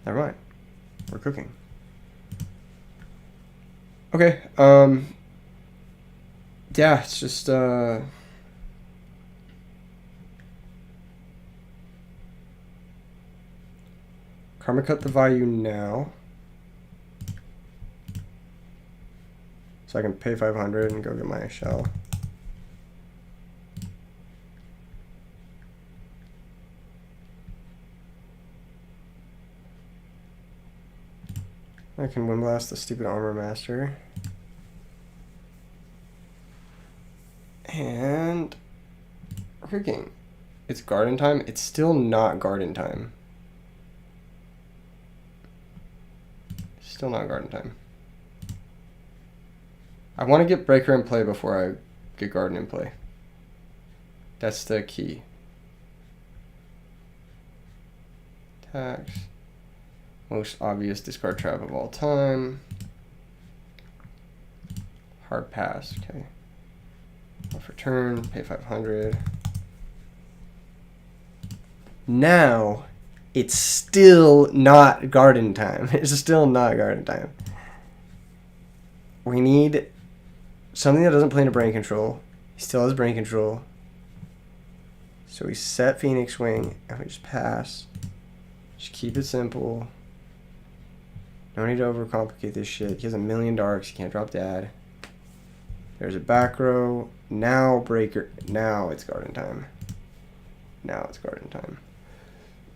Never mind. We're cooking. Okay. Yeah, it's just Karma Cut the value now. So I can pay 500 and go get my shell. I can Windblast the stupid Armor Master. And freaking, it's garden time. It's still not garden time. Still not garden time. I want to get breaker in play before I get garden in play. That's the key. Tax. Most obvious discard trap of all time. Hard pass, okay. Off return, pay 500. Now, it's still not garden time. It's still not garden time. We need something that doesn't play into brain control. He still has brain control. So we set Phoenix Wing and we just pass. Just keep it simple. No need to overcomplicate this shit. He has a million darks. He can't drop dad. There's a back row. Now breaker. Now it's garden time. Now it's garden time.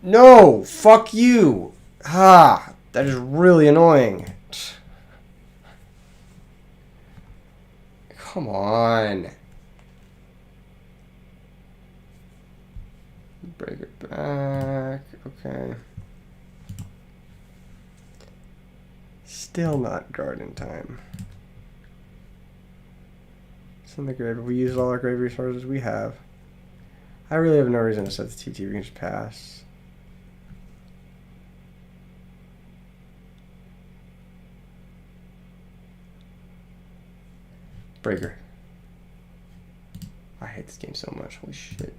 No! Fuck you! Ha! That is really annoying. Come on. Break it back. Okay. Still not garden time. It's in the grave. We used all our grave resources we have. I really have no reason to set the TT. We can just pass. Breaker. I hate this game so much. Holy shit.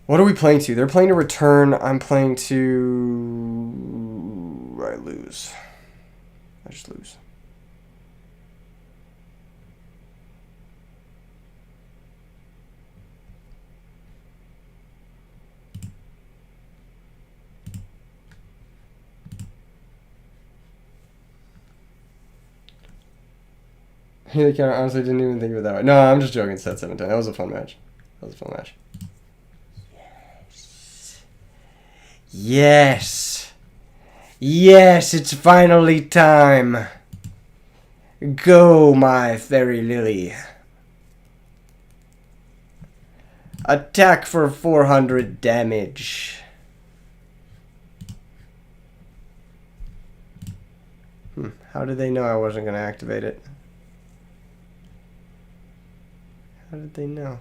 What are we playing to? They're playing to return. I'm playing to... I lose. I just lose. I honestly didn't even think of it that way. No, I'm just joking. Set 7-10. That was a fun match. That was a fun match. Yes. Yes, it's finally time. Go, my fairy lily. Attack for 400 damage. How did they know I wasn't going to activate it? How did they know?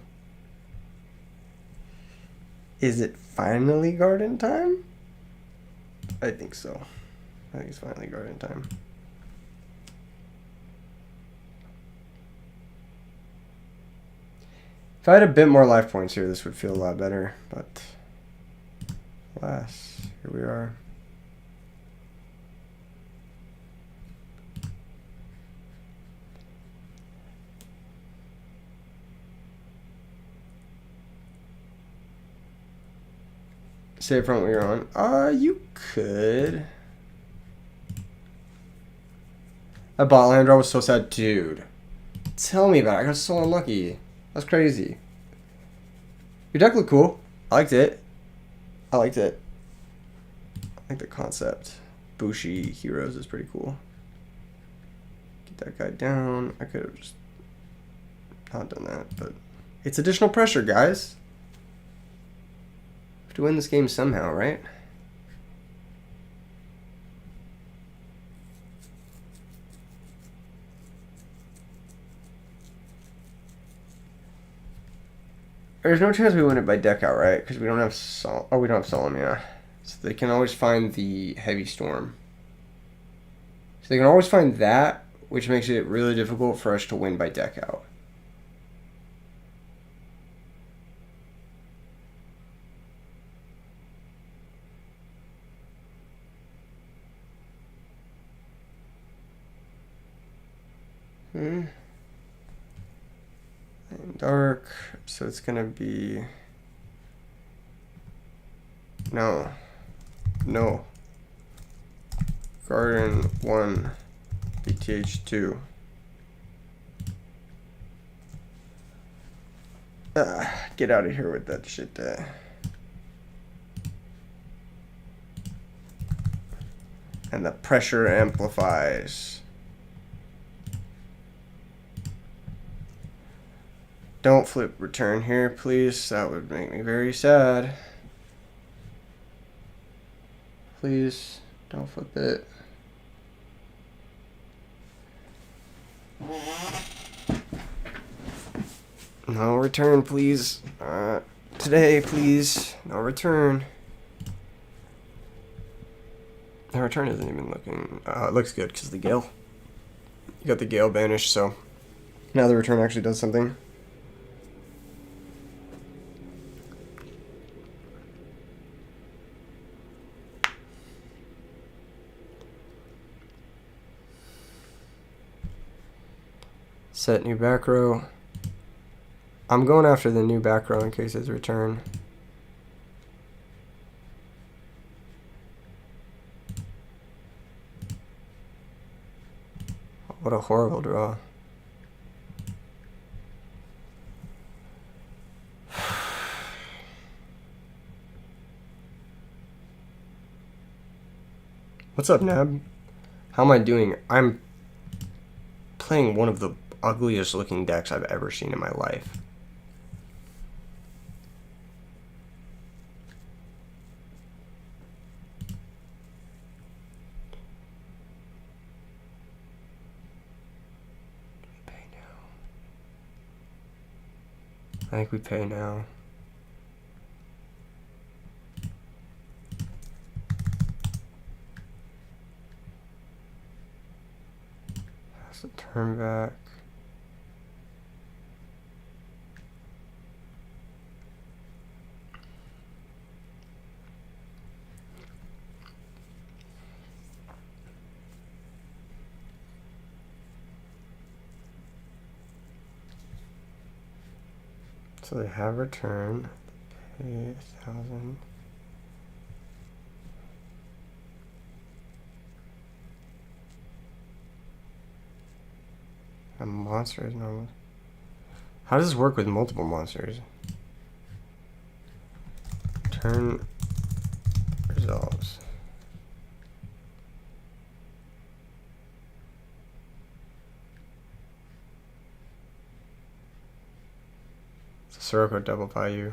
Is it finally garden time? I think so. I think it's finally garden time. If I had a bit more life points here, this would feel a lot better, but alas, here we are. Stay front when you're on. You could. That bot land draw was so sad. Dude. Tell me about it. I got so unlucky. That's crazy. Your deck looked cool. I liked it. I liked it. I like the concept. Bushi Heroes is pretty cool. Get that guy down. I could have just not done that, but it's additional pressure, guys. To win this game somehow, right? There's no chance we win it by deck out, right? Because we don't have we don't have Solemn, yeah. So they can always find the Heavy Storm. So they can always find that, which makes it really difficult for us to win by deck out. And dark, so it's gonna be no garden 1 BTH 2. Get out of here with that shit there. And the pressure amplifies. Don't flip return here, please. That would make me very sad. Please, don't flip it. No return, please. today, please. No return. The return isn't even looking... it looks good because the Gale. You got the Gale banished, so... Now the return actually does something. Set new back row. I'm going after the new back row in case it's return. What a horrible draw. What's up, Nab? How am I doing? I'm playing one of the ugliest looking decks I've ever seen in my life. Pay now. I think we pay now. That's a turn back. So they have return, pay 1,000. A monster is normal. How does this work with multiple monsters? Turn resolves. Sirocco double value.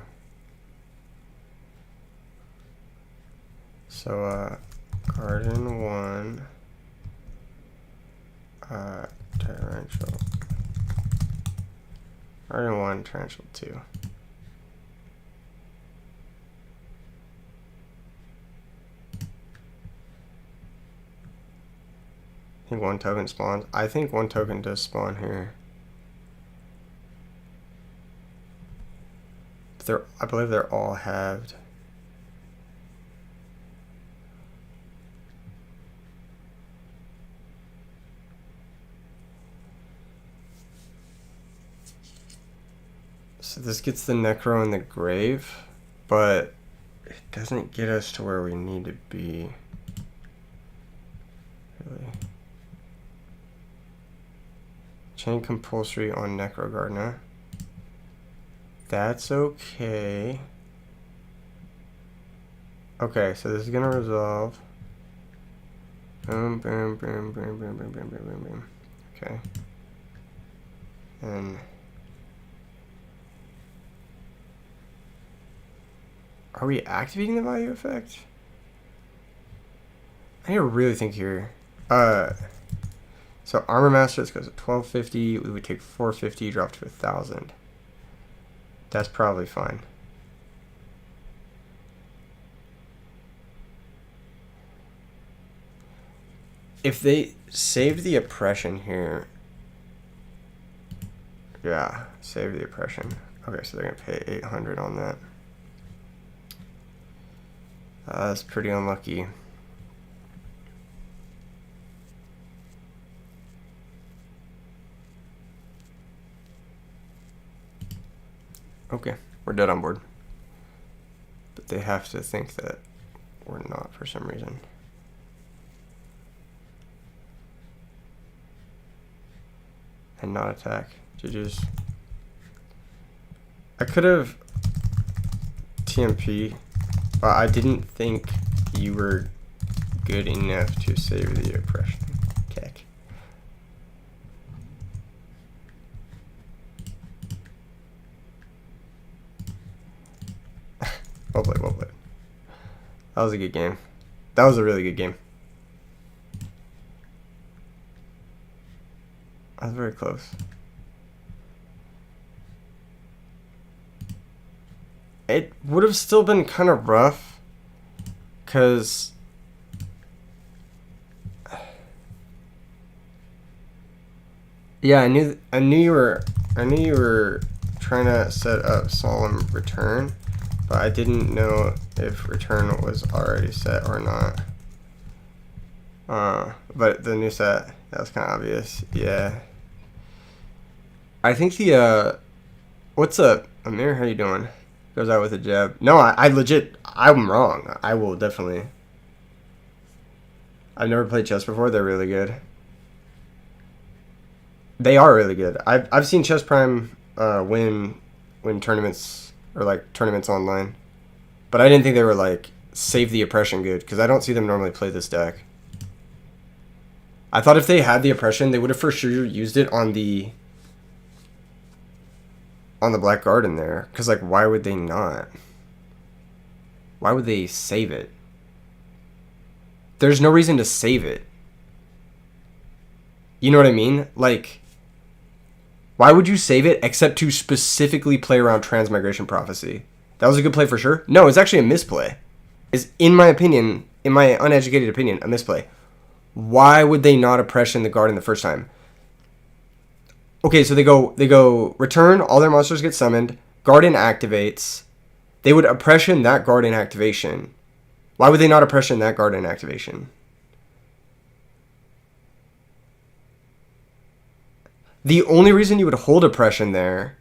So garden 1, torrential. Garden 1, torrential 2. I think 1 token spawns. I think 1 token does spawn here. I believe they're all halved. So this gets the Necro in the grave, but it doesn't get us to where we need to be. Really. Chain compulsory on Necro Gardener. That's okay. Okay, so this is gonna resolve. Boom, boom, boom, boom, boom, boom, boom, boom, boom, boom. Okay. And are we activating the value effect? I need to really think here. So Armor Master, this goes at 1250. We would take 450, drop to 1,000. That's probably fine. If they saved the oppression here, yeah, save the oppression. Okay, so they're gonna pay 800 on that. That's pretty unlucky. Okay, we're dead on board. But they have to think that we're not for some reason. And not attack. GG's. I could have TMP, but I didn't think you were good enough to save the oppression. Keck. Well played, well played. That was a good game. That was a really good game. That was very close. it would have still been kind of rough, cause yeah, I knew you were trying to set up solemn return, but I didn't know if return was already set or not. But the new set, that was kind of obvious. Yeah. I think the what's up, Amir? How you doing? Goes out with a jab. No, I legit, I'm wrong. I will definitely. I've never played chess before. They're really good. They are really good. I've seen Chess Prime win tournaments, or like tournaments online, but I didn't think they were like save the oppression good, because I don't see them normally play this deck. I thought if they had the oppression, they would have for sure used it on the black garden there, because like why would they not? Why would they save it? There's no reason to save it. You know what I mean? Like, why would you save it except to specifically play around Transmigration Prophecy? That was a good play for sure. No, it's actually a misplay. Is, in my opinion, in my uneducated opinion, a misplay. Why would they not oppression the garden the first time? Okay, so they go return, all their monsters get summoned, garden activates. They would oppression that garden activation. Why would they not oppression that garden activation? The only reason you would hold oppression there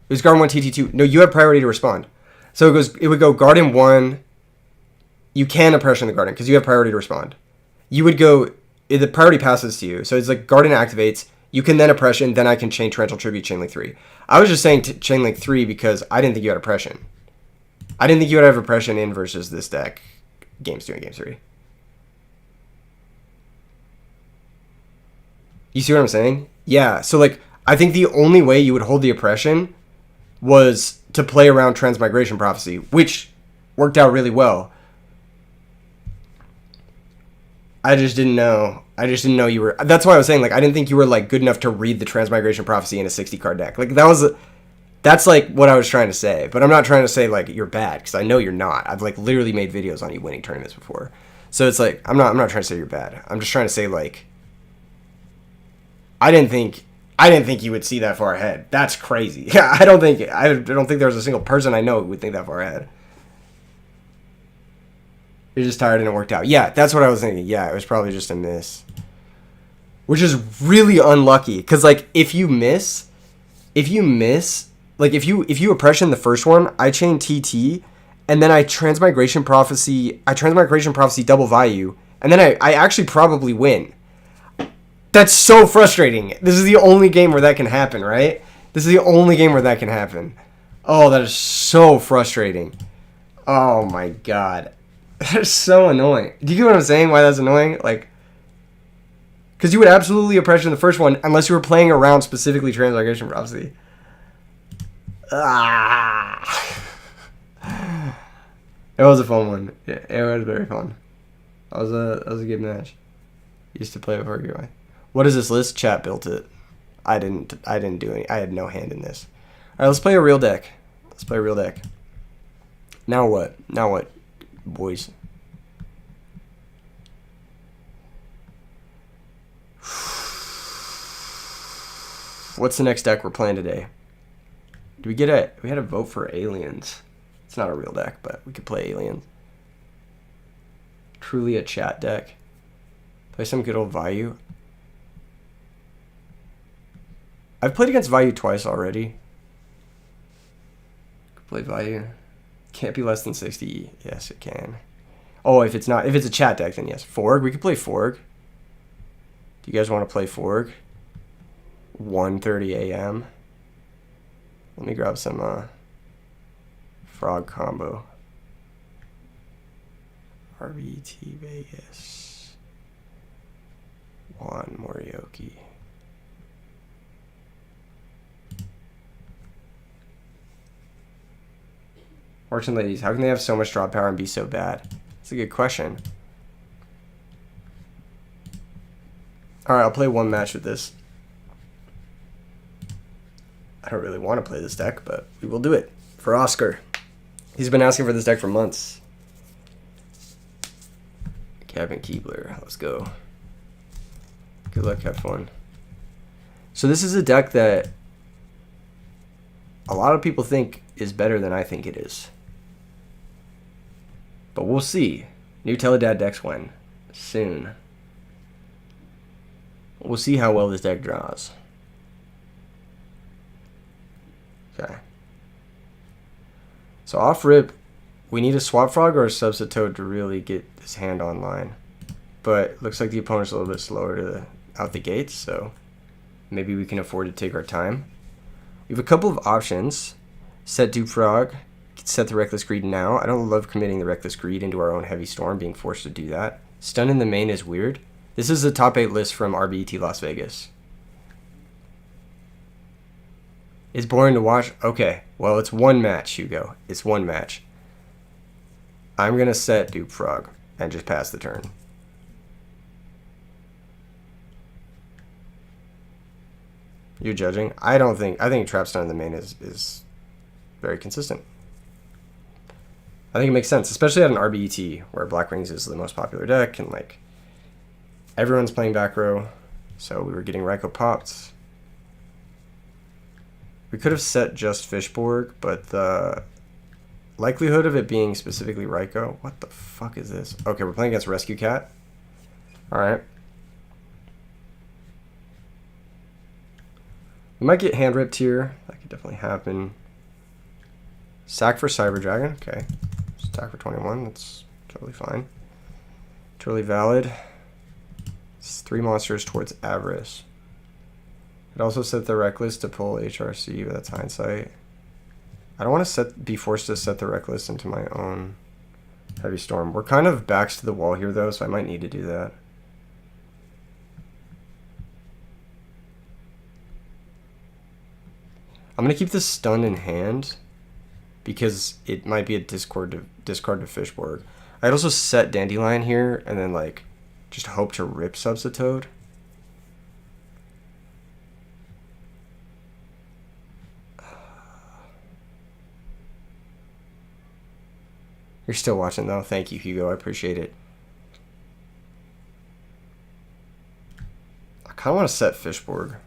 is garden 1 TT2. No, you have priority to respond. So it would go garden 1. You can oppression the garden because you have priority to respond. You would go, the priority passes to you. So it's like garden activates. You can then oppression, then I can chain Torrential Tribute, Chainlink 3. I was just saying Chainlink 3 because I didn't think you had oppression. I didn't think you would have oppression in versus this deck. Games 2 and Game 3. You see what I'm saying? Yeah, so like, I think the only way you would hold the oppression was to play around Transmigration Prophecy, which worked out really well. I just didn't know you were. That's why I was saying, like, I didn't think you were like good enough to read the Transmigration Prophecy in a 60 card deck. Like that's like what I was trying to say. But I'm not trying to say like you're bad, because I know you're not. I've like literally made videos on you winning tournaments before. So it's like I'm not trying to say you're bad. I'm just trying to say like I didn't think you would see that far ahead. That's crazy. Yeah, I don't think there was a single person I know who would think that far ahead. You're just tired and it worked out. Yeah, that's what I was thinking. Yeah, it was probably just a miss. Which is really unlucky. Because, like, if you miss, like, if you oppression the first one, I chain TT, and then I Transmigration Prophecy double value, and then I actually probably win. That's so frustrating. This is the only game where that can happen, right? This is the only game where that can happen. Oh, that is so frustrating. Oh, my God. That is so annoying. Do you get what I'm saying? Why that's annoying? Like, because you would absolutely oppression the first one unless you were playing around specifically Transmigration Prophecy. Ah. It was a fun one. Yeah, it was very fun. That was a good match. Used to play with RBET. What is this list? Chat built it. I didn't do any. I had no hand in this. All right, let's play a real deck. Now what? Boys. What's the next deck we're playing today? We had a vote for aliens. It's not a real deck, but we could play aliens. Truly a chat deck. Play some good old Vayu. I've played against Vayu twice already. Play Vayu. Can't be less than 60. Yes, it can. Oh, if it's a chat deck, then yes. Forg. We could play Forg. Do you guys want to play Forg? 1:30 a.m. Let me grab some frog combo. RBET Vegas. Juan Morioki. Fortune ladies, how can they have so much draw power and be so bad? That's a good question. Alright, I'll play one match with this. I don't really want to play this deck, but we will do it for Oscar. He's been asking for this deck for months. Kevin Keebler, let's go. Good luck, have fun. So this is a deck that a lot of people think is better than I think it is. But we'll see. New Teledad decks when? Soon. We'll see how well this deck draws. Okay. So off rip, we need a Swap Frog or a Substitute to really get this hand online. But looks like the opponent's a little bit slower to out the gates, so maybe we can afford to take our time. We have a couple of options. Set Dupe Frog, set the Reckless Greed now. I don't love committing the Reckless Greed into our own Heavy Storm, being forced to do that. Stun in the main is weird. This is the top 8 list from RBET Las Vegas. It's boring to watch? Okay, well, it's one match, Hugo. It's one match. I'm going to set Dupe Frog and just pass the turn. You're judging? I think Trap Stun in the main is very consistent. I think it makes sense, especially at an RBET where Black Rings is the most popular deck and like everyone's playing back row, so we were getting Ryko popped. We could have set just Fishborg, but the likelihood of it being specifically Ryko. What the fuck is this? Okay, we're playing against Rescue Cat. Alright. We might get hand ripped here. That could definitely happen. Sack for Cyber Dragon. Okay. Sack for 21. That's totally fine. Totally valid. It's 3 monsters towards Avarice. I'd also set the Reckless to pull HRC, but that's hindsight. I don't want to be forced to set the Reckless into my own Heavy Storm. We're kind of backs to the wall here, though, so I might need to do that. I'm going to keep this stun in hand because it might be a discard to Fishborg. I'd also set Dandelion here and then like just hope to rip Substitute. You're still watching though. Thank you, Hugo. I appreciate it. I kind of want to set Fishborg.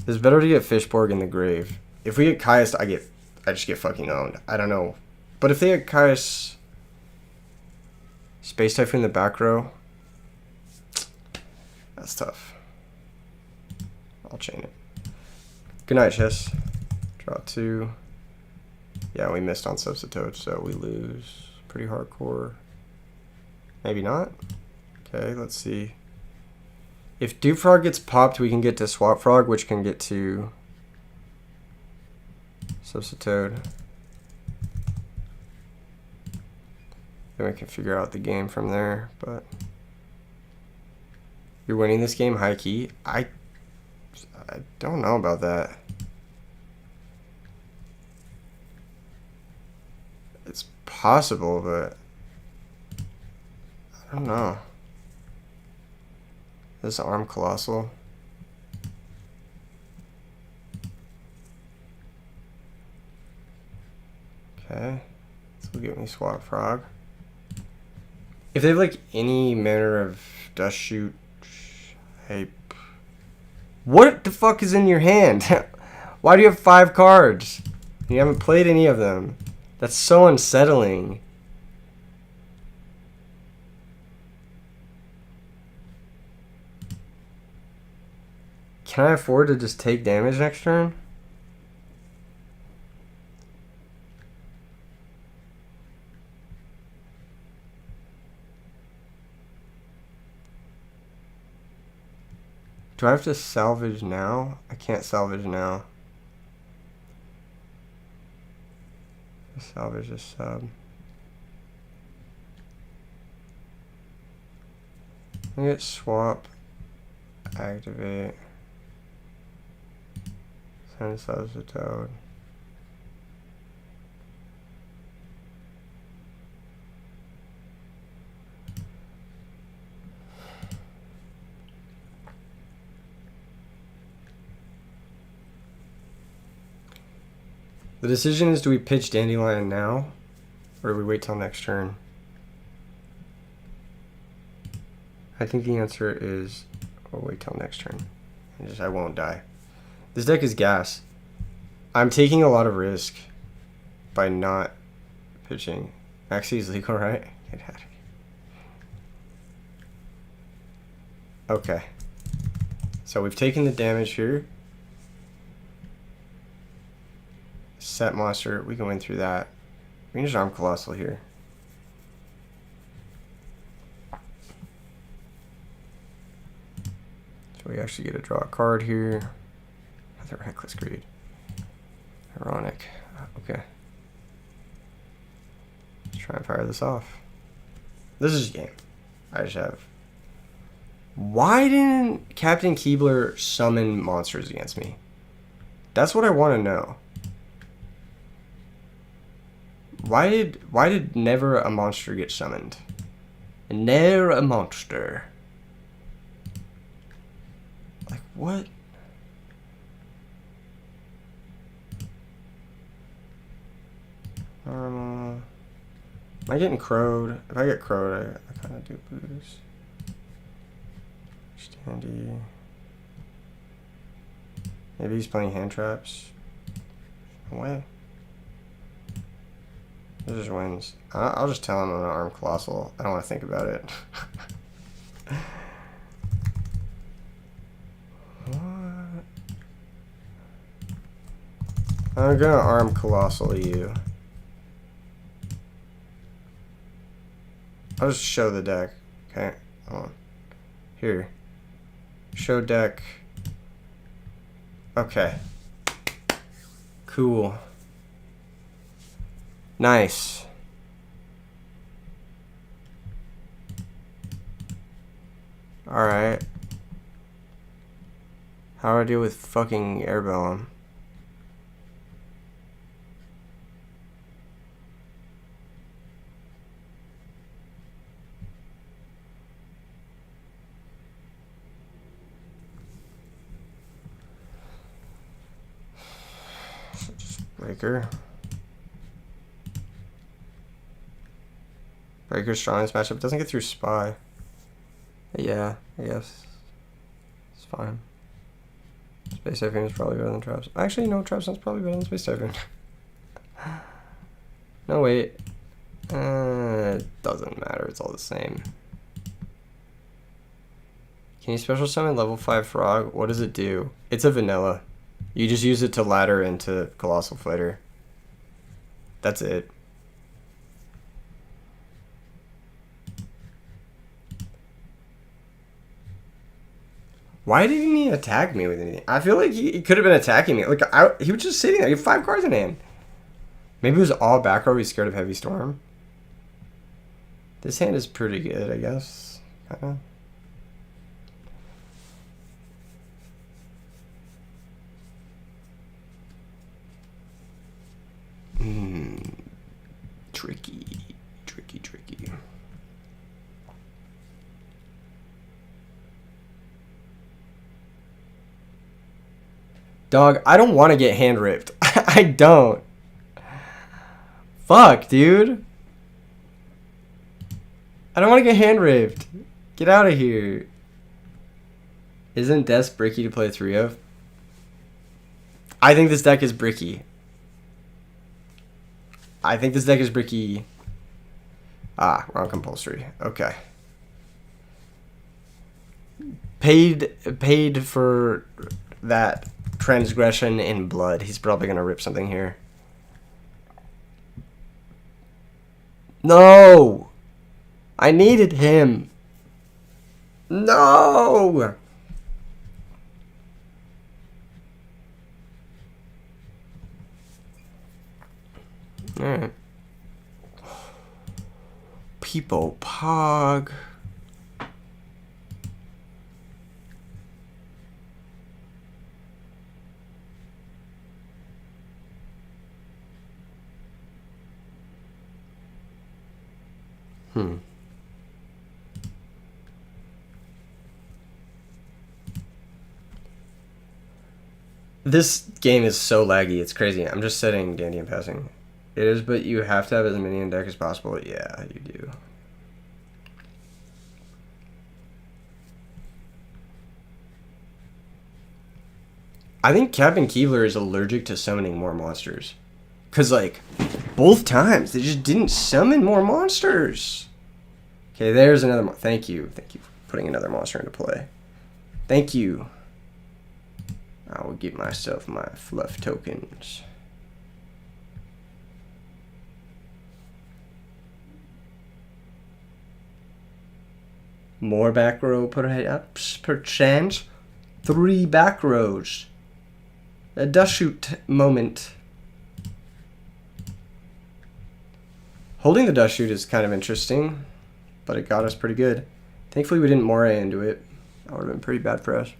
It's better to get Fishborg in the grave. If we get Caius, I just get fucking owned. I don't know. But if they had Caius Space Typhoon in the back row, that's tough. I'll chain it. Good night, Chess. Draw 2. Yeah, we missed on Substitute, so we lose. Pretty hardcore. Maybe not. Okay, let's see. If Dupe Frog gets popped, we can get to Swap Frog, which can get to Substitute. Then we can figure out the game from there, but you're winning this game high key? I don't know about that. It's possible, but I don't know. This Arm Colossal. Okay. This will get me Swap Frog. If they have like any manner of Dust Shoot, hey, what the fuck is in your hand? Why do you have 5 cards? You haven't played any of them. That's so unsettling. Can I afford to just take damage next turn? Do I have to salvage now? I can't salvage now. Salvage this sub. I get swap, activate, send Substitute. The The decision is, do we pitch Dandelion now? Or do we wait till next turn? I think the answer is, we'll wait till next turn. I won't die. This deck is gas. I'm taking a lot of risk by not pitching. Maxi is legal, right? Get out of here. Okay. So we've taken the damage here. Set monster. We can win through that. We can just arm Colossal here. So we actually get to draw a card here. Another Reckless Greed. Ironic. Okay. Let's try and fire this off. This is a game. I just have... Why didn't Captain Keebler summon monsters against me? That's what I want to know. Why did never a monster get summoned? Never a monster. Like what? Am I getting crowed? If I get crowed, I kind of do lose. Standy. Maybe he's playing hand traps. No way. He just wins. I'll just tell him I'm gonna arm Colossal. I don't want to think about it. What? I'm gonna arm Colossal you. I'll just show the deck. Okay, hold on. Here. Show deck. Okay. Cool. Nice. Alright. How do I deal with fucking Airbellum? Breaker. Breaker's strongest matchup. Doesn't get through Spy. Yeah, I guess. It's fine. Space Typhoon is probably better than Traps. Actually, no, Traps is probably better than Space Typhoon. No, wait. It doesn't matter. It's all the same. Can you special summon level 5 Frog? What does it do? It's a vanilla. You just use it to ladder into Colossal Fighter. That's it. Why didn't he attack me with anything? I feel like he could have been attacking me. Like he was just sitting there. He had 5 cards in hand. Maybe it was all back row. He's scared of Heavy Storm. This hand is pretty good, I guess. Kinda. Tricky. Dog, I don't want to get hand ripped. I don't. Fuck, dude. I don't want to get hand ripped. Get out of here. Isn't Death bricky to play 3 of? I think this deck is bricky. Ah, wrong compulsory. Okay. Paid for that transgression in blood. He's probably gonna rip something here. No! I needed him. No! Alright. People Pog. This game is so laggy, it's crazy. I'm just setting Dandy and passing. It is, but you have to have as many in deck as possible. Yeah, you do. I think Captain Keebler is allergic to summoning more monsters. Because, like, both times, they just didn't summon more monsters. Okay, there's another... Thank you. Thank you for putting another monster into play. Thank you. I will give myself my fluff tokens. More back row perchance. 3 back rows. A dust shoot moment. Holding the dust shoot is kind of interesting, but it got us pretty good. Thankfully we didn't moray into it. That would have been pretty bad for us.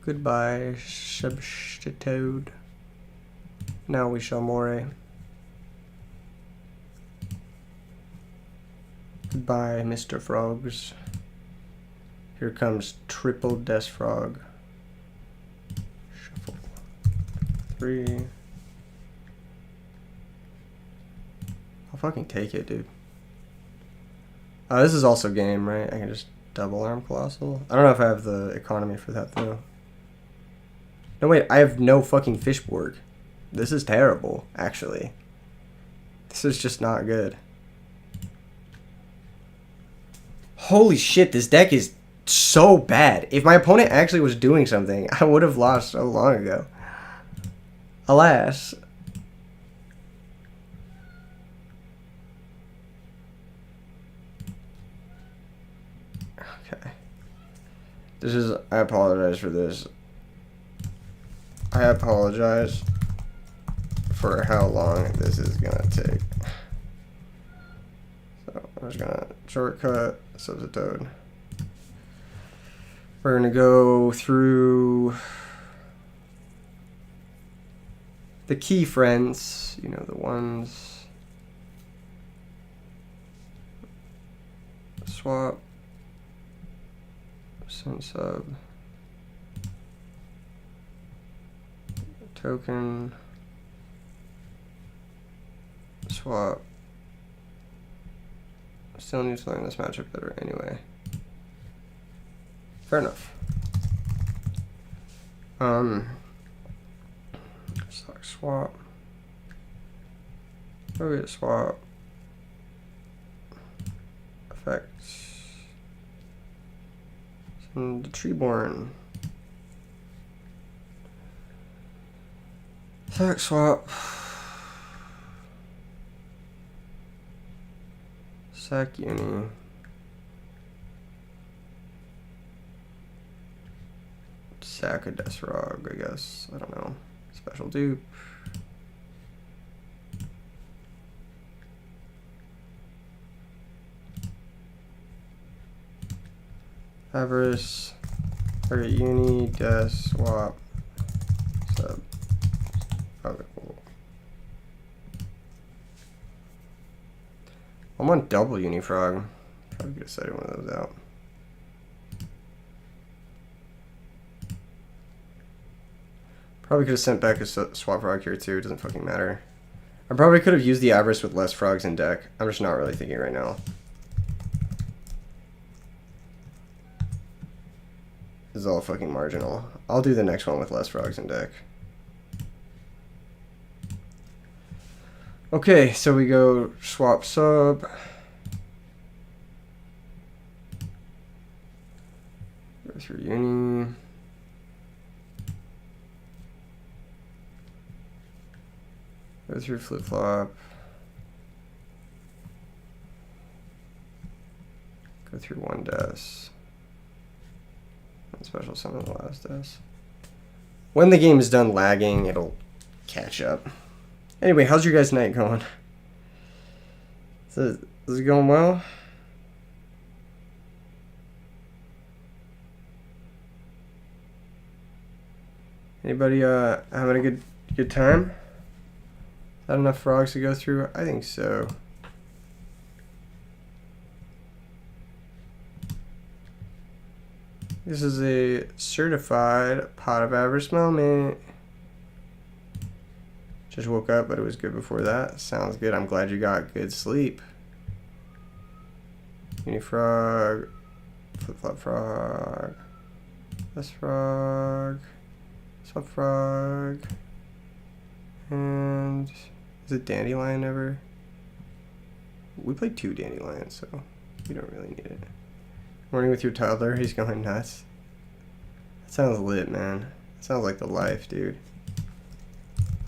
Goodbye, substitute. Now we shall moray. Goodbye, Mr. Frogs. Here comes triple Death Frog. Shuffle. 3. I'll fucking take it, dude. This is also game, right? I can just double arm Colossal. I don't know if I have the economy for that, though. No, wait, I have no fucking Fishborg. This is terrible, actually. This is just not good. Holy shit, this deck is so bad. If my opponent actually was doing something, I would have lost so long ago. Alas. Okay. This is... I apologize for this. I apologize for how long this is gonna take. So I'm just gonna shortcut, substitute. We're gonna go through the key friends, you know, the ones. Swap, send sub, token, swap. Still need to learn this matchup better anyway. Fair enough. Stock swap. Maybe swap. Effects. Send the Treeborn. Sack swap. Sack uni. Sack a Desrog, I guess. I don't know. Special dupe. Avarice. Target uni, Des, swap. Sub. Okay, cool. I'm on double Unifrog. Probably could have set one of those out. Probably could have sent back a swap frog here too. It doesn't fucking matter. I probably could have used the Avarice with less frogs in deck. I'm just not really thinking right now. This is all fucking marginal. I'll do the next one with less frogs in deck. Okay, so we go swap sub. Go through uni. Go through flip flop. Go through one des. And special summon the last des. When the game is done lagging, it'll catch up. Anyway, how's your guys' night going? Is it going well? Anybody having a good time? Is that enough frogs to go through? I think so. This is a certified pot of Avarice moment. Just woke up, but it was good before that. Sounds good. I'm glad you got good sleep. Unifrog. Flip-flop frog. This frog. Swap frog. And is it dandelion ever? We played 2 dandelions, so we don't really need it. Morning with your toddler, he's going nuts. That sounds lit, man. That sounds like the life, dude.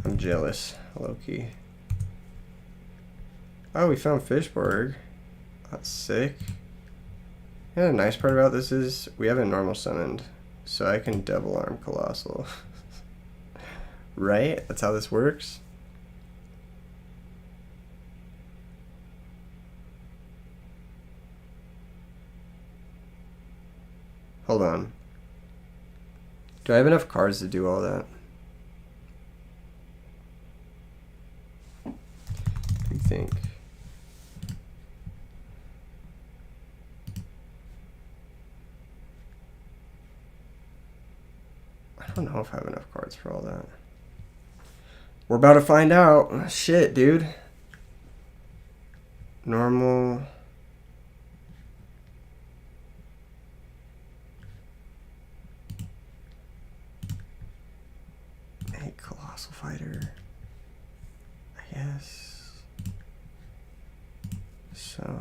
I'm jealous, low-key. Oh, we found Fishborg. That's sick. Yeah, the nice part about this is we haven't normal summoned, so I can double arm Colossal. Right? That's how this works? Hold on. Do I have enough cards to do all that? What do you think? I don't know if I have enough cards for all that. We're about to find out. Shit, dude. Normal. Hey, Colossal Fighter. I guess. So.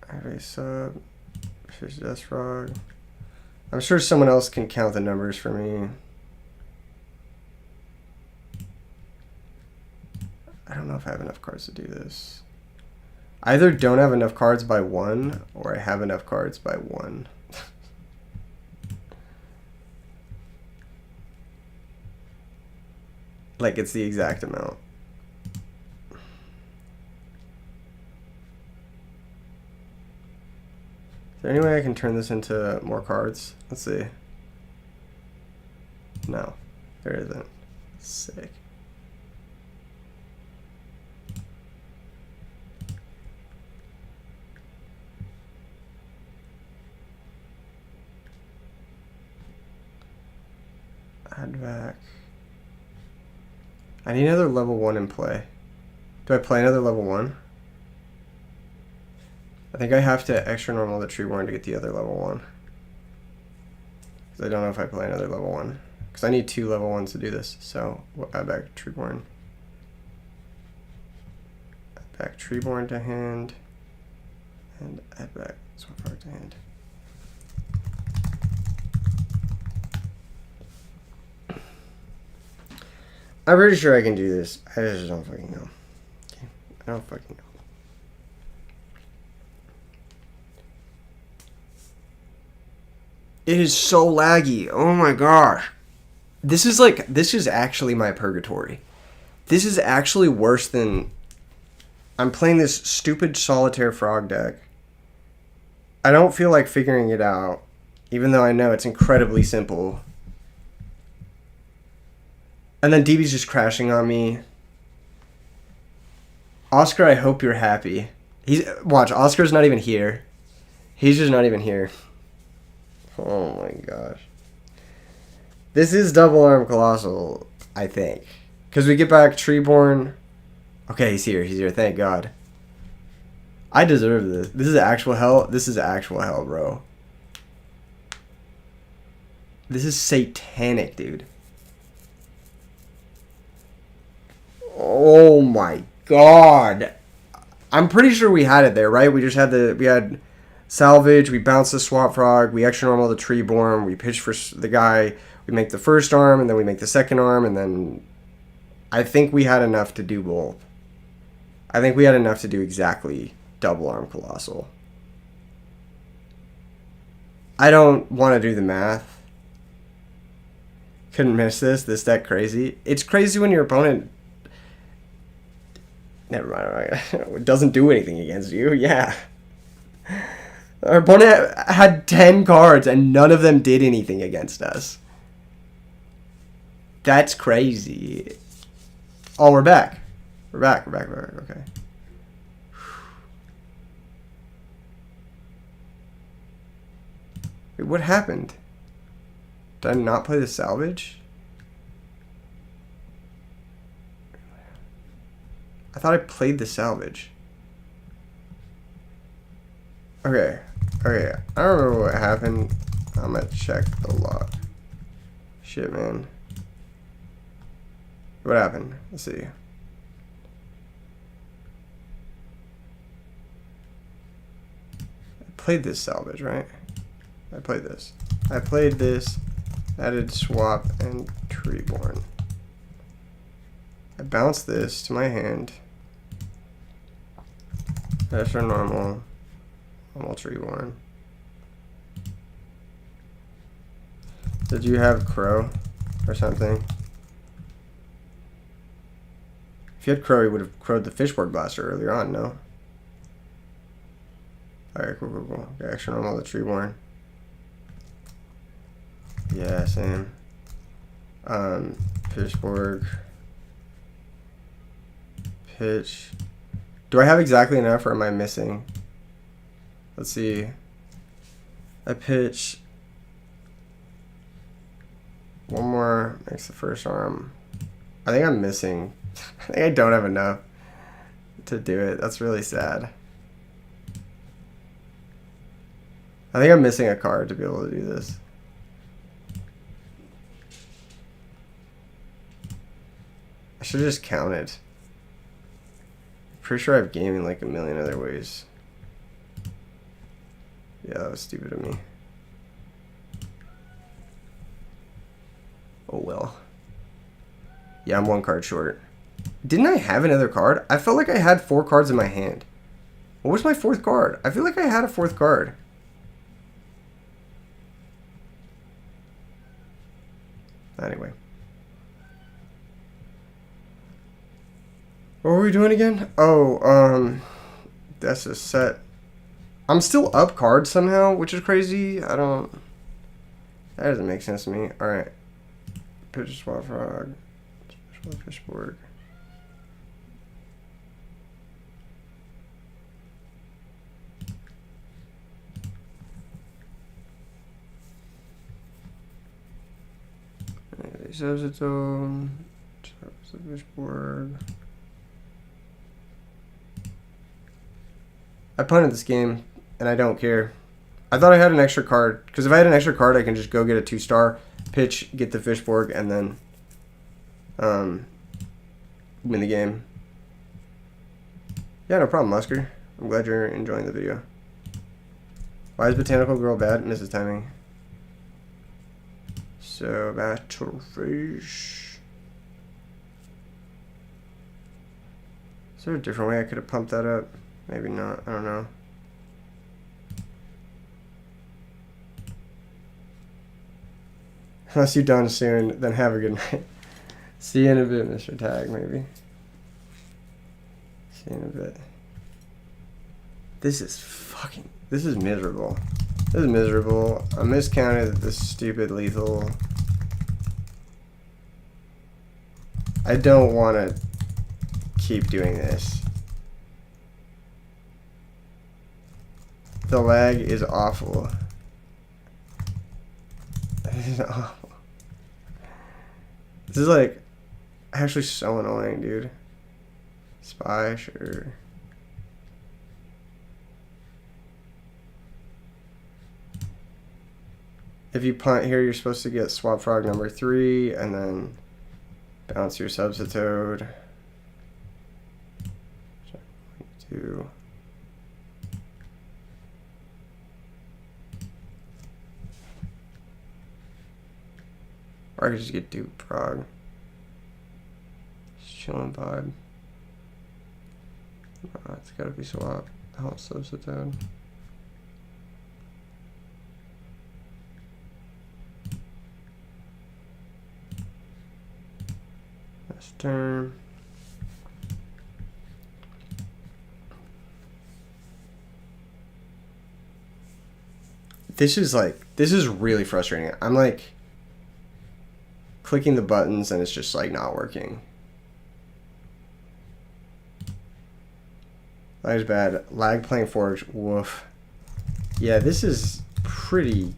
I have a sub. Fish Death Frog. I'm sure someone else can count the numbers for me. I don't know if I have enough cards to do this. I either don't have enough cards by 1, or I have enough cards by 1. Like, it's the exact amount. Is there any way I can turn this into more cards? Let's see. No, there isn't. Sick. Add back. I need another level 1 in play. Do I play another level 1? I think I have to extra normal the Treeborn to get the other level 1. Because I don't know if I play another level 1. Because I need 2 level 1s to do this. So we'll add back Treeborn. Add back Treeborn to hand. And add back Swap Frog to hand. I'm pretty sure I can do this. I just don't fucking know. Okay. I don't fucking know. It is so laggy. Oh my gosh. This is actually my purgatory. This is actually worse than... I'm playing this stupid solitaire frog deck. I don't feel like figuring it out, even though I know it's incredibly simple. And then DB's just crashing on me. Oscar, I hope you're happy. Watch, Oscar's not even here. He's just not even here. Oh my gosh. This is double arm Colossal, I think. Because we get back Treeborn. Okay, he's here. He's here. Thank God. I deserve this. This is actual hell. This is actual hell, bro. This is satanic, dude. Oh my God. I'm pretty sure we had it there, right? We just had we had salvage, we bounced the Swap Frog, we extra normal the Treeborn, we pitch for the guy, we make the first arm, and then we make the second arm, and then I think we had enough to do both. I think we had enough to do exactly double arm Colossal. I don't want to do the math. Couldn't miss this deck crazy. It's crazy when your opponent... Never mind. It doesn't do anything against you. Yeah. Our opponent had 10 cards and none of them did anything against us. That's crazy. Oh, we're back. We're back. Okay. Wait, what happened? Did I not play the salvage? I thought I played the salvage. Okay. Okay. I don't remember what happened. I'm gonna check the log. Shit, man. What happened? Let's see. I played this salvage, right? I played this. I played this. Added swap and treeborn. I bounced this to my hand. That's our normal treeborn. Did you have crow or something? If you had crow, you would have crowed the fishboard blaster earlier on, no? Alright, cool. Okay, extra normal, the treeborn. Yeah, same. Fishborg. Pitch. Do I have exactly enough or am I missing? Let's see. I pitch. One more makes the first arm. I think I'm missing. I think I don't have enough to do it. That's really sad. I think I'm missing a card to be able to do this. I should have just counted. Pretty sure I have game in like a million other ways. Yeah, that was stupid of me. Oh well. Yeah, I'm one card short. Didn't I have another card? I felt like I had 4 cards in my hand. What was my 4th card? I feel like I had a 4th card. Anyway. What were we doing again? Oh, that's a set. I'm still up cards somehow, which is crazy. That doesn't make sense to me. Alright. Pitch swap frog. Special fishboard. Subzone. Fishboard. I punted this game, and I don't care. I thought I had an extra card, because if I had an extra card, I can just go get a 2-star, pitch, get the Fishborg, and then win the game. Yeah, no problem, Musker. I'm glad you're enjoying the video. Why is Botanical Girl bad? Misses timing. So, Battlefish. Is there a different way I could have pumped that up? Maybe not. I don't know. Unless you're done soon, then have a good night. See you in a bit, Mr. Tag, maybe. See you in a bit. This is miserable. This is miserable. I miscounted this stupid lethal. I don't want to keep doing this. The lag is awful. This is awful. This is like actually so annoying, dude. Spy, sure. If you punt here, you're supposed to get swap frog number 3 and then bounce your substitute. 2. Or I could just get Duke Prague. Just chillin' vibe. It's gotta be swap. I'll substitute. That's turn. This is really frustrating. I'm like clicking the buttons and it's just like not working. That is bad. Lag playing Forge. Woof. Yeah, this is pretty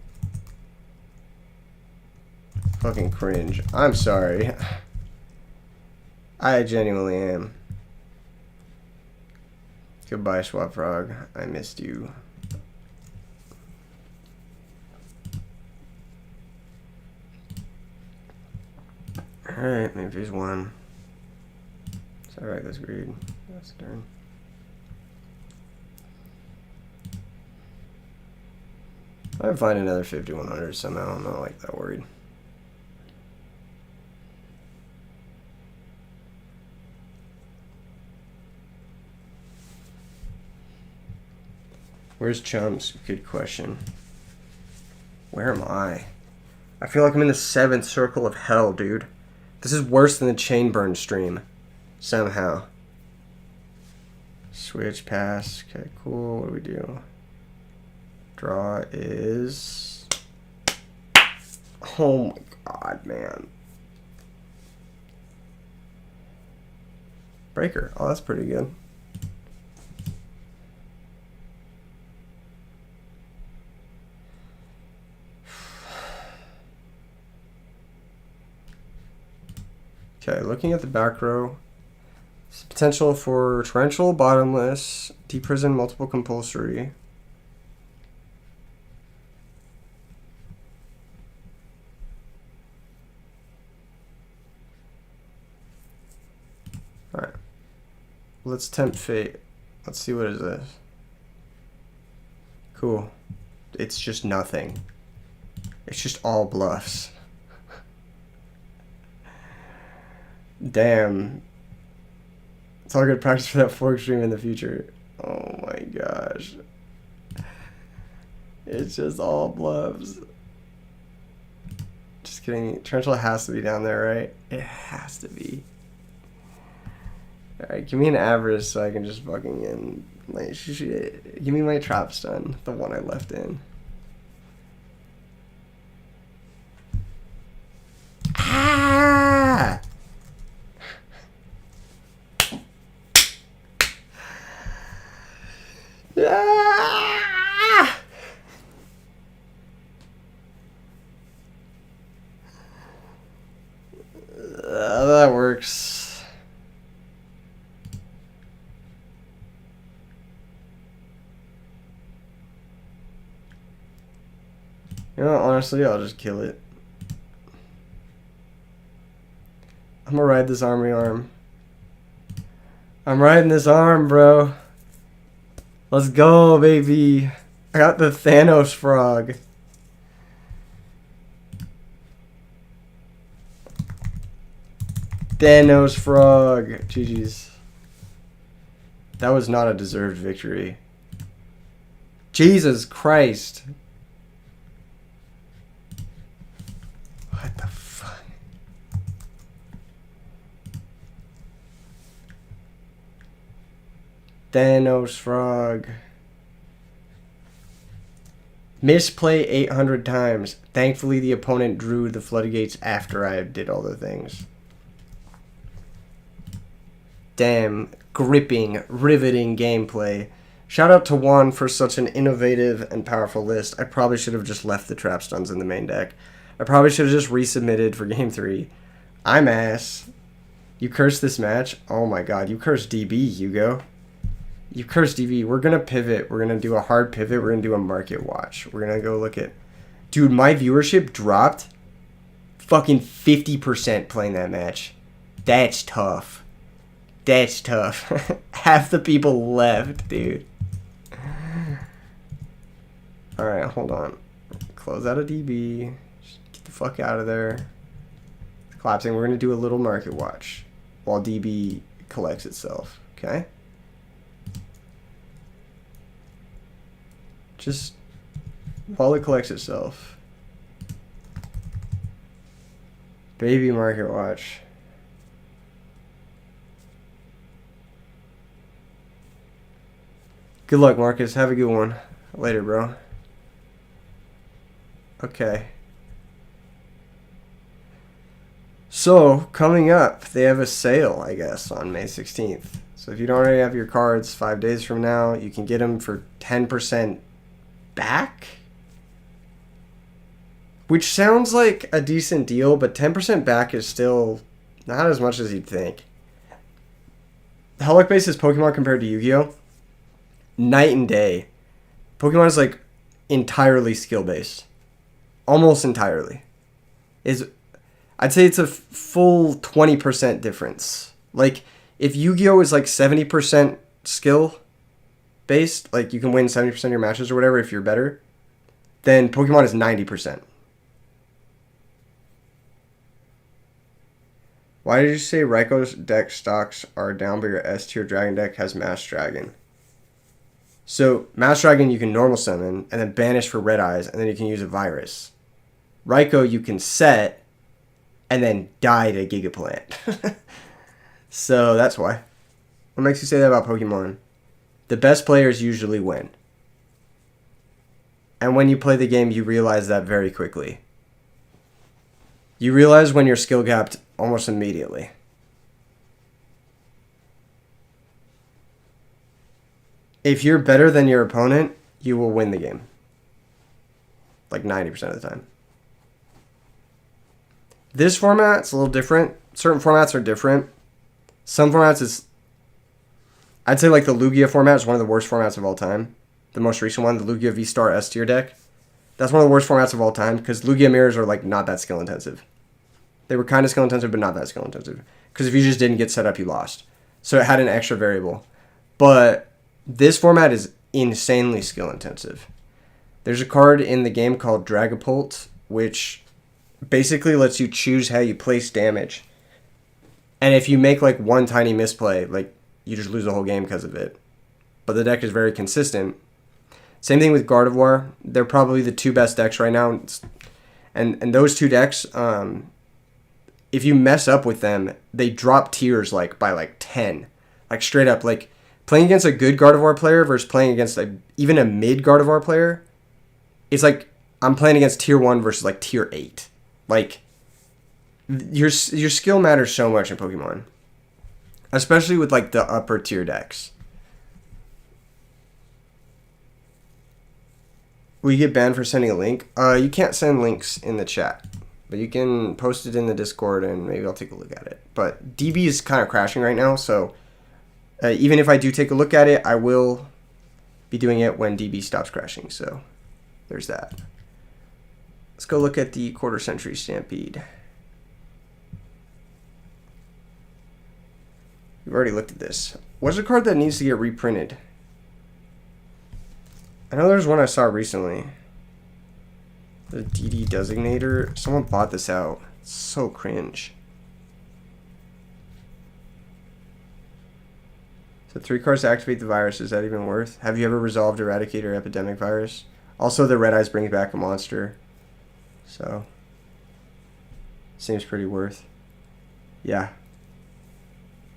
fucking cringe. I'm sorry. I genuinely am. Goodbye, Swap Frog. I missed you. Alright, maybe phase one. It's alright, let's read. That's the turn. I'd find another 5100 somehow. I'm not like that worried. Where's Chums? Good question. Where am I? I feel like I'm in the 7th circle of hell, dude. This is worse than the chain burn stream. Somehow. Switch, pass. Okay, cool. What do we do? Draw is... Oh my god, man. Breaker. Oh, that's pretty good. Okay, looking at the back row, potential for torrential, bottomless, deep prison, multiple compulsory. Alright. Let's tempt fate. Let's see what is this. Cool. It's just nothing. It's just all bluffs. Damn. It's all good practice for that fork stream in the future. Oh my gosh. It's just all bluffs. Just kidding. Tarantula has to be down there, right? It has to be. Alright, give me an Avarice so I can just fucking in. Like, give me my trap stun, the one I left in. Ah! Ah! That works. You know, honestly, I'll just kill it. I'm gonna ride this army arm. I'm riding this arm, bro. Let's go, baby. I got the Thanos frog. Thanos frog. GG's. That was not a deserved victory. Jesus Christ. What the fuck? Thanos frog. Misplay 800 times. Thankfully, the opponent drew the floodgates after I did all the things. Damn, gripping, riveting gameplay. Shout out to Juan for such an innovative and powerful list. I probably should have just left the trap stuns in the main deck. I probably should have just resubmitted for game 3. I'm ass. You cursed this match? Oh my god, you cursed DB, Hugo. You cursed DB. We're gonna pivot. We're gonna do a hard pivot. We're gonna do a market watch. We're gonna go look at... Dude, my viewership dropped fucking 50% playing that match. That's tough. That's tough. Half the people left, dude. Alright, hold on. Close out a DB. Just get the fuck out of there. It's collapsing. We're going to do a little market watch while DB collects itself. Okay? Just while it collects itself. Baby market watch. Good luck, Marcus. Have a good one. Later, bro. Okay. So, coming up, they have a sale, I guess, on May 16th. So if you don't already have your cards 5 days from now, you can get them for 10% back? Which sounds like a decent deal, but 10% back is still not as much as you'd think. How luck-based is Pokemon compared to Yu-Gi-Oh? Night and day. Pokemon is like entirely skill-based. Almost entirely. I'd say it's a full 20% difference. Like, if Yu-Gi-Oh is like 70% skill-based, like you can win 70% of your matches or whatever if you're better, then Pokemon is 90%. Why did you say Raiko's deck stocks are down, but your S tier Dragon deck has Mass Dragon? So, Mass Dragon you can normal summon, and then banish for Red Eyes, and then you can use Avarice. Raikou you can set, and then die to Gigaplant. So, that's why. What makes you say that about Pokemon? The best players usually win. And when you play the game, you realize that very quickly. You realize when you're skill capped almost immediately. If you're better than your opponent, you will win the game. Like 90% of the time. This format's a little different. Certain formats are different. Some formats is... I'd say like the Lugia format is one of the worst formats of all time. The most recent one, the Lugia V-Star S tier deck. That's one of the worst formats of all time because Lugia mirrors are like not that skill intensive. They were kind of skill intensive, but not that skill intensive. Because if you just didn't get set up, you lost. So it had an extra variable. But this format is insanely skill intensive. There's a card in the game called Dragapult, which basically lets you choose how you place damage. And if you make like one tiny misplay, like you just lose the whole game because of it. But the deck is very consistent. Same thing with Gardevoir. They're probably the two best decks right now. And those two decks, if you mess up with them, they drop tiers like by like 10. Like straight up. Like playing against a good Gardevoir player versus playing against even a mid Gardevoir player, it's like I'm playing against tier 1 versus like tier 8. Like your skill matters so much in Pokemon. Especially with like the upper tier decks. Will you get banned for sending a link? You can't send links in the chat. But you can post it in the Discord and maybe I'll take a look at it. But DB is kind of crashing right now, so even if I do take a look at it, I will be doing it when DB stops crashing. So there's that. Let's go look at the Quarter Century Stampede. We've already looked at this. What's a card that needs to get reprinted? I know there's one I saw recently. The DD Designator. Someone bought this out. It's so cringe. So 3 cards to activate the virus. Is that even worth? Have you ever resolved Eradicate or Epidemic Virus? Also, the Red Eyes brings back a monster. So, seems pretty worth. Yeah.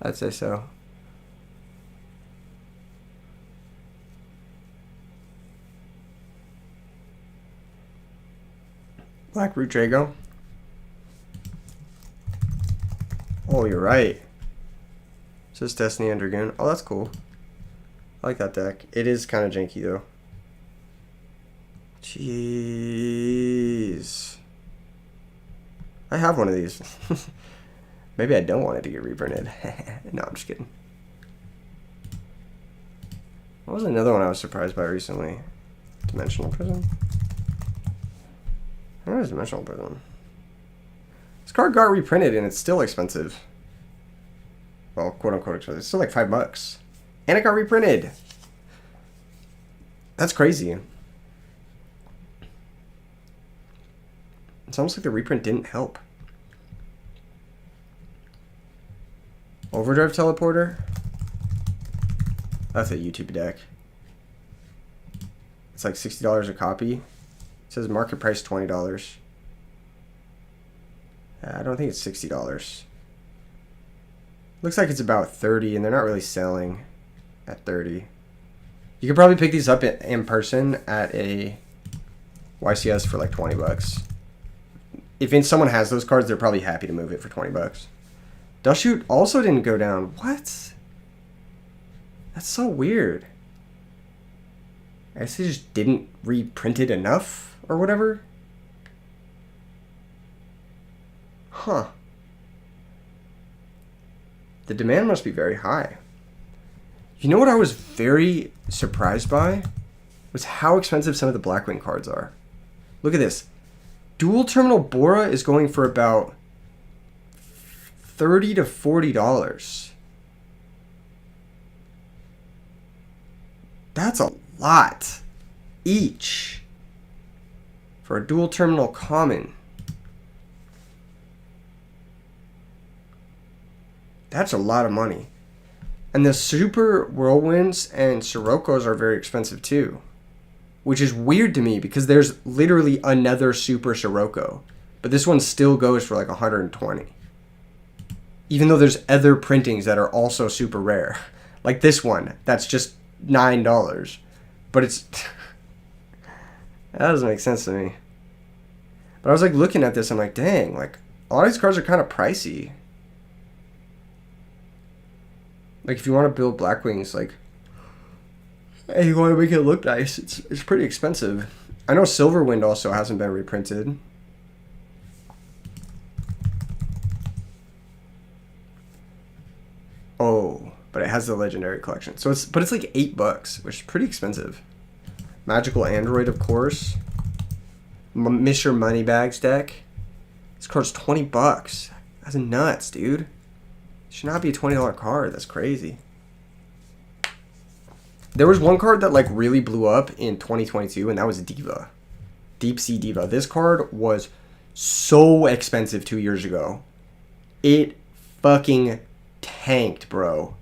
I'd say so. Black Root Drago. Oh, you're right. It says Destiny and Dragoon. Oh, that's cool. I like that deck. It is kind of janky, though. Jeez. I have one of these. Maybe I don't want it to get reprinted. No, I'm just kidding. What was another one I was surprised by recently? Dimensional Prism? What is Dimensional Prism? This card got reprinted and it's still expensive. Well, quote unquote expensive. It's still like $5. And it got reprinted. That's crazy. It's almost like the reprint didn't help. Overdrive Teleporter? That's a YouTube deck. It's like $60 a copy. It says market price $20. I don't think it's $60. Looks like it's about $30, and they're not really selling at $30. You could probably pick these up in person at a YCS for like $20. If someone has those cards, they're probably happy to move it for $20. Dust Shoot also didn't go down. What? That's so weird. I guess they just didn't reprint it enough or whatever. Huh. The demand must be very high. You know what I was very surprised by? Was how expensive some of the Blackwing cards are. Look at this. Dual Terminal Bora is going for about $30 to $40. That's a lot each for a dual terminal common. That's a lot of money. And the Super Whirlwinds and Siroccos are very expensive too. Which is weird to me because there's literally another Super Sirocco. But this one still goes for like 120. Even though there's other printings that are also super rare. Like this one, that's just $9. But it's... that doesn't make sense to me. But I was like looking at this, I'm like, dang, like a lot of these cards are kind of pricey. Like if you want to build Blackwings, like, hey, you want to make it look nice, it's pretty expensive. I know Silverwind also hasn't been reprinted. Oh, but it has the Legendary Collection. So it's like $8, which is pretty expensive. Magical Android, of course. Mr. Moneybags deck. This card's $20. That's nuts, dude. It should not be a $20 card. That's crazy. There was one card that like really blew up in 2022, and that was Diva. Deep Sea Diva. This card was so expensive 2 years ago. It fucking tanked, bro.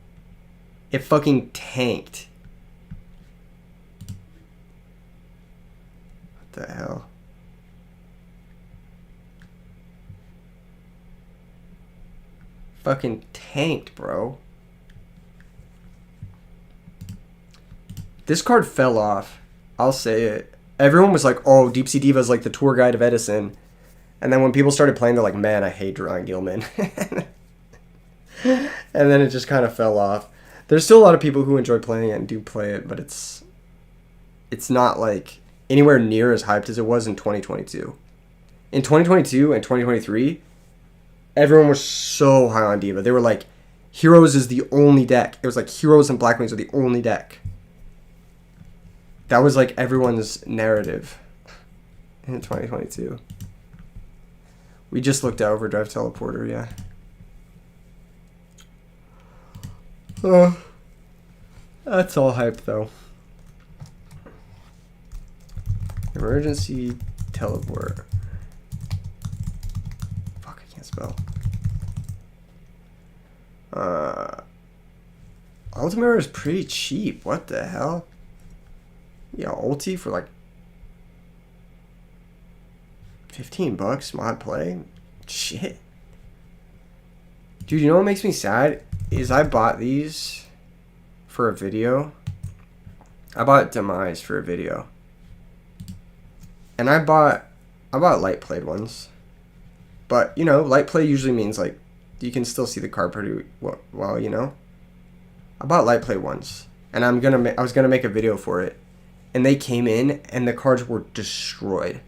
It fucking tanked. What the hell? Fucking tanked, bro. This card fell off. I'll say it. Everyone was like, oh, Deep Sea Diva is like the tour guide of Edison. And then when people started playing, they're like, man, I hate drawing Gilman. And then it just kind of fell off. There's still a lot of people who enjoy playing it and do play it, but it's not like anywhere near as hyped as it was in 2022. In 2022 and 2023, everyone was so high on Diva. They were like, Heroes is the only deck. It was like Heroes and Blackwings are the only deck. That was like everyone's narrative in 2022. We just looked at Overdrive Teleporter, yeah. That's all hype though. Emergency Teleport. Fuck, I can't spell. Ultimate is pretty cheap. What the hell? Yeah, ulti for like $15 mod play. Shit. Dude, you know what makes me sad? Is I bought these for a video. I bought Demise for a video. And I bought light played ones. But, you know, light play usually means like you can still see the card pretty well, you know. I bought light play ones, and I was gonna make a video for it. And they came in, and the cards were destroyed.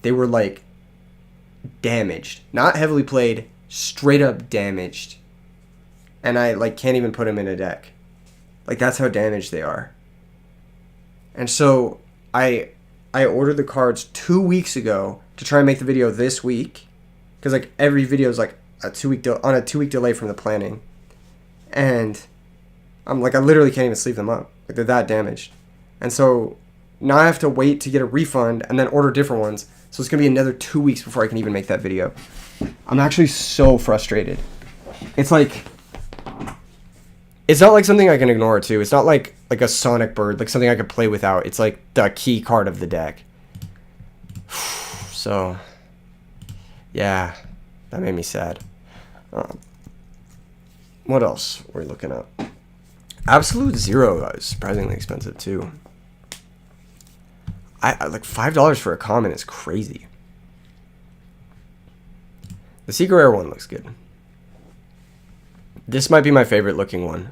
They were, like, damaged. Not heavily played, straight up damaged. And I, like, can't even put them in a deck. Like, that's how damaged they are. And so, I ordered the cards 2 weeks ago to try and make the video this week. Because, like, every video is, like, on a 2 week delay from the planning. And I'm, like, I literally can't even sleeve them up. Like, they're that damaged. And so now I have to wait to get a refund and then order different ones. So it's going to be another 2 weeks before I can even make that video. I'm actually so frustrated. It's like, it's not like something I can ignore too. It's not like a Sonic Bird, like something I could play without. It's like the key card of the deck. So, yeah, that made me sad. What else were we looking at? Absolute Zero is surprisingly expensive too. I like $5 for a common is crazy. The Secret Rare one looks good. This might be my favorite looking one.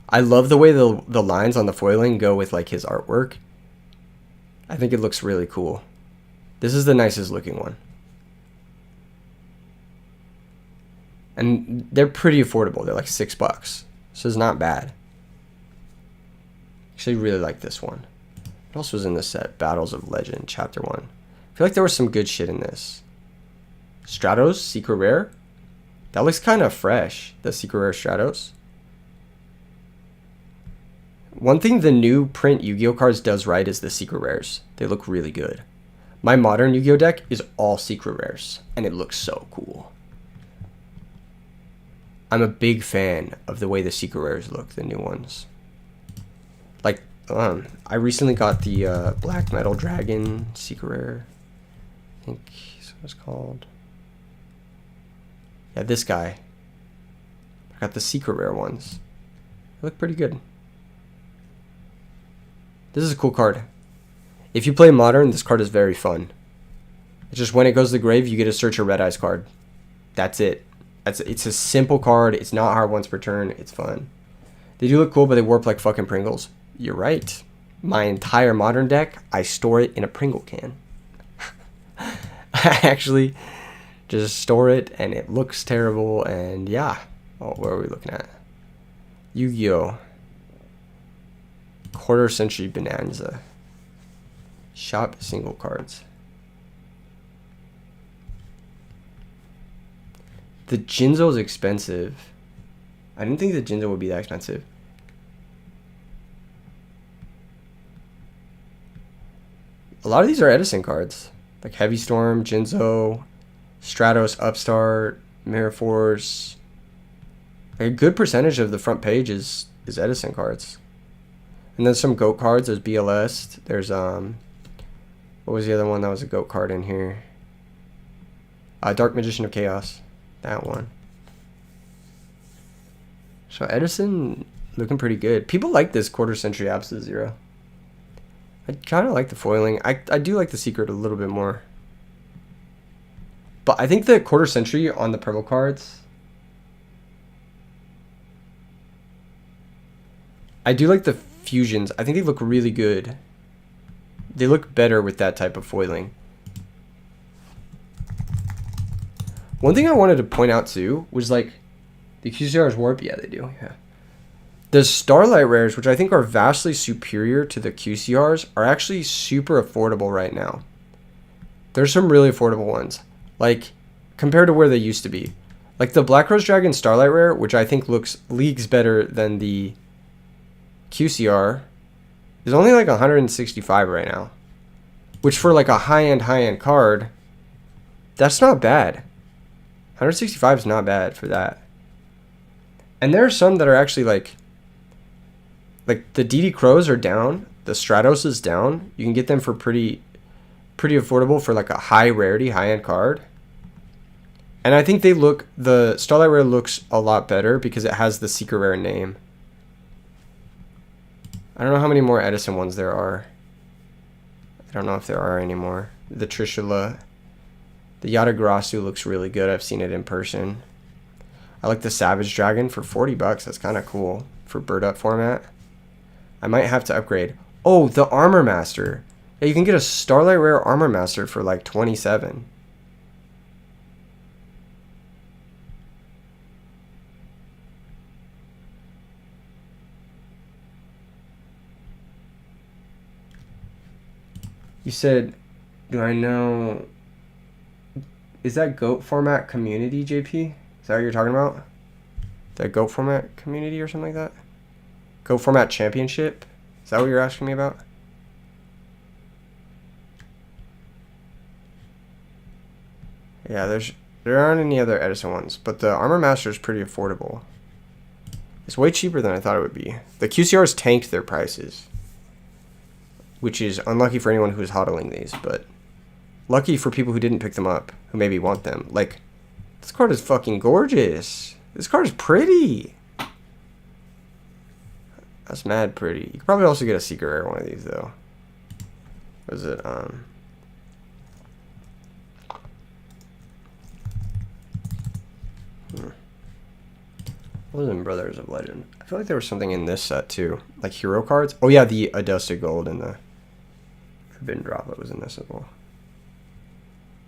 I love the way the lines on the foiling go with like his artwork. I think it looks really cool. This is the nicest looking one. And they're pretty affordable. They're like $6. So it's not bad. Actually really like this one. What else was in this set? Battles of Legend, Chapter 1. I feel like there was some good shit in this. Stratos, Secret Rare. That looks kind of fresh, the Secret Rare Stratos. One thing the new print Yu-Gi-Oh cards does right is the Secret Rares. They look really good. My modern Yu-Gi-Oh deck is all Secret Rares, and it looks so cool. I'm a big fan of the way the Secret Rares look, the new ones. Like, I recently got the Black Metal Dragon Secret Rare. I think that's what it's called. Yeah, this guy. I got the Secret Rare ones. They look pretty good. This is a cool card. If you play Modern, this card is very fun. It's just when it goes to the grave, you get to search a Red Eyes card. That's it. It's a simple card. It's not hard once per turn. It's fun. They do look cool, but they warp like fucking Pringles. You're right. My entire Modern deck, I store it in a Pringle can. I actually just store it, and it looks terrible, and yeah. Oh, what are we looking at? Yu-Gi-Oh! Quarter Century Bonanza. Shop single cards. The Jinzo is expensive. I didn't think the Jinzo would be that expensive. A lot of these are Edison cards. Like Heavy Storm, Jinzo, Stratos, Upstart, Mirror Force. Like a good percentage of the front page is Edison cards. And then some GOAT cards. There's BLS. There's, what was the other one that was a GOAT card in here? Dark Magician of Chaos. That one. So Edison looking pretty good. People like this Quarter Century Absolute Zero. I kind of like the foiling. I do like the Secret a little bit more. But I think the Quarter Century on the purple cards, I do like the fusions. I think they look really good. They look better with that type of foiling. One thing I wanted to point out too was like the QCRs warp. Yeah, they do. Yeah. The Starlight Rares, which I think are vastly superior to the QCRs, are actually super affordable right now. There's some really affordable ones, like compared to where they used to be. Like the Black Rose Dragon Starlight Rare, which I think looks leagues better than the QCR, is only like 165 right now. Which for like a high-end card, that's not bad. 165 is not bad for that. And there are some that are actually like the DD Crows are down. The Stratos is down. You can get them for pretty affordable for like a high rarity, high-end card. And I think the Starlight Rare looks a lot better because it has the Secret Rare name. I don't know how many more Edison ones there are. I don't know if there are any more. The Trishula. The Yatagarasu looks really good. I've seen it in person. I like the Savage Dragon for $40. That's kind of cool for Bird Up format. I might have to upgrade. Oh, the Armor Master. Yeah, you can get a Starlight Rare Armor Master for like 27. You said, do I know... Is that GOAT format community, JP? Is that what you're talking about? That GOAT format community or something like that? GOAT format championship? Is that what you're asking me about? Yeah, there aren't any other Edison ones, but the Armor Master is pretty affordable. It's way cheaper than I thought it would be. The QCRs tanked their prices, which is unlucky for anyone who's hodling these, but lucky for people who didn't pick them up, who maybe want them. Like, this card is fucking gorgeous. This card is pretty. That's mad pretty. You could probably also get a Secret Rare one of these, though. What is it? Wasn't Brothers of Legend. I feel like there was something in this set, too. Like hero cards. Oh, yeah, the Adusted Gold and the Forbidden Droplet was in this as well.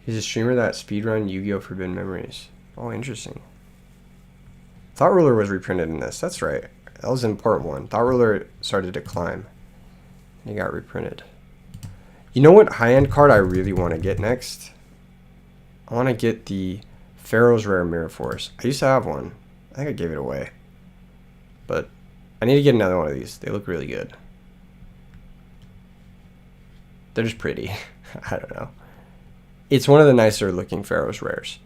He's a streamer that speedrun Yu-Gi-Oh! Forbidden Memories. Oh, interesting. Thought Ruler was reprinted in this. That's right. That was an important one. Thought Ruler started to climb. And he got reprinted. You know what high-end card I really want to get next? I want to get the Pharaoh's Rare Mirror Force. I used to have one. I think I gave it away. But I need to get another one of these. They look really good. They're just pretty. I don't know. It's one of the nicer looking Pharaoh's Rares.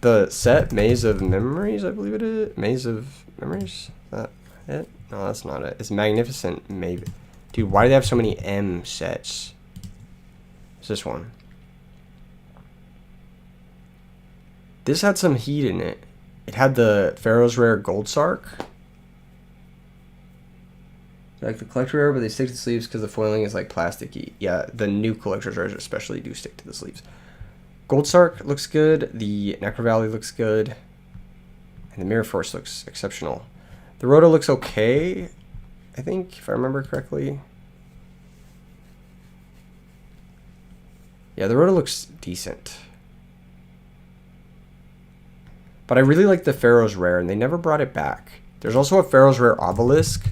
The set, Maze of Memories, I believe it is. Maze of Memories? Is that it? No, that's not it. It's Magnificent Maybe. Dude, why do they have so many M sets? It's this one. This had some heat in it. It had the Pharaoh's Rare Gold Sark. Like the collector rare, but they stick to the sleeves because the foiling is like plasticky. Yeah, the new collector's rares especially do stick to the sleeves. Gold Sark looks good. The Necro Valley looks good. And the Mirror Force looks exceptional. The Rhoda looks okay, I think, if I remember correctly. Yeah, the Rhoda looks decent. But I really like the Pharaoh's Rare, and they never brought it back. There's also a Pharaoh's Rare Obelisk,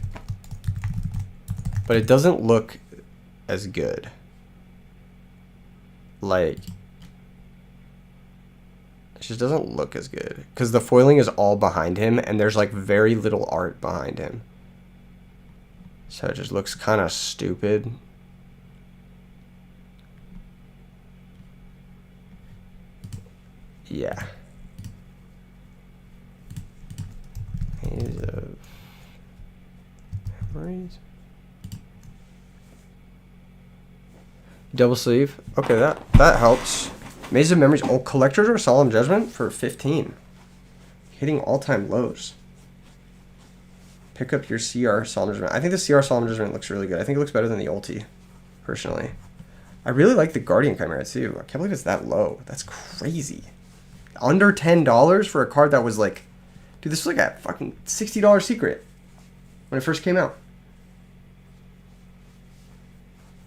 but it doesn't look as good. Like, it just doesn't look as good. Because the foiling is all behind him, and there's like very little art behind him. So it just looks kind of stupid. Yeah. Maze of Memories. Double sleeve. Okay, that helps. Maze of Memories. Oh, Collector's or Solemn Judgment for 15. Hitting all-time lows. Pick up your CR Solemn Judgment. I think the CR Solemn Judgment looks really good. I think it looks better than the ulti, personally. I really like the Guardian Chimera, too. I can't believe it's that low. That's crazy. Under $10 for a card that was like... Dude, this was like a fucking $60 secret when it first came out.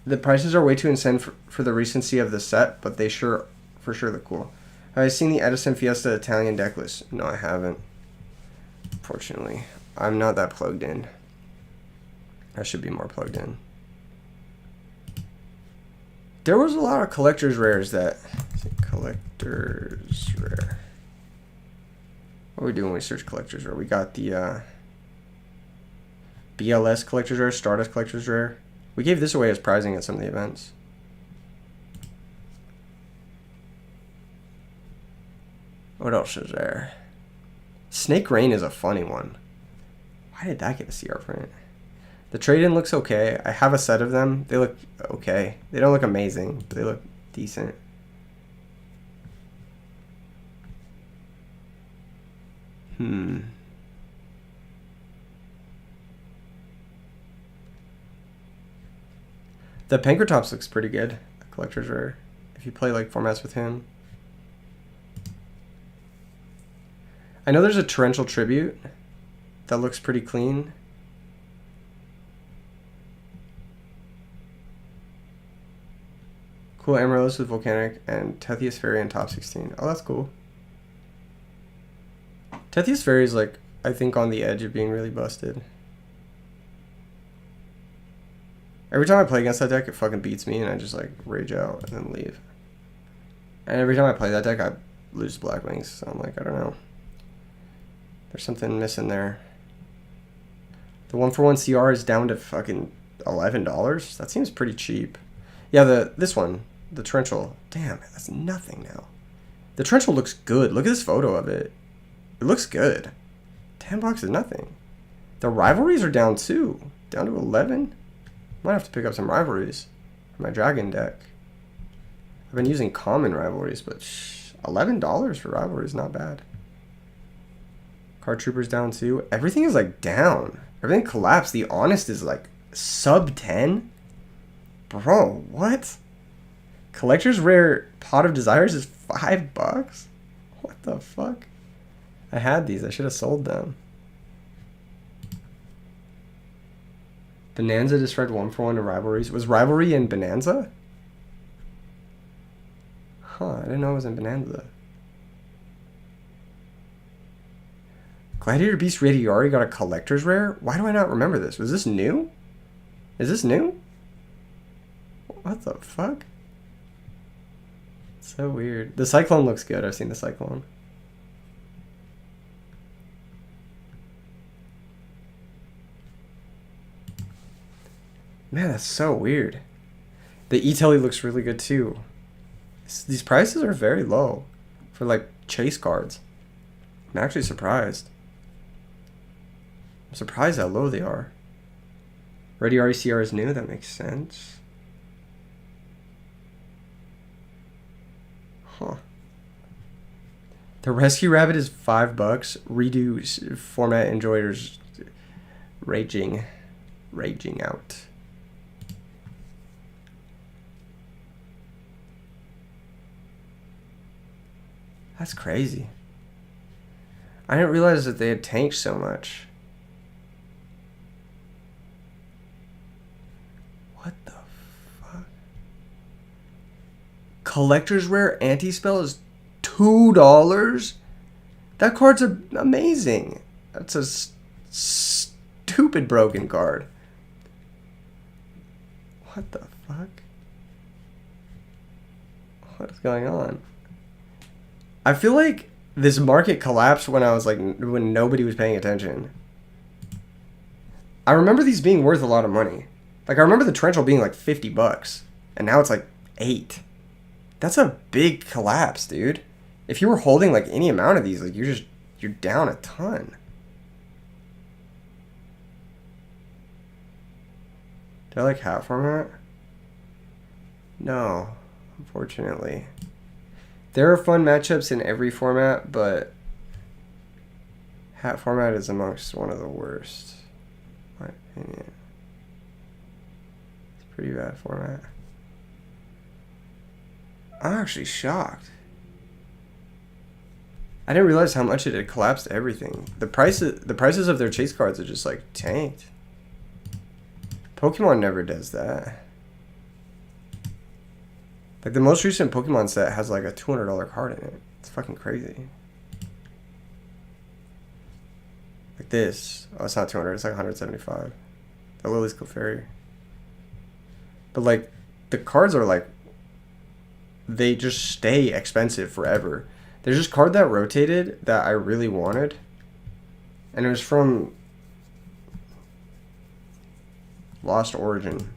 The prices are way too insane for the recency of the set, but they for sure look cool. Have I seen the Edison Fiesta Italian deck list? No, I haven't. Unfortunately. I'm not that plugged in. I should be more plugged in. There was a lot of collector's rares that... Collector's rare. What are we doing when we search collector's rare? We got the BLS collector's rare, Stardust collector's rare. We gave this away as prizing at some of the events. What else is there? Snake Rain is a funny one. Why did that get a CR print? The trade-in looks okay. I have a set of them. They look okay. They don't look amazing, but they look decent. The Pankratops looks pretty good. Collector's rare. If you play like formats with him. I know there's a Torrential Tribute that looks pretty clean. Cool Amaryllis with Volcanic and Tethius Fairy in top 16. Oh, that's cool. Tethius Fairy is like, I think, on the edge of being really busted. Every time I play against that deck, it fucking beats me, and I just like rage out and then leave. And every time I play that deck, I lose Black Wings. So I'm like, I don't know. There's something missing there. The 1-for-1 CR is down to fucking $11. That seems pretty cheap. Yeah, this one, the Torrential. Damn, that's nothing now. The Torrential looks good. Look at this photo of it. It looks good. $10 is nothing. The rivalries are down too. Down to 11. Might have to pick up some rivalries for my dragon deck. I've been using common rivalries, but $11 for rivalries, not bad. Card Troopers down too. Everything is like down. Everything collapsed. The Honest is like sub 10. Bro, what? Collector's Rare Pot of Desires is $5? What the fuck? I had these. I should have sold them. Bonanza destroyed 1-for-1 to rivalries. Was rivalry in Bonanza? Huh, I didn't know it was in Bonanza. Gladiator Beast Radiari got a collector's rare? Why do I not remember this? Was this new? Is this new? What the fuck? So weird. The Cyclone looks good. I've seen the Cyclone. Man, that's so weird. The E-Telly looks really good too. These prices are very low for like chase cards. I'm actually surprised. I'm surprised how low they are. Ready RECR is new. That makes sense. Huh. The Rescue Rabbit is $5. Redo format enjoyers raging out. That's crazy. I didn't realize that they had tanked so much. What the fuck? Collector's Rare Anti-Spell is $2? That card's amazing. That's a stupid broken card. What the fuck? What is going on? I feel like this market collapsed when when nobody was paying attention. I remember these being worth a lot of money. Like, I remember the torrential being like $50, and now it's like $8. That's a big collapse, dude. If you were holding like any amount of these, like you're down a ton. Do I like hat format? No, unfortunately. There are fun matchups in every format, but hat format is amongst one of the worst, in my opinion. It's a pretty bad format. I'm actually shocked. I didn't realize how much it had collapsed everything. The prices of their chase cards are just like tanked. Pokemon never does that. Like, the most recent Pokemon set has like a $200 card in it. It's fucking crazy. Like this. Oh, it's not 200. It's like 175. The Lily's Clefairy. But like, the cards are like, they just stay expensive forever. There's this card that rotated that I really wanted. And it was from Lost Origin.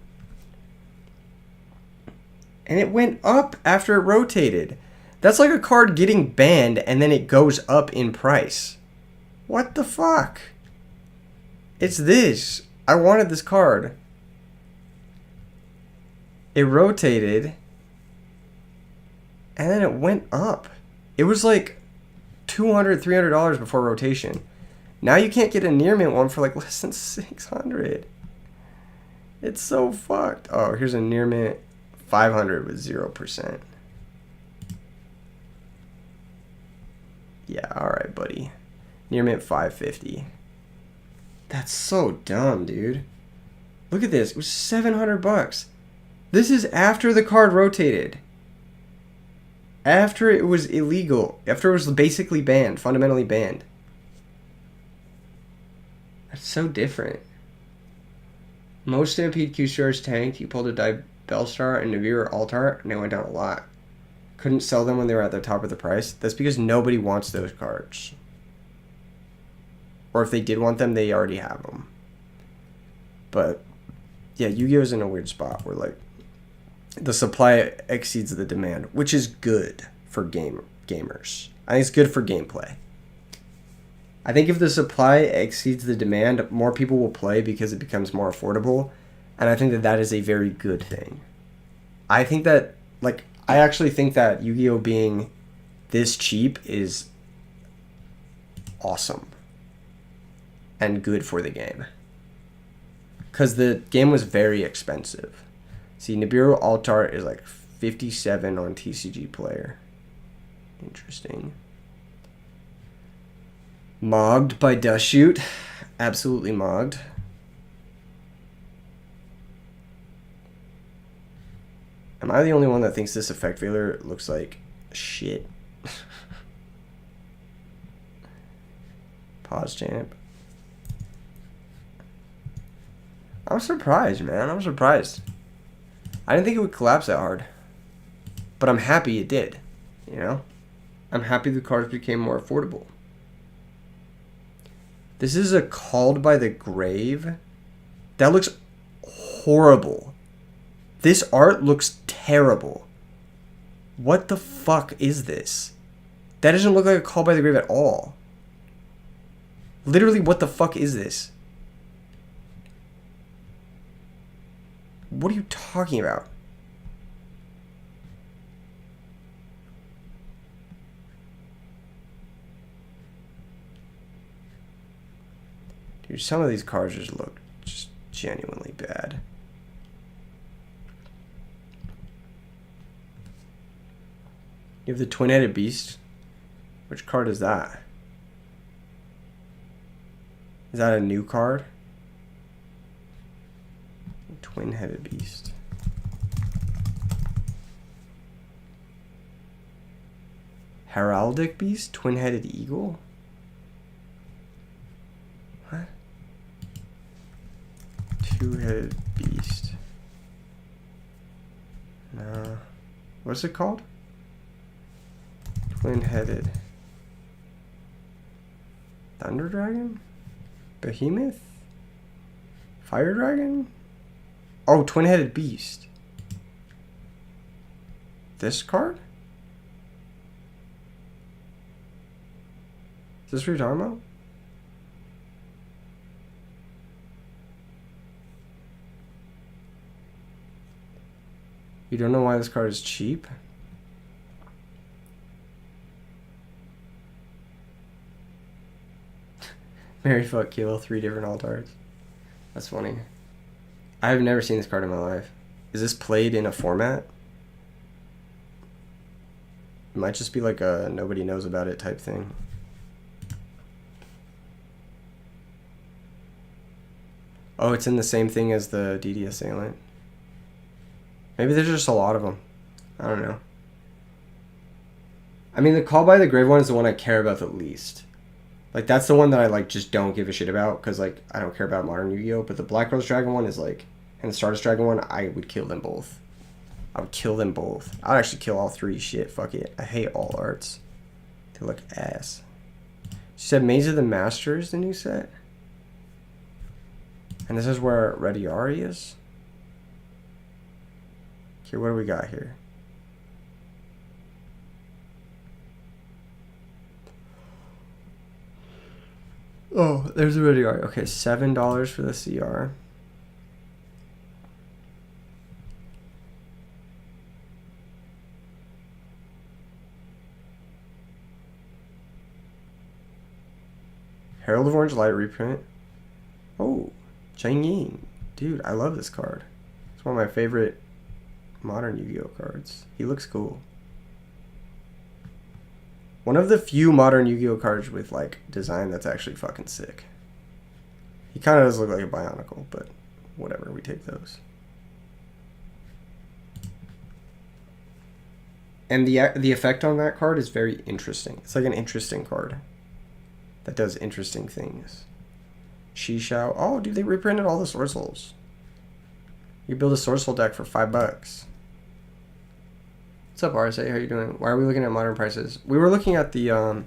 And it went up after it rotated. That's like a card getting banned and then it goes up in price. What the fuck? It's this. I wanted this card. It rotated. And then it went up. It was like $200, $300 before rotation. Now you can't get a near mint one for like less than $600. It's so fucked. Oh, here's a near mint 500 with 0%. Yeah, alright, buddy. Near mint 550. That's so dumb, dude. Look at this. It was $700. This is after the card rotated. After it was illegal. After it was basically banned. Fundamentally banned. That's so different. Most Stampede Q-Stars tanked. You pulled a Bellstar and Navir Altar, and they went down a lot. Couldn't sell them when they were at the top of the price. That's because nobody wants those cards. Or if they did want them, they already have them. But, yeah, Yu-Gi-Oh's in a weird spot where, like, the supply exceeds the demand, which is good for gamers. I think it's good for gameplay. I think if the supply exceeds the demand, more people will play because it becomes more affordable. And I think that that is a very good thing. I think that, like, I actually think that Yu-Gi-Oh! Being this cheap is awesome. And good for the game. Because the game was very expensive. See, Nibiru Altar is like 57 on TCG Player. Interesting. Mogged by Dust Shoot. Absolutely mogged. Am I the only one that thinks this effect veiler looks like shit? Pause, Janip. I'm surprised, man. I'm surprised. I didn't think it would collapse that hard. But I'm happy it did. You know? I'm happy the cards became more affordable. This is a Called by the Grave. That looks horrible. This art looks terrible. What the fuck is this? That doesn't look like a Called by the Grave at all. Literally, what the fuck is this? What are you talking about? Dude, some of these cards just look just genuinely bad. You have the Twin-Headed Beast. Which card is that? Is that a new card? Twin-Headed Beast. Heraldic Beast? Twin-Headed Eagle? What? Two-Headed Beast. No. What's it called? Twin-Headed. Thunder Dragon? Behemoth? Fire Dragon? Oh, Twin-Headed Beast. This card? Is this what you're talking about? You don't know why this card is cheap? Marry, fuck, kill, 3 different altards. That's funny. I've never seen this card in my life. Is this played in a format? It might just be like a nobody knows about it type thing. Oh, it's in the same thing as the DD Assailant. Maybe there's just a lot of them. I don't know. I mean, the Call by the Grave one is the one I care about the least. Like, that's the one that I, like, just don't give a shit about, because, like, I don't care about Modern Yu-Gi-Oh! But the Black Rose Dragon one is, like, and the Stardust Dragon one, I would kill them both. I would kill them both. I'd actually kill all 3. Shit, fuck it. I hate all arts. They look ass. She said Maze of the Master is the new set. And this is where Rediari is. Okay, what do we got here? Oh, there's a Rediari. Okay, $7 for the CR. Herald of Orange Light reprint. Oh, Chang Ying. Dude, I love this card. It's one of my favorite modern Yu-Gi-Oh cards. He looks cool. One of the few modern Yu-Gi-Oh cards with, like, design that's actually fucking sick. He kind of does look like a Bionicle, but whatever, we take those. And the effect on that card is very interesting. It's like an interesting card that does interesting things. Shishao. Oh, dude, they reprinted all the Sword Souls. You build a Sword Soul deck for $5. What's up, RSA? How you doing? Why are we looking at modern prices? We were looking at the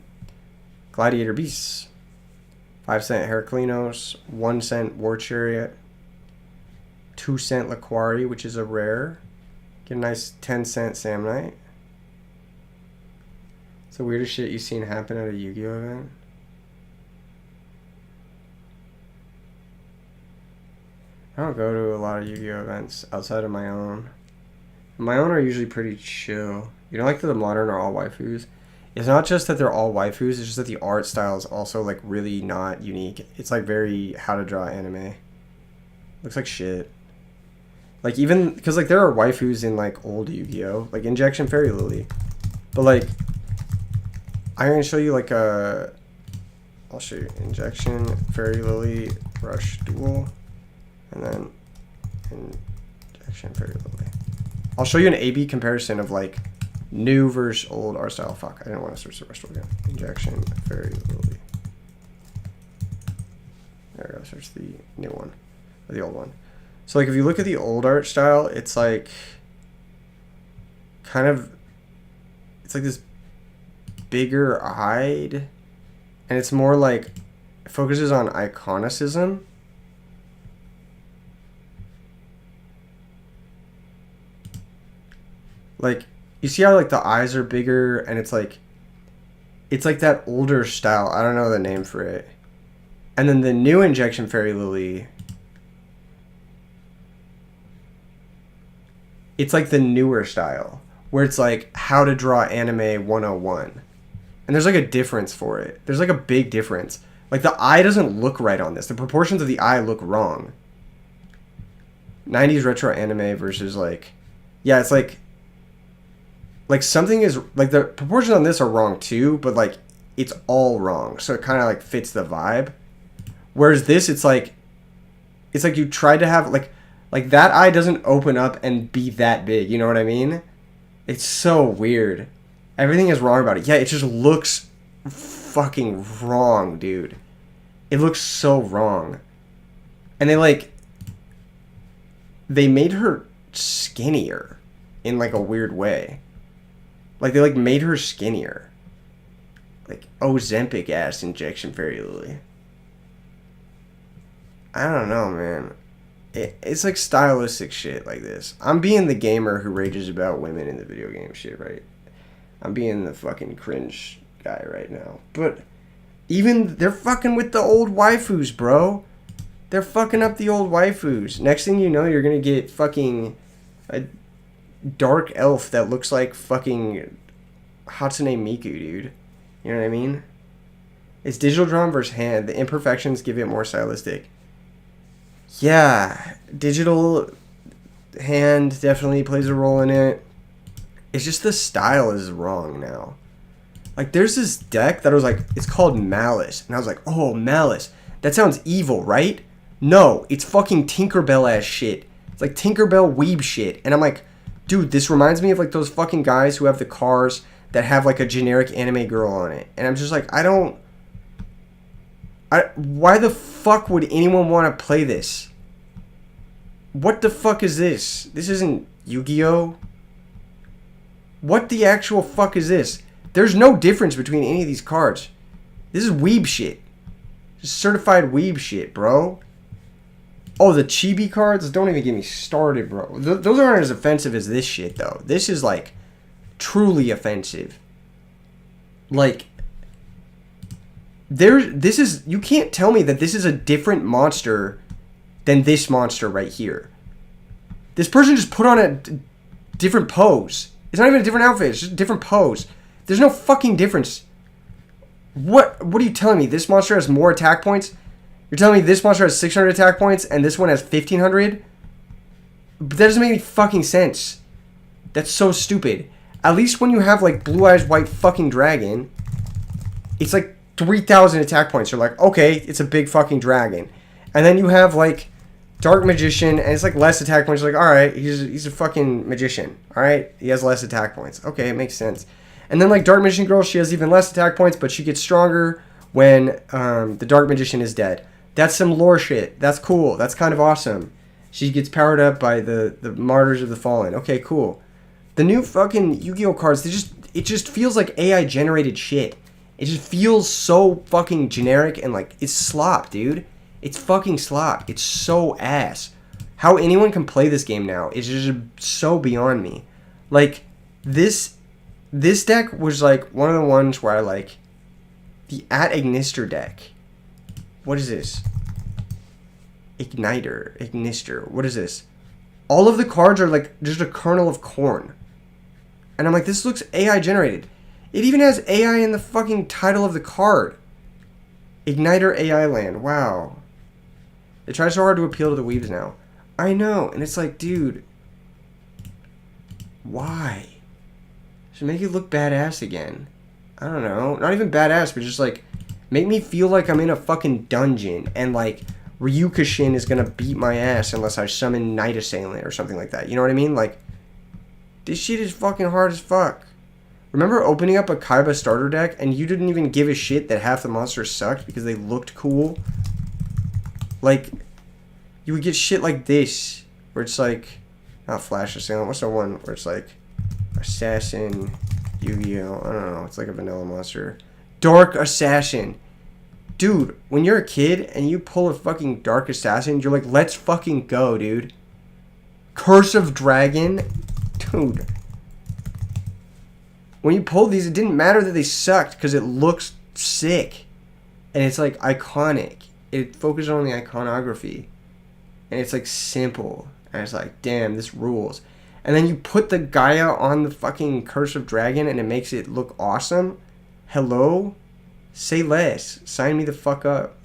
Gladiator Beasts. 5-cent Heraclinos, 1-cent War Chariot, 2-cent Laquari, which is a rare. Get a nice 10-cent Samnite. It's the weirdest shit you've seen happen at a Yu-Gi-Oh event. I don't go to a lot of Yu-Gi-Oh events outside of my own. My own are usually pretty chill. You know, like the modern are all waifus? It's not just that they're all waifus, it's just that the art style is also, like, really not unique. It's, like, very how to draw anime. Looks like shit. Like, even, because, like, there are waifus in, like, old Yu-Gi-Oh! Like, Injection Fairy Lily. But, like, I'm going to show you, like, a... I'll show you. Injection, Fairy Lily, Rush Duel. And then Injection Fairy Lily. I'll show you an A-B comparison of, like, new versus old art style. Fuck, I didn't want to search the rest of it again. Injection Fairy Lily. There we go. Search the new one. Or the old one. So, like, if you look at the old art style, it's, like, kind of... It's, like, this bigger-eyed. And it's more, like... It focuses on iconicism. Like, you see how, like, the eyes are bigger, and it's, like... It's, like, that older style. I don't know the name for it. And then the new Injection Fairy Lily... It's, like, the newer style. Where it's, like, how to draw anime 101. And there's, like, a difference for it. There's, like, a big difference. Like, the eye doesn't look right on this. The proportions of the eye look wrong. 90s retro anime versus, like... Yeah, it's, like... Like, something is... Like, the proportions on this are wrong, too. But, like, it's all wrong. So it kind of, like, fits the vibe. Whereas this, it's, like... It's, like, you tried to have... Like, that eye doesn't open up and be that big. You know what I mean? It's so weird. Everything is wrong about it. Yeah, it just looks fucking wrong, dude. It looks so wrong. And they, like... They made her skinnier. In, like, a weird way. Like, they, like, made her skinnier. Like, Ozempic-ass Injection Fairy Lily. I don't know, man. It's, like, stylistic shit like this. I'm being the gamer who rages about women in the video game shit, right? I'm being the fucking cringe guy right now. But even... They're fucking with the old waifus, bro. They're fucking up the old waifus. Next thing you know, you're gonna get fucking... a dark elf that looks like fucking Hatsune Miku, dude. You know what I mean? It's digital drawn versus hand. The imperfections give it more stylistic. Yeah, digital hand definitely plays a role in it. It's just the style is wrong now. Like, there's this deck that was like, it's called Malice. And I was like, oh, Malice. That sounds evil, right? No, it's fucking Tinkerbell-ass shit. It's like Tinkerbell weeb shit. And I'm like, dude, this reminds me of, like, those fucking guys who have the cars that have, like, a generic anime girl on it. And I'm just like, why the fuck would anyone want to play this? What the fuck is this? This isn't Yu-Gi-Oh! What the actual fuck is this? There's no difference between any of these cards. This is weeb shit. Just certified weeb shit, bro. Oh, the chibi cards? Don't even get me started, bro. Those aren't as offensive as this shit, though. This is, like, truly offensive. Like, this is... You can't tell me that this is a different monster than this monster right here. This person just put on a different pose. It's not even a different outfit. It's just a different pose. There's no fucking difference. What are you telling me? This monster has more attack points? You're telling me this monster has 600 attack points and this one has 1,500? But that doesn't make any fucking sense. That's so stupid. At least when you have, like, Blue Eyes White fucking Dragon, it's like 3,000 attack points. You're like, okay, it's a big fucking dragon. And then you have, like, Dark Magician, and it's, like, less attack points. You're like, alright, he's a fucking magician. Alright? He has less attack points. Okay, it makes sense. And then, like, Dark Magician Girl, she has even less attack points, but she gets stronger when the Dark Magician is dead. That's some lore shit. That's cool. That's kind of awesome. She gets powered up by the Martyrs of the Fallen. Okay, cool. The new fucking Yu-Gi-Oh cards, it just feels like AI generated shit. It just feels so fucking generic and, like, it's slop, dude. It's fucking slop. It's so ass. How anyone can play this game now is just so beyond me. Like, this deck was, like, one of the ones where I, like, the At Ignister deck. What is this? Ignister. What is this? All of the cards are, like, just a kernel of corn. And I'm like, this looks AI generated. It even has AI in the fucking title of the card. Igniter AI Land. Wow. They try so hard to appeal to the weebs now. I know. And it's like, dude. Why? Should make it look badass again. I don't know. Not even badass, but just, like, make me feel like I'm in a fucking dungeon. And, like, Ryukishin is gonna beat my ass unless I summon Night Assailant or something like that. You know what I mean? Like, this shit is fucking hard as fuck. Remember opening up a Kaiba starter deck and you didn't even give a shit that half the monsters sucked because they looked cool? Like, you would get shit like this, where it's like, not Flash Assailant, what's the one where it's like, Assassin, Yu-Gi-Oh, I don't know, it's like a vanilla monster. Dark Assassin. Dude, when you're a kid and you pull a fucking Dark Assassin, you're like, let's fucking go, dude. Curse of Dragon. Dude. When you pulled these, it didn't matter that they sucked because it looks sick. And it's like iconic. It focuses on the iconography. And it's like simple. And it's like, damn, this rules. And then you put the Gaia on the fucking Curse of Dragon and it makes it look awesome. Hello? Say less. Sign me the fuck up.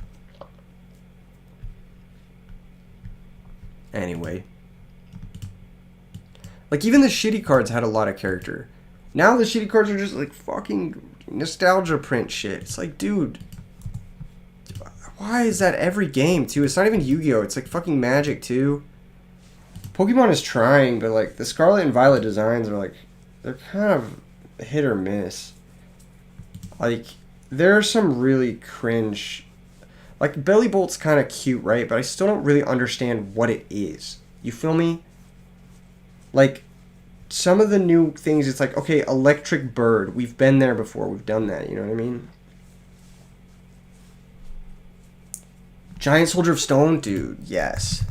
Anyway. Like, even the shitty cards had a lot of character. Now the shitty cards are just like fucking nostalgia print shit. It's like, dude. Why is that every game, too? It's not even Yu-Gi-Oh! It's like fucking Magic, too. Pokemon is trying, but like the Scarlet and Violet designs are like, they're kind of hit or miss. Like, there are some really cringe, like Belly Bolt's kind of cute, right? But I still don't really understand what it is. You feel me? Like, some of the new things, it's like, okay, Electric Bird. We've been there before. We've done that. You know what I mean? Giant Soldier of Stone, dude. Yes.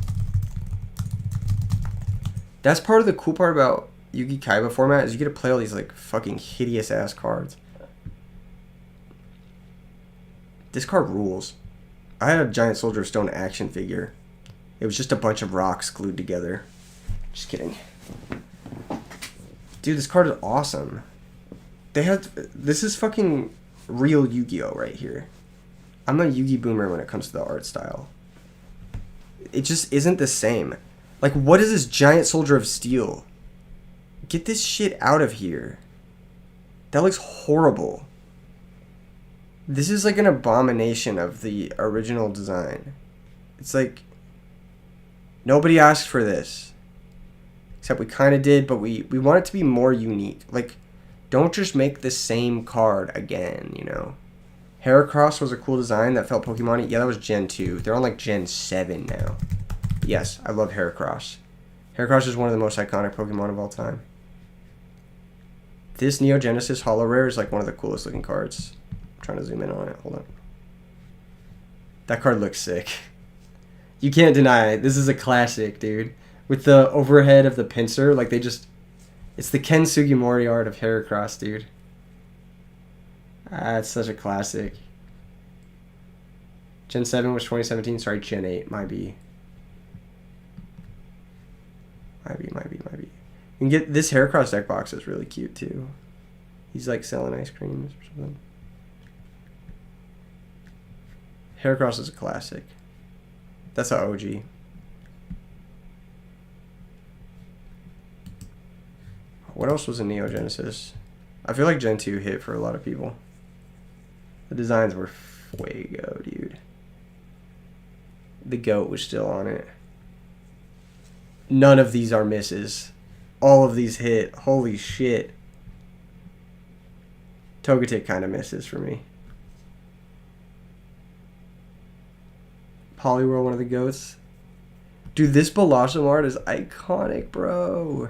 That's part of the cool part about Yu-Gi Kaiba format is you get to play all these like fucking hideous ass cards. This card rules. I had a Giant Soldier of Stone action figure. It was just a bunch of rocks glued together. Just kidding. Dude, this card is awesome. This is fucking real Yu-Gi-Oh right here. I'm a Yu-Gi boomer when it comes to the art style. It just isn't the same. Like, what is this Giant Soldier of Steel? Get this shit out of here. That looks horrible. This is like an abomination of the original design. It's like, nobody asked for this. Except we kind of did, but we want it to be more unique. Like, don't just make the same card again, you know? Heracross was a cool design that felt Pokemon-y. Yeah, that was Gen 2. They're on like Gen 7 now. But yes, I love Heracross. Heracross is one of the most iconic Pokemon of all time. This Neo Genesis Holo Rare is like one of the coolest looking cards. I'm trying to zoom in on it. Hold on. That card looks sick. You can't deny it. This is a classic, dude. With the overhead of the pincer, like they just... It's the Ken Sugimori art of Heracross, dude. Ah, it's such a classic. Gen 7 was 2017. Sorry, Gen 8 might be. Might be. You can get this Heracross deck box is really cute too. He's like selling ice creams or something. Heracross is a classic. That's an OG. What else was in Neo Genesis? I feel like Gen 2 hit for a lot of people. The designs were fuego, dude. The goat was still on it. None of these are misses. All of these hit. Holy shit. Togetic kind of misses for me. Poliwhirl, one of the goats. Dude, this Bellossom art is iconic, bro.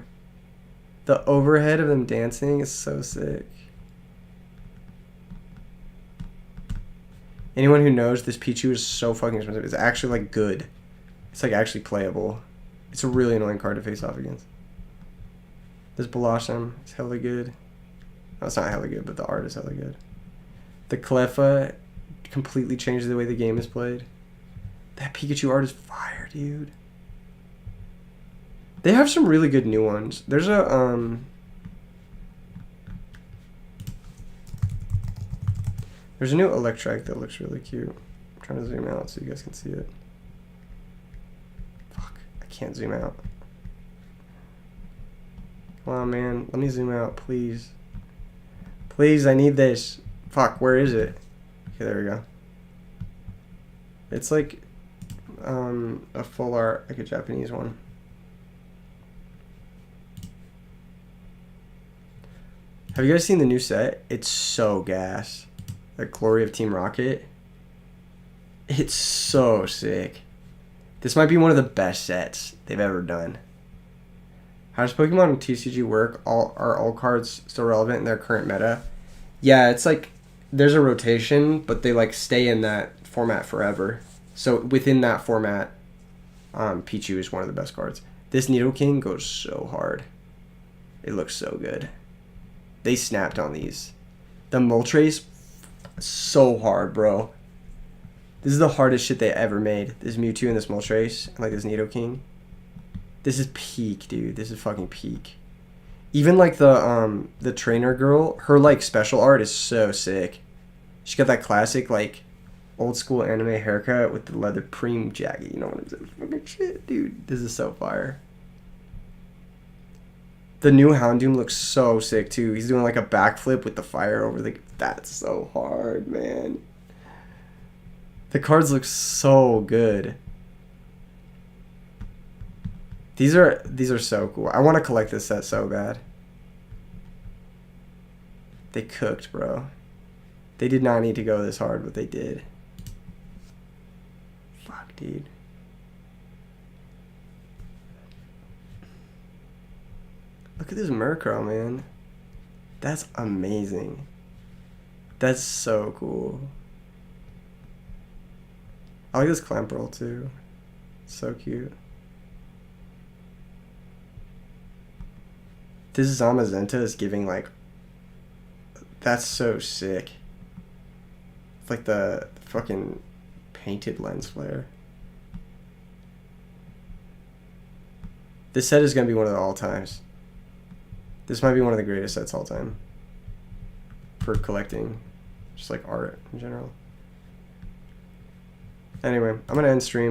The overhead of them dancing is so sick. Anyone who knows, this Pichu is so fucking expensive. It's actually like good. It's like actually playable. It's a really annoying card to face off against. This Bellossom is hella good. No, it's not hella good, but the art is hella good. The Cleffa completely changes the way the game is played. That Pikachu art is fire, dude. They have some really good new ones. There's a there's a new Electrike that looks really cute. I'm trying to zoom out so you guys can see it. Fuck, I can't zoom out. Come on, man. Let me zoom out, please. Please, I need this. Fuck, where is it? Okay, there we go. It's like a full art, like a Japanese one. Have you guys seen the new set? It's so gas. The Glory of Team Rocket. It's so sick. This might be one of the best sets they've ever done. How does Pokemon TCG work? Are all cards still relevant in their current meta? Yeah, it's like there's a rotation, but they like stay in that format forever. So within that format, Pichu is one of the best cards. This Nidoking goes so hard. It looks so good. They snapped on these. The Moltres, so hard, bro. This is the hardest shit they ever made. This Mewtwo and this Moltres, and like this Nidoking. This is peak, dude. This is fucking peak. Even like the trainer girl, her like special art is so sick. She got that classic like old school anime haircut with the leather preem jacket. You know what I'm saying? Fucking shit, dude. This is so fire. The new Houndoom looks so sick too. He's doing like a backflip with the fire over the. That's so hard, man. The cards look so good. These are so cool. I want to collect this set so bad. They cooked, bro. They did not need to go this hard, but they did. Fuck, dude. Look at this Murkrow, man. That's amazing. That's so cool. I like this Clamperl too. So cute. This Zamazenta is giving like... That's so sick. It's like the fucking painted lens flare. This set is going to be one of the all-times. This might be one of the greatest sets all time. For collecting. Just like art in general. Anyway, I'm going to end stream.